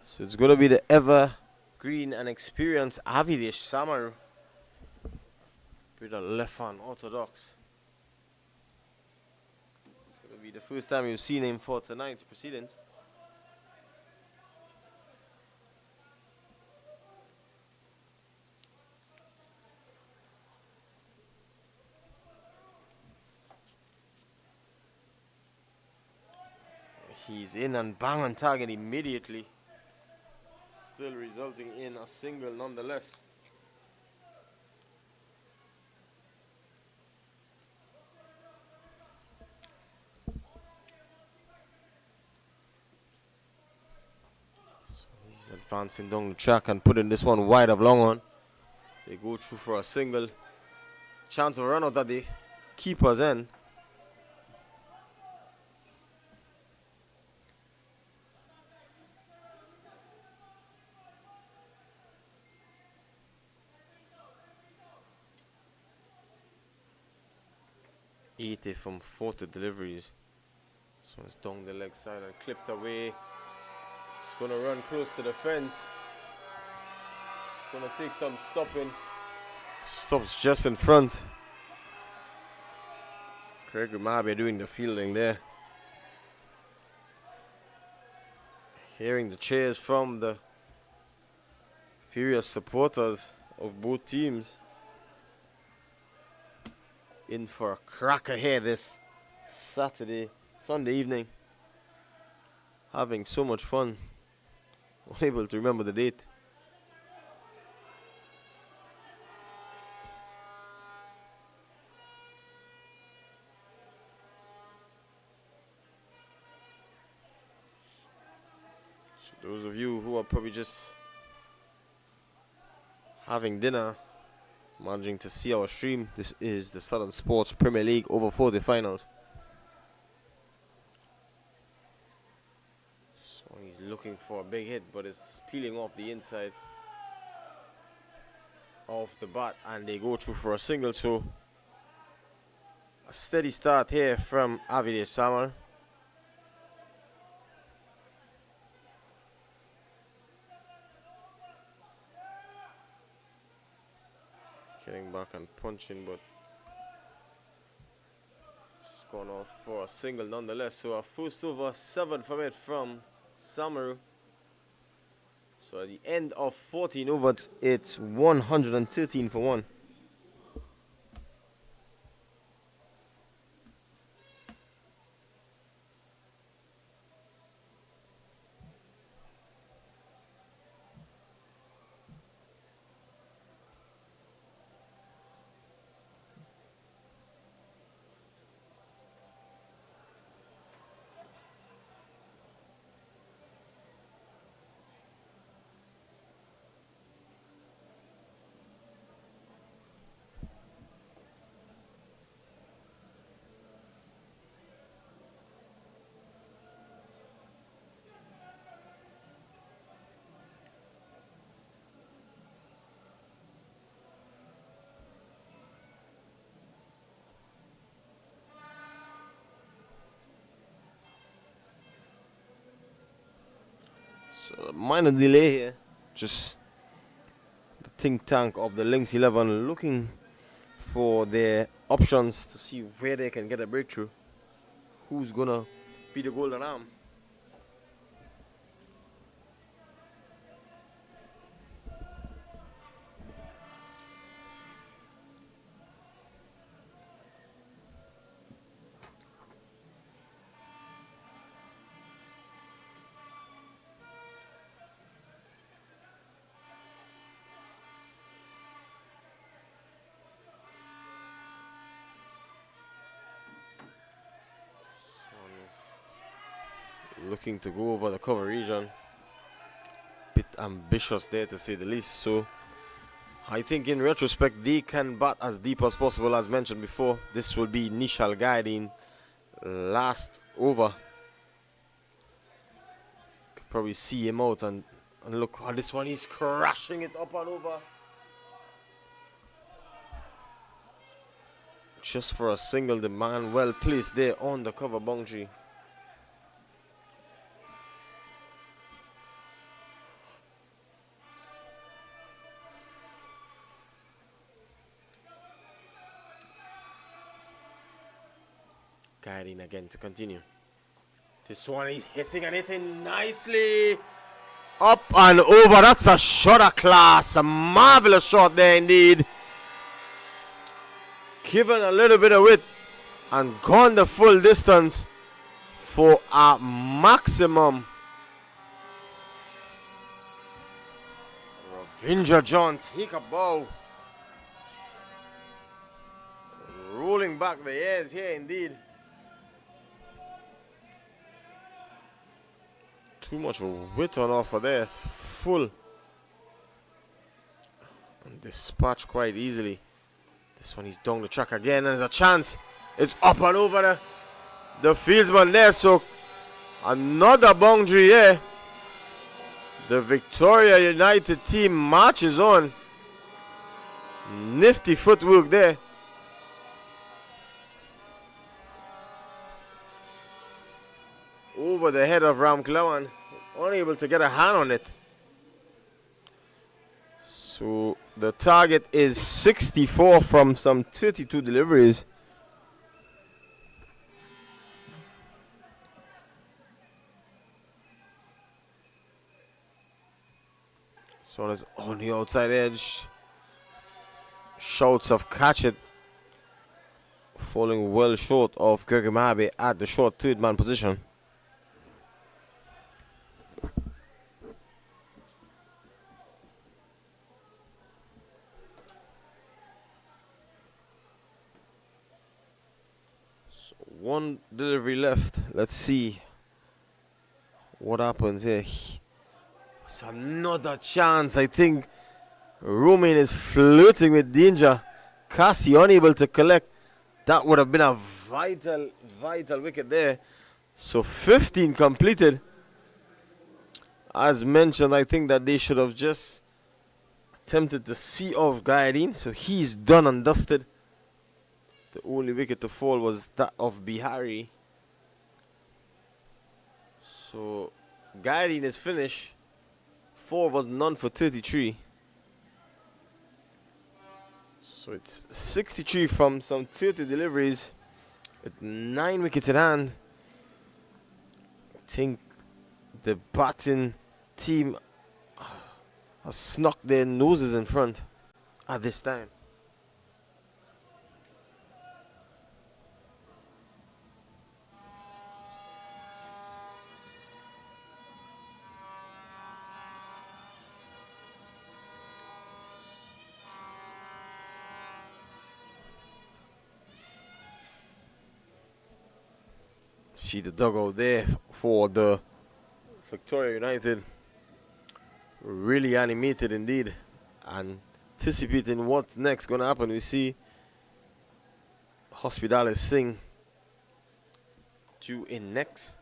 So it's going to be the evergreen and experienced Ravi Samaroo with a left hand orthodox. It's going to be the first time you've seen him for tonight's proceedings. He's in and bang on target immediately. Still resulting in a single nonetheless. So he's advancing down the track and putting this one wide of long on. They go through for a single. Chance of a run out at the keeper's end. Eighty from 40 deliveries. So it's down the leg side and clipped away. It's going to run close to the fence. It's going to take some stopping. Stops just in front. Craig Umabe doing the fielding there. Hearing the cheers from the furious supporters of both teams. In for a cracker here this Sunday evening. Having so much fun. Unable to remember the date. So those of you who are probably just having dinner, managing to see our stream, this is the Southern Sports Premier League over 40 finals. So he's looking for a big hit, but it's peeling off the inside of the bat, and they go through for a single. So a steady start here from Ravi Samaroo. Getting back and punching, but it's just gone off for a single nonetheless. So a first over 7 from it from Samaroo. So at the end of 14 overs, it's 113 for 1. So a minor delay here. Just the think tank of the Lynx 11 looking for their options to see where they can get a breakthrough. Who's gonna be the golden arm? Looking to go over the cover region. Bit ambitious there to say the least. So I think in retrospect they can bat as deep as possible. As mentioned before, this will be Nishal guiding last over. Could probably see him out and look on this one. He's crashing it up and over. Just for a single, the man well placed there on the cover boundary. Guiding again to continue. This one is hitting and hitting nicely. Up and over. That's a shot of class. A marvelous shot there indeed. Given a little bit of width and gone the full distance for a maximum. Ravindra John, take a bow. Rolling back the ears here indeed. Too much width on offer there. It's full. And dispatched quite easily. This one is down the track again, and there's a chance. It's up and over the fieldsman there. So another boundary here. The Victoria United team marches on. Nifty footwork there. Over the head of Ram Klawan. Unable to get a hand on it. So the target is 64 from some 32 deliveries. So it's on the outside edge. Shouts of catch it. Falling well short of Gregory Mahabe at the short third man position. One delivery left. Let's see what happens here. It's another chance. I think Romain is flirting with danger. Cassie unable to collect. That would have been a vital wicket there. So 15 completed. As mentioned, I think that they should have just attempted to see off Guiding. So he's done and dusted. The only wicket to fall was that of Bihari. So Guiding is finished. 4 was none for 33. So it's 63 from some 30 deliveries with 9 wickets in hand. I think the batting team have snuck their noses in front at this time. See the dugout there for the Victoria United. Really animated indeed. Anticipating what's next going to happen. We see Hospitalis Singh due in next.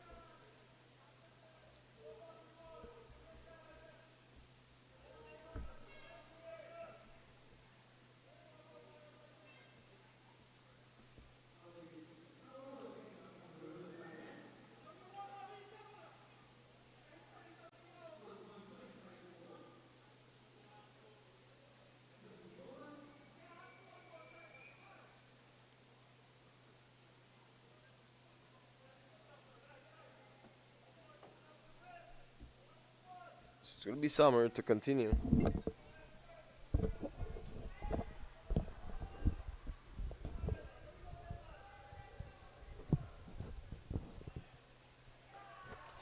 It's going to be Samaroo to continue.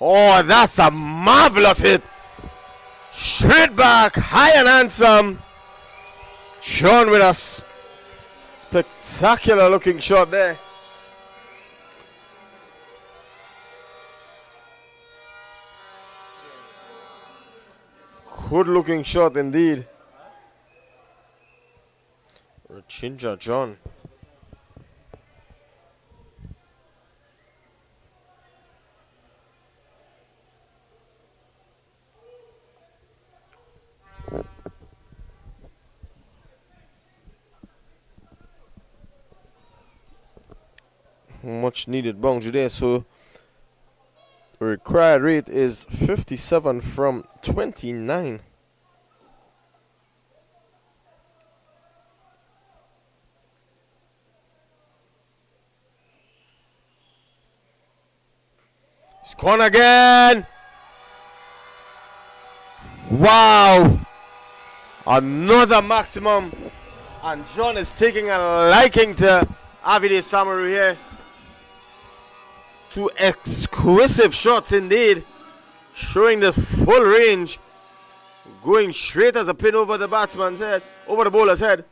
Oh, that's a marvelous hit. Straight back, high and handsome. Sean with a spectacular looking shot there. Good looking shot indeed. Rachinja John. Much needed boundary there, so the required rate is 57 from 29. It's gone again. Wow. Another maximum. And John is taking a liking to Ravi Samaroo here. Two exquisite shots indeed. Showing the full range. Going straight as a pin over the batsman's head. Over the bowler's head.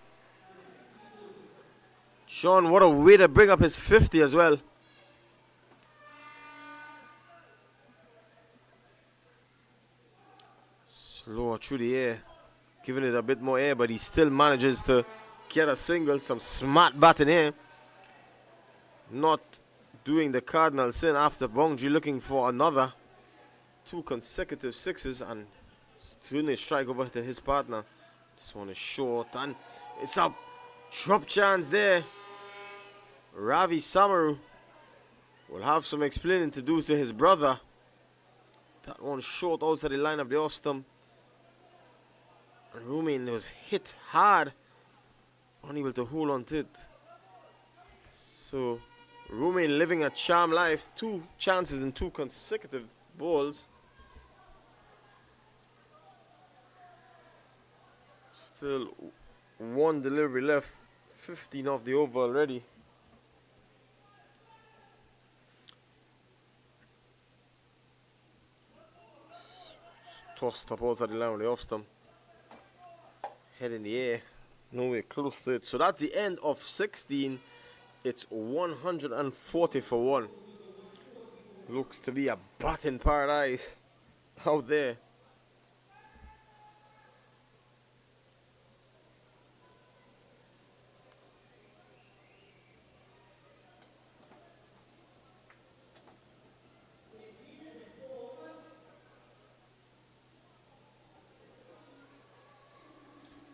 John, what a way to bring up his 50 as well. Slower through the air. Giving it a bit more air, but he still manages to get a single. Some smart batting here. Not doing the cardinal sin after boundary, looking for another. 2 consecutive sixes and doing a strike over to his partner. This one is short and it's a drop chance there. Ravi Samaroo will have some explaining to do to his brother. That one short outside the line of the off stump. And Rumain was hit hard, unable to hold on to it. So Rumain living a charmed life, 2 chances in 2 consecutive balls. Still 1 delivery left, 15 off the over already. Tossed up outside the line of the off stump. Head in the air, nowhere close to it. So that's the end of 16. It's 140 for 1. Looks to be a batting paradise out there.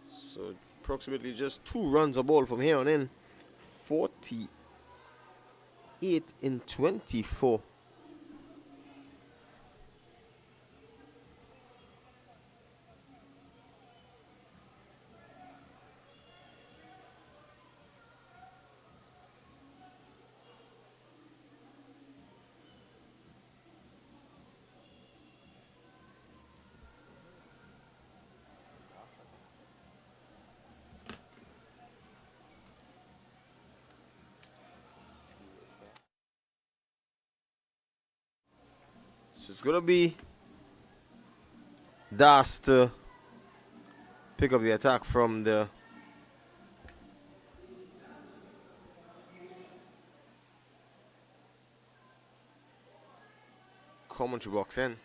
So approximately just 2 runs a ball from here on in. 48 in 24. So it's going to be Das to pick up the attack from the commentary box in.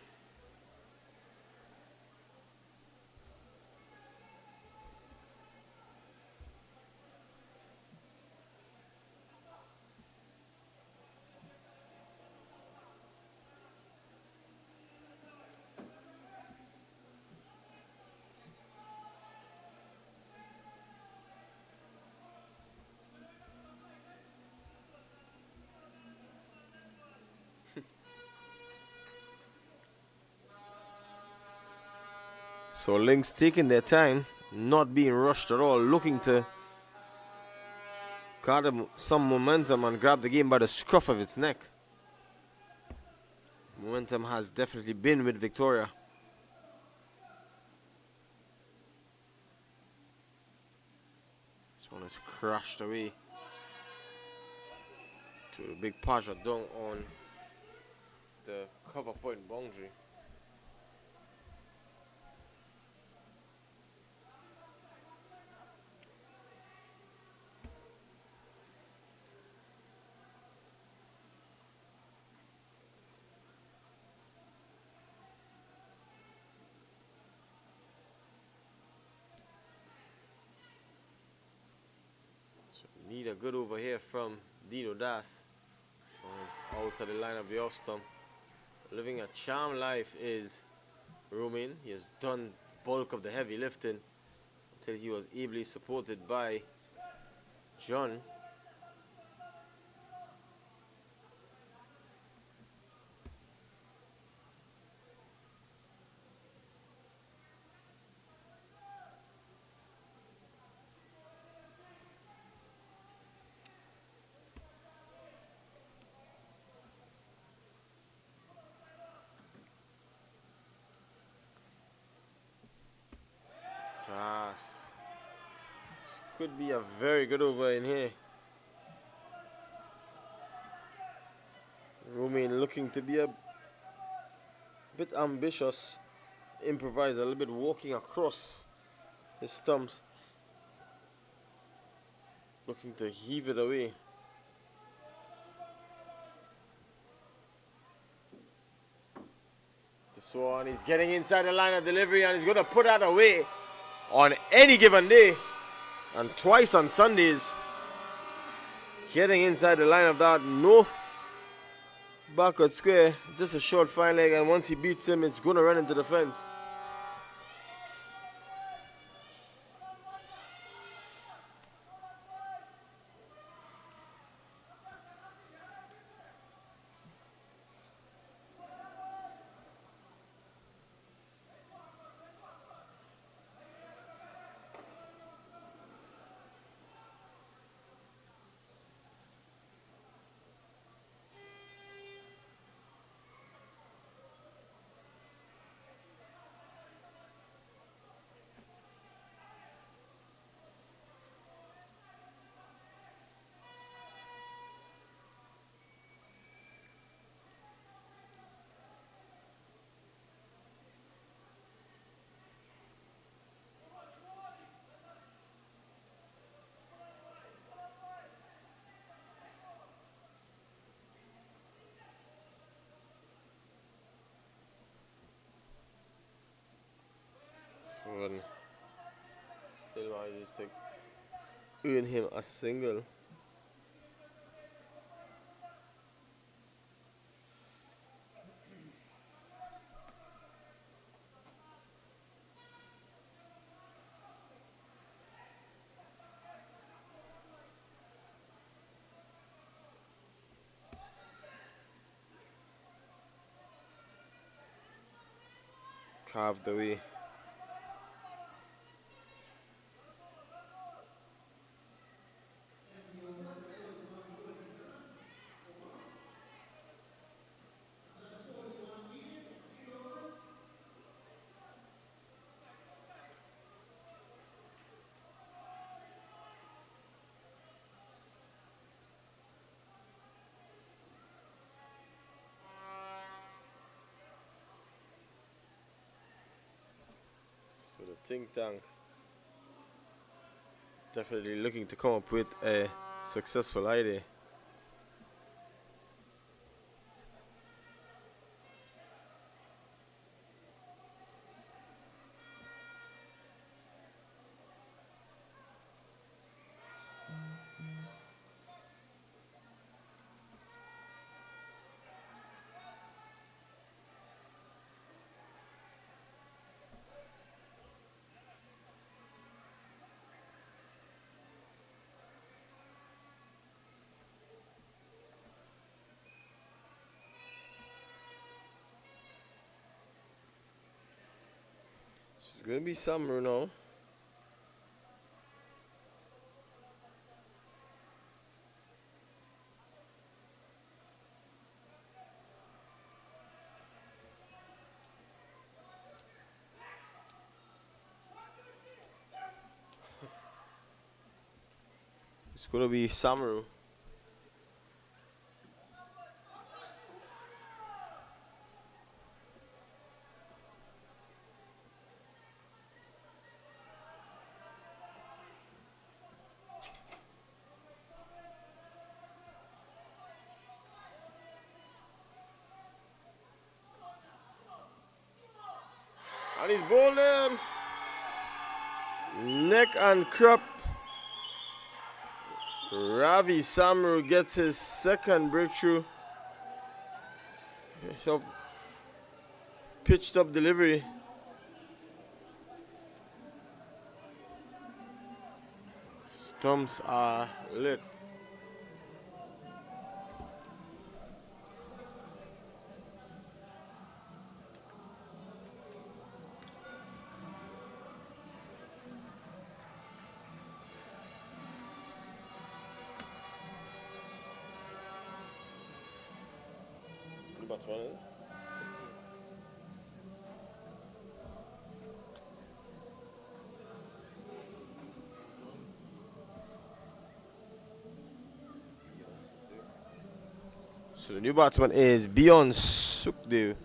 So Lynx taking their time, not being rushed at all, looking to gather some momentum and grab the game by the scruff of its neck. Momentum has definitely been with Victoria. one is crashed away to a big pasha down on the cover point boundary. So need a good over here from Dino Das. This one is outside the line of the off stump. Living a charm life is Romain. He has done bulk of the heavy lifting until he was ably supported by John. Das. Could be a very good over in here. Romain looking to be a bit ambitious. Improvise a little bit, walking across his stumps. Looking to heave it away. The Swan is getting inside the line of delivery and he's going to put that away on any given day. And twice on Sundays. Getting inside the line of that north backward square. Just a short fine leg, and once he beats him, it's going to run into the fence. Still manages to earn him a single. Carved away. So the think tank definitely looking to come up with a successful idea. It's going to be summer now. It's going to be Samaroo. And he's bowled him. Neck and crop. Ravi Samaroo gets his second breakthrough. So pitched up delivery. Stumps are lit. That's one of it. So the new batsman is Beyond Sukdev.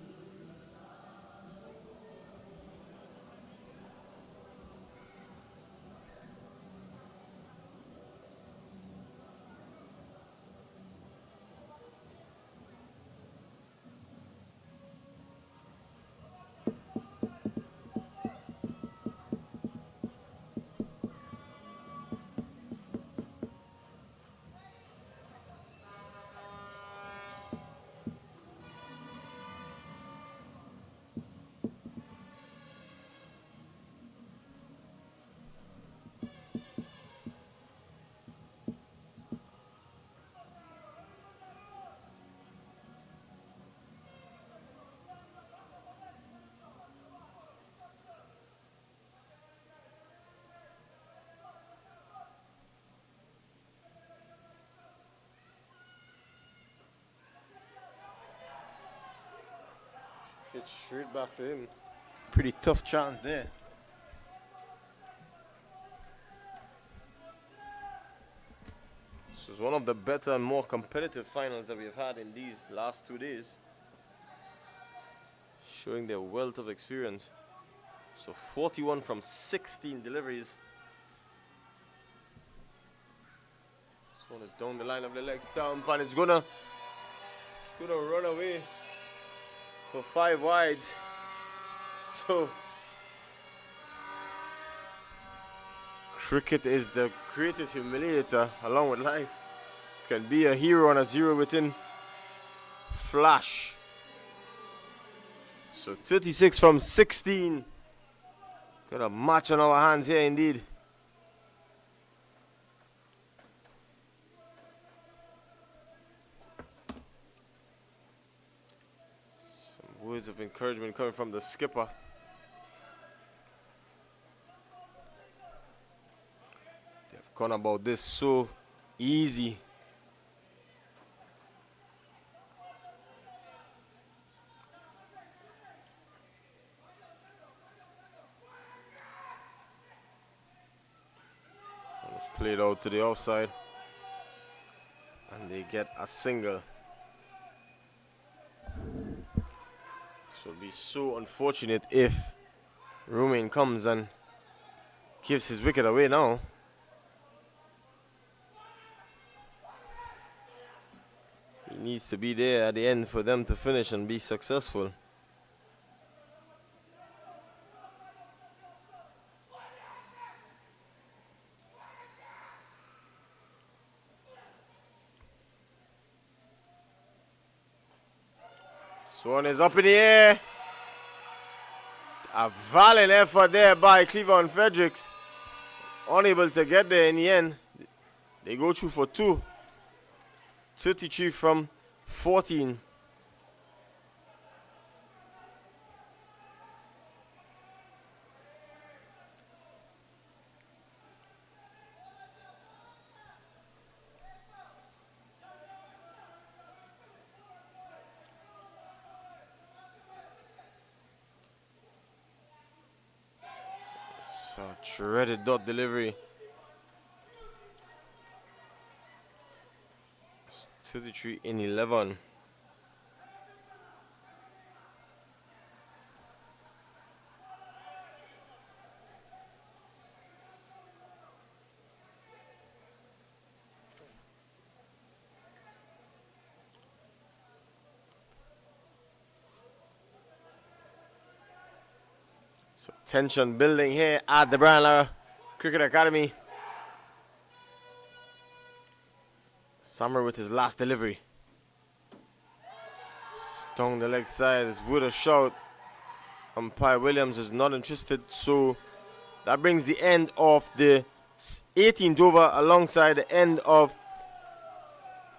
Hit straight back to him. Pretty tough chance there. This is one of the better and more competitive finals that we have had in these last 2 days. Showing their wealth of experience. So 41 from 16 deliveries. This one is down the line of the leg stump and it's gonna run away for 5 wides. So cricket is the greatest humiliator along with life. Can be a hero on a zero within flash. So 36 from 16. Got a match on our hands here indeed. Some words of encouragement coming from the skipper. They've gone about this so easy. Played out to the offside and they get a single. So it'll be so unfortunate if Romain comes and gives his wicket away now. He needs to be there at the end for them to finish and be successful. Swan is up in the air. A valiant effort there by Cleveland Fredericks. Unable to get there in the end. They go through for 2. 33 from 14. So dreaded dot delivery. 33 in 11. So tension building here at the Brian Lara Cricket Academy. Samaroo with his last delivery. Stung the leg side is with a shout. Umpire Williams is not interested, so that brings the end of the 18th over alongside the end of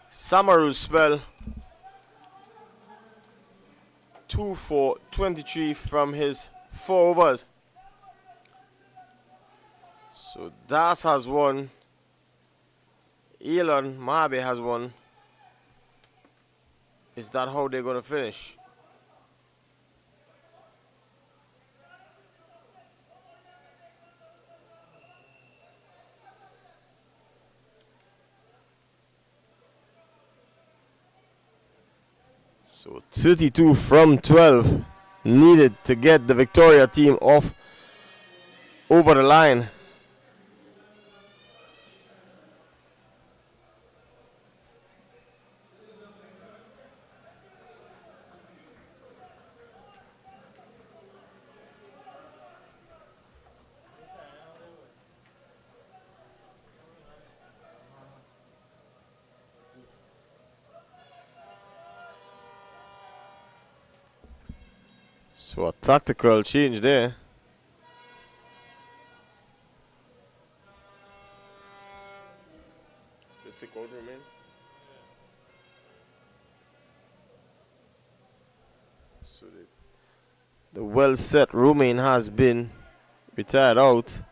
Samaroo's spell. 2 for 23 from his 4 overs. So Das has won. Elon Mabe has won. Is that how they're going to finish? So 32 from 12 needed to get the Victoria team off over the line. So a tactical change there. So the well set Romain has been retired out.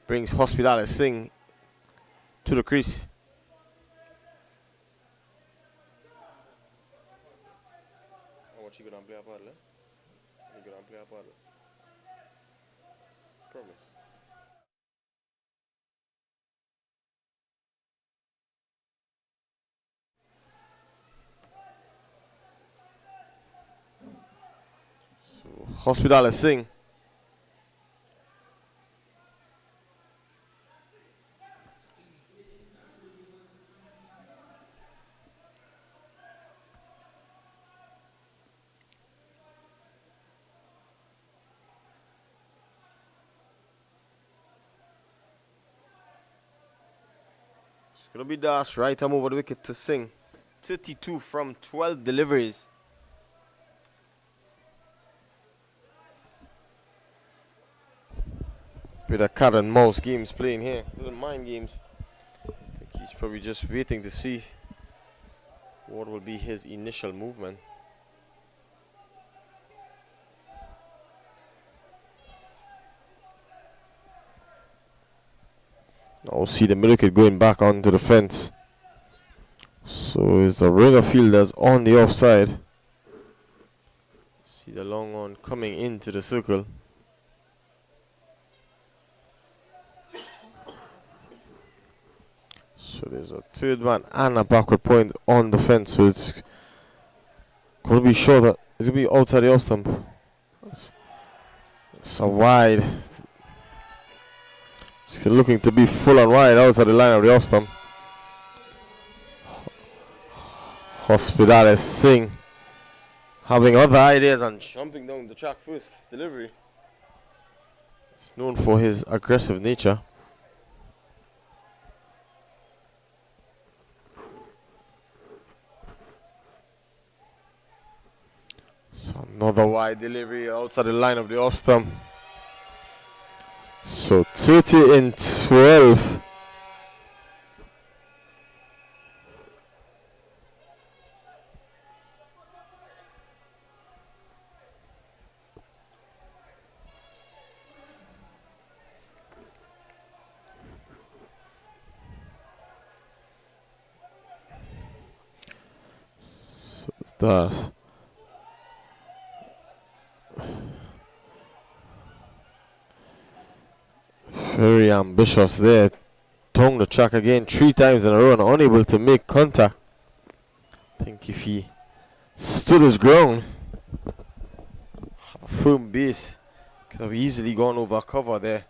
Brings Hospitalis Singh to the crease. Promise. So Hospitalis Singh. It's going to be Das right arm over the wicket to Singh. 32 from 12 deliveries. Bit of cat and mouse games playing here. Little mind games. I think he's probably just waiting to see what will be his initial movement. Now we'll see the wicket going back onto the fence. So it's the ringer fielders on the offside. See the long one coming into the circle. So there's a third man and a backward point on the fence. So it's going to be shorter. It's going to be outside the off stump. It's a wide. It's looking to be full and wide outside the line of the off stump. Hospitalis Singh having other ideas and jumping down the track first delivery. It's known for his aggressive nature. So another wide delivery outside the line of the off stump. So 30 in 12. So that's very ambitious there down the track again 3 times in a row and unable to make contact. I think if he stood his ground, have a firm base, could have easily gone over cover there.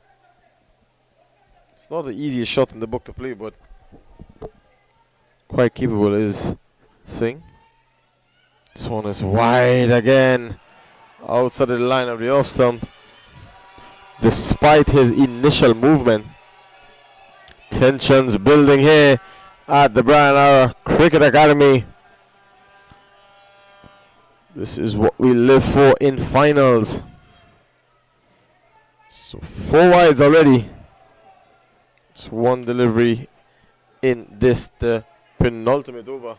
It's not the easiest shot in the book to play, but quite capable is Singh. This one is wide again, outside of the line of the off stump. Despite his initial movement, tensions building here at the Brian Lara Cricket Academy. This is what we live for in finals. So 4 wides already. It's 1 delivery in this, the penultimate over.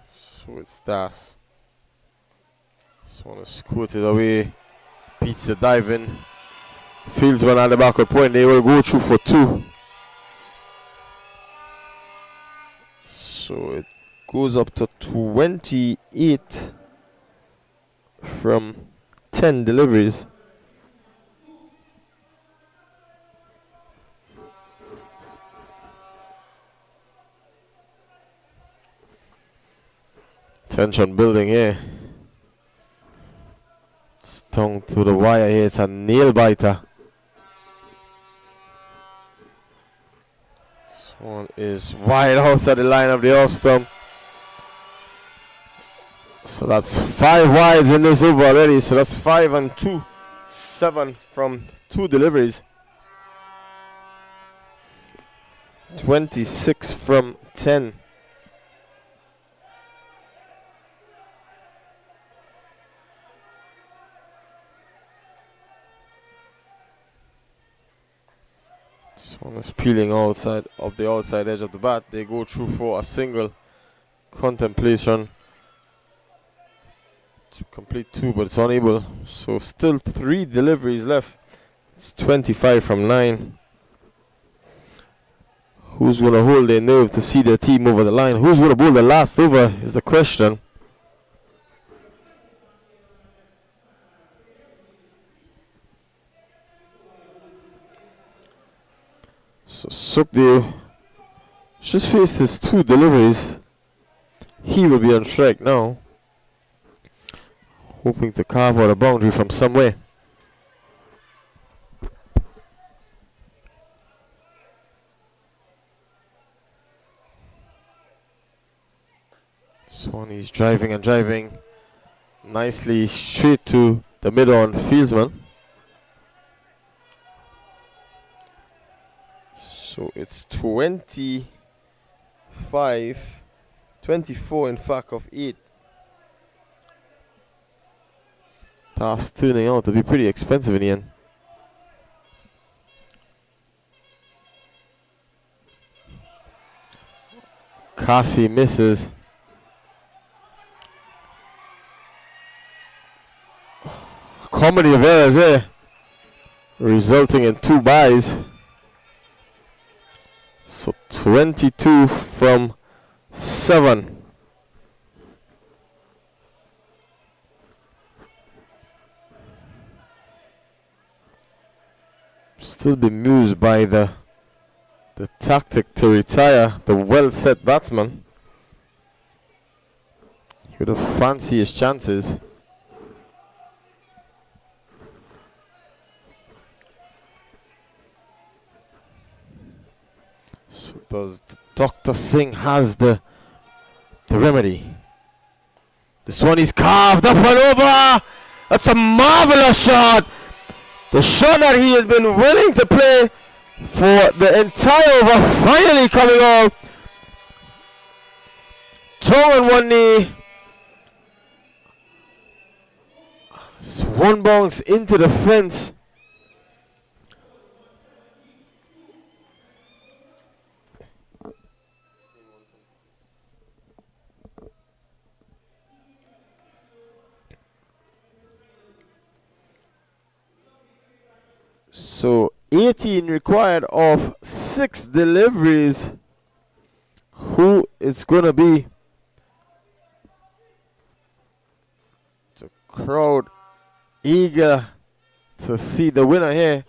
So it's Das. This one is squirted away. Beats the dive in. Fieldsman at the backward point. They will go through for 2. So it goes up to 28 from 10 deliveries. Tension building here. It's tongue to the wire here. It's a nail biter. This one is wide outside the line of the off stump. So that's 5 wides in this over already. So that's 5 and 2. 7 from 2 deliveries. 26 from 10. This one is peeling outside of the outside edge of the bat. They go through for a single. Contemplation to complete 2, but it's unable. So still 3 deliveries left. It's 25 from 9. Who's going to hold their nerve to see their team over the line? Who's going to bowl the last over is the question. So Sukhdev just faced his 2 deliveries. He will be on strike now, hoping to carve out a boundary from somewhere. Swanee's driving and driving nicely straight to the mid-on fieldsman. So it's 24 in fact of 8. That's turning out to be pretty expensive in the end. Kasi misses. Comedy of errors there, resulting in 2 byes. So 22 from 7. Still bemused by the tactic to retire the well-set batsman. He would have fancied his chances. So does Dr. Singh has the remedy? This one is carved up and over. That's a marvelous shot. The shot that he has been willing to play for the entire over finally coming out. Toe on one knee. It's one bounce into the fence. So 18 required of 6 deliveries. Who is going to be Crowd eager to see the winner here.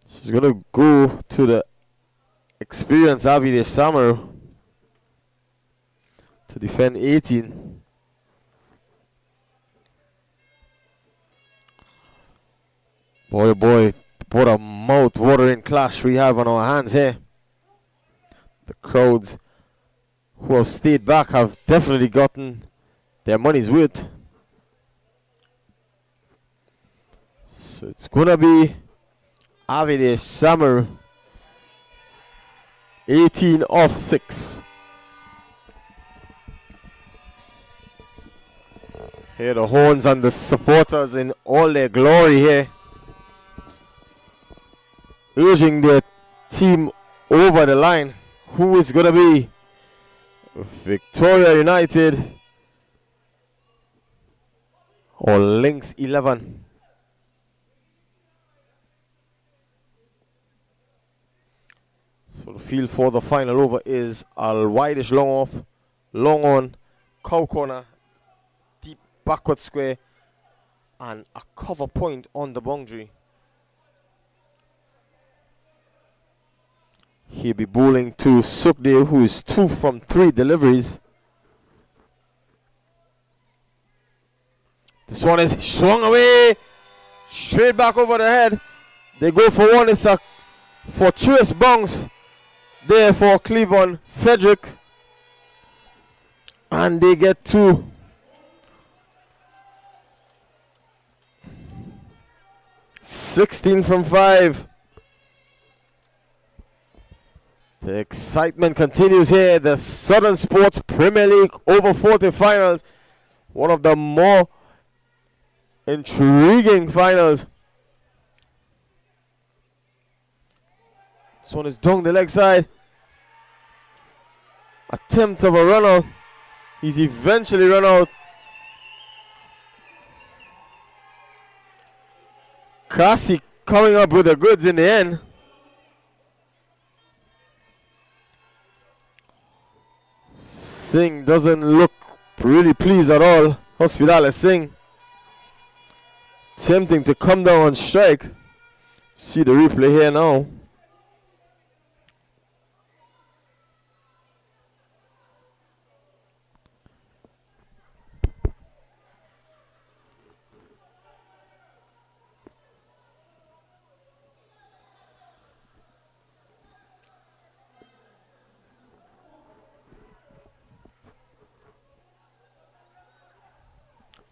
She's going to go to the experienced Ravi Samaroo to defend 18. Boy, oh boy, what a mouth-watering clash we have on our hands here. The crowds who have stayed back have definitely gotten their money's worth. So it's going to be Ravi Samaroo, 18 off 6. Here the horns and the supporters in all their glory here, urging their team over the line. Who is going to be Victoria United or Lynx 11? So the field for the final over is a wideish long off, long on, cow corner, deep backward square, and a cover point on the boundary. He'll be bowling to Sukhdeo, who is 2 from 3 deliveries. This one is swung away, straight back over the head. They go for one. It's a fortuitous bounce there for Cleveland Frederick. And they get 2. "16 from 5. The excitement continues here. The Southern Sports Premier League over 40 finals. One of the more intriguing finals. This one is down the leg side. Attempt of a run out. He's eventually run out. Kasi coming up with the goods in the end. Singh doesn't look really pleased at all. Hospitalis Singh attempting to come down on strike. See the replay here now.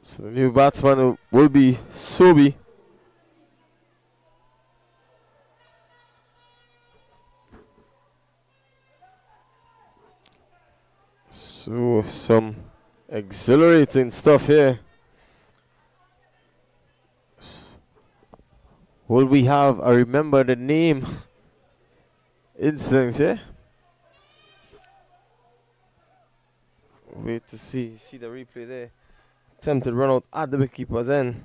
So the new batsman will be Sobi. So some exhilarating stuff here. Will we have a remember the name instance here? Wait to see the replay there. Attempted run out at the wicketkeeper's end.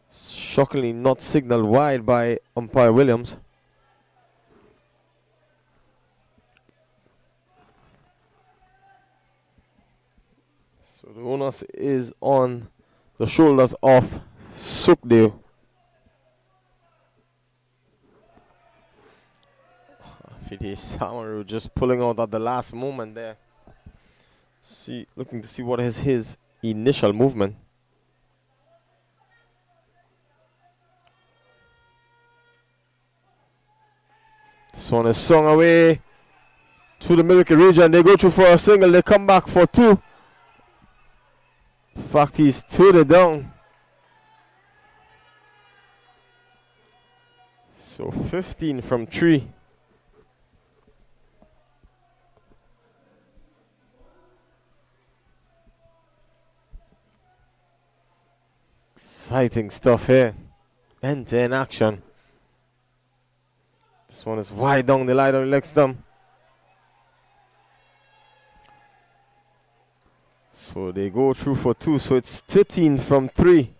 Shockingly not signaled wide by umpire Williams. So the onus is on the shoulders of Sukhdeo. Ravi Samaroo just pulling out at the last moment there. Looking to see what is his initial movement. This one is swung away to the Milky region. They go through for a single. They come back for 2. In fact, he's 2 down. So 15 from 3. Exciting stuff here. End-to-end action. This one is wide down the line on the leg stump. So they go through for 2. So it's 13 from 3.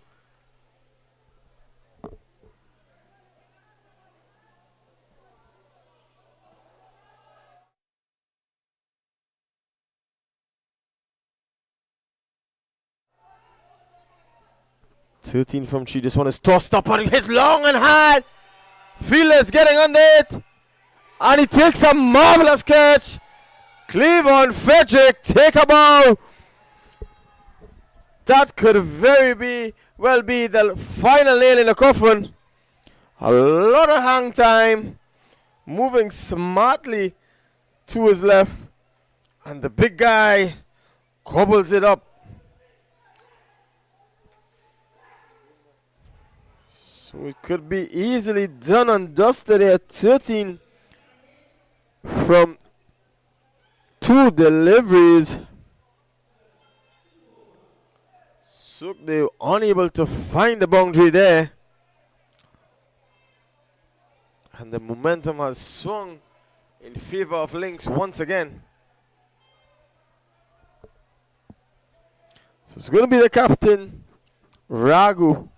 This one is tossed up and hit long and hard. Fielder's getting under it. And he takes a marvelous catch. Cleveland Frederick take a ball. That could well be the final nail in the coffin. A lot of hang time. Moving smartly to his left. And the big guy gobbles it up. So it could be easily done and dusted there. 13 from 2 deliveries. So they were unable to find the boundary there. And the momentum has swung in favor of Lynx once again. So it's going to be the captain, Raghu.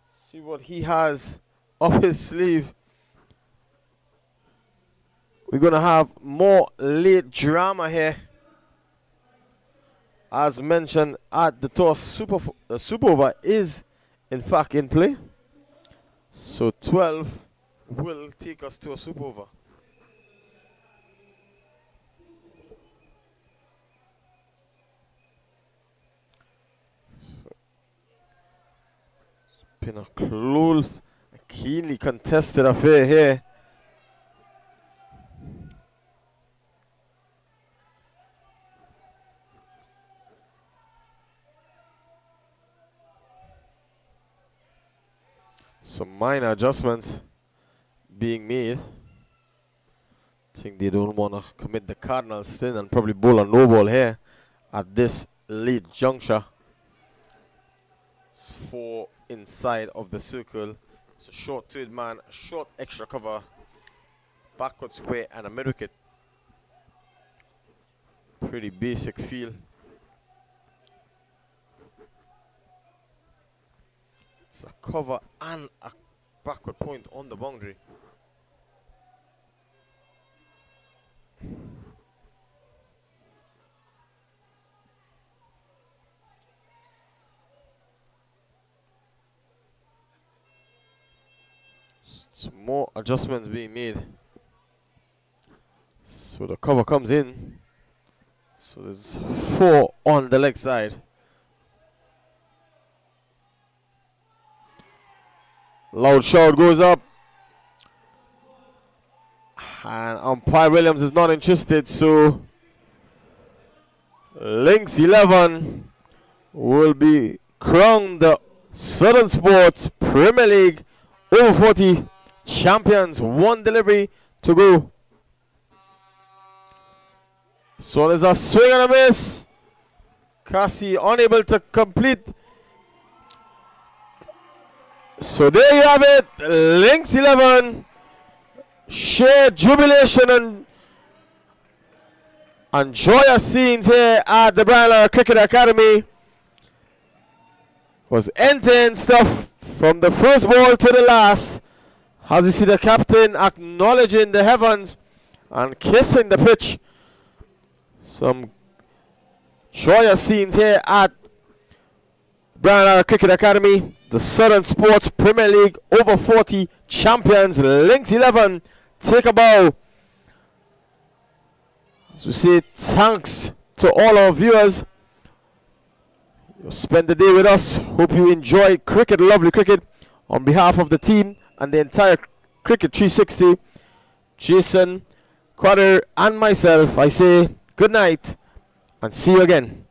See what he has up his sleeve. We're going to have more late drama here. As mentioned at the toss, super over is in fact in play. So 12 will take us to a super over. So it's been a close, keenly contested affair here. Some minor adjustments being made. I think they don't want to commit the Cardinals sin and probably bowl a no ball here at this late juncture. It's 4 inside of the circle. It's a short third man, a short extra cover, backward square, and a mid wicket. Pretty basic feel. It's a cover and a backward point on the boundary. Some more adjustments being made. So the cover comes in. So there's 4 on the leg side. Loud shout goes up. And umpire Williams is not interested, so Lynx 11 will be crowned the Southern Sports Premier League over 40 champions. 1 delivery to go. So there's a swing and a miss. Cassie unable to complete. So there you have it. Lynx 11. Sheer jubilation and joyous scenes here at the Brian Lara Cricket Academy. Was end-to-end stuff from the first ball to the last. As you see the captain acknowledging the heavens and kissing the pitch. Some joyous scenes here at Brian Lara Cricket Academy. The Southern Sports Premier League over 40 champions. Lynx 11 take a bow. As we say, thanks to all our viewers. You spend the day with us. Hope you enjoy cricket, lovely cricket. On behalf of the team and the entire Cricket 360, Jason, Quader, and myself, I say good night and see you again.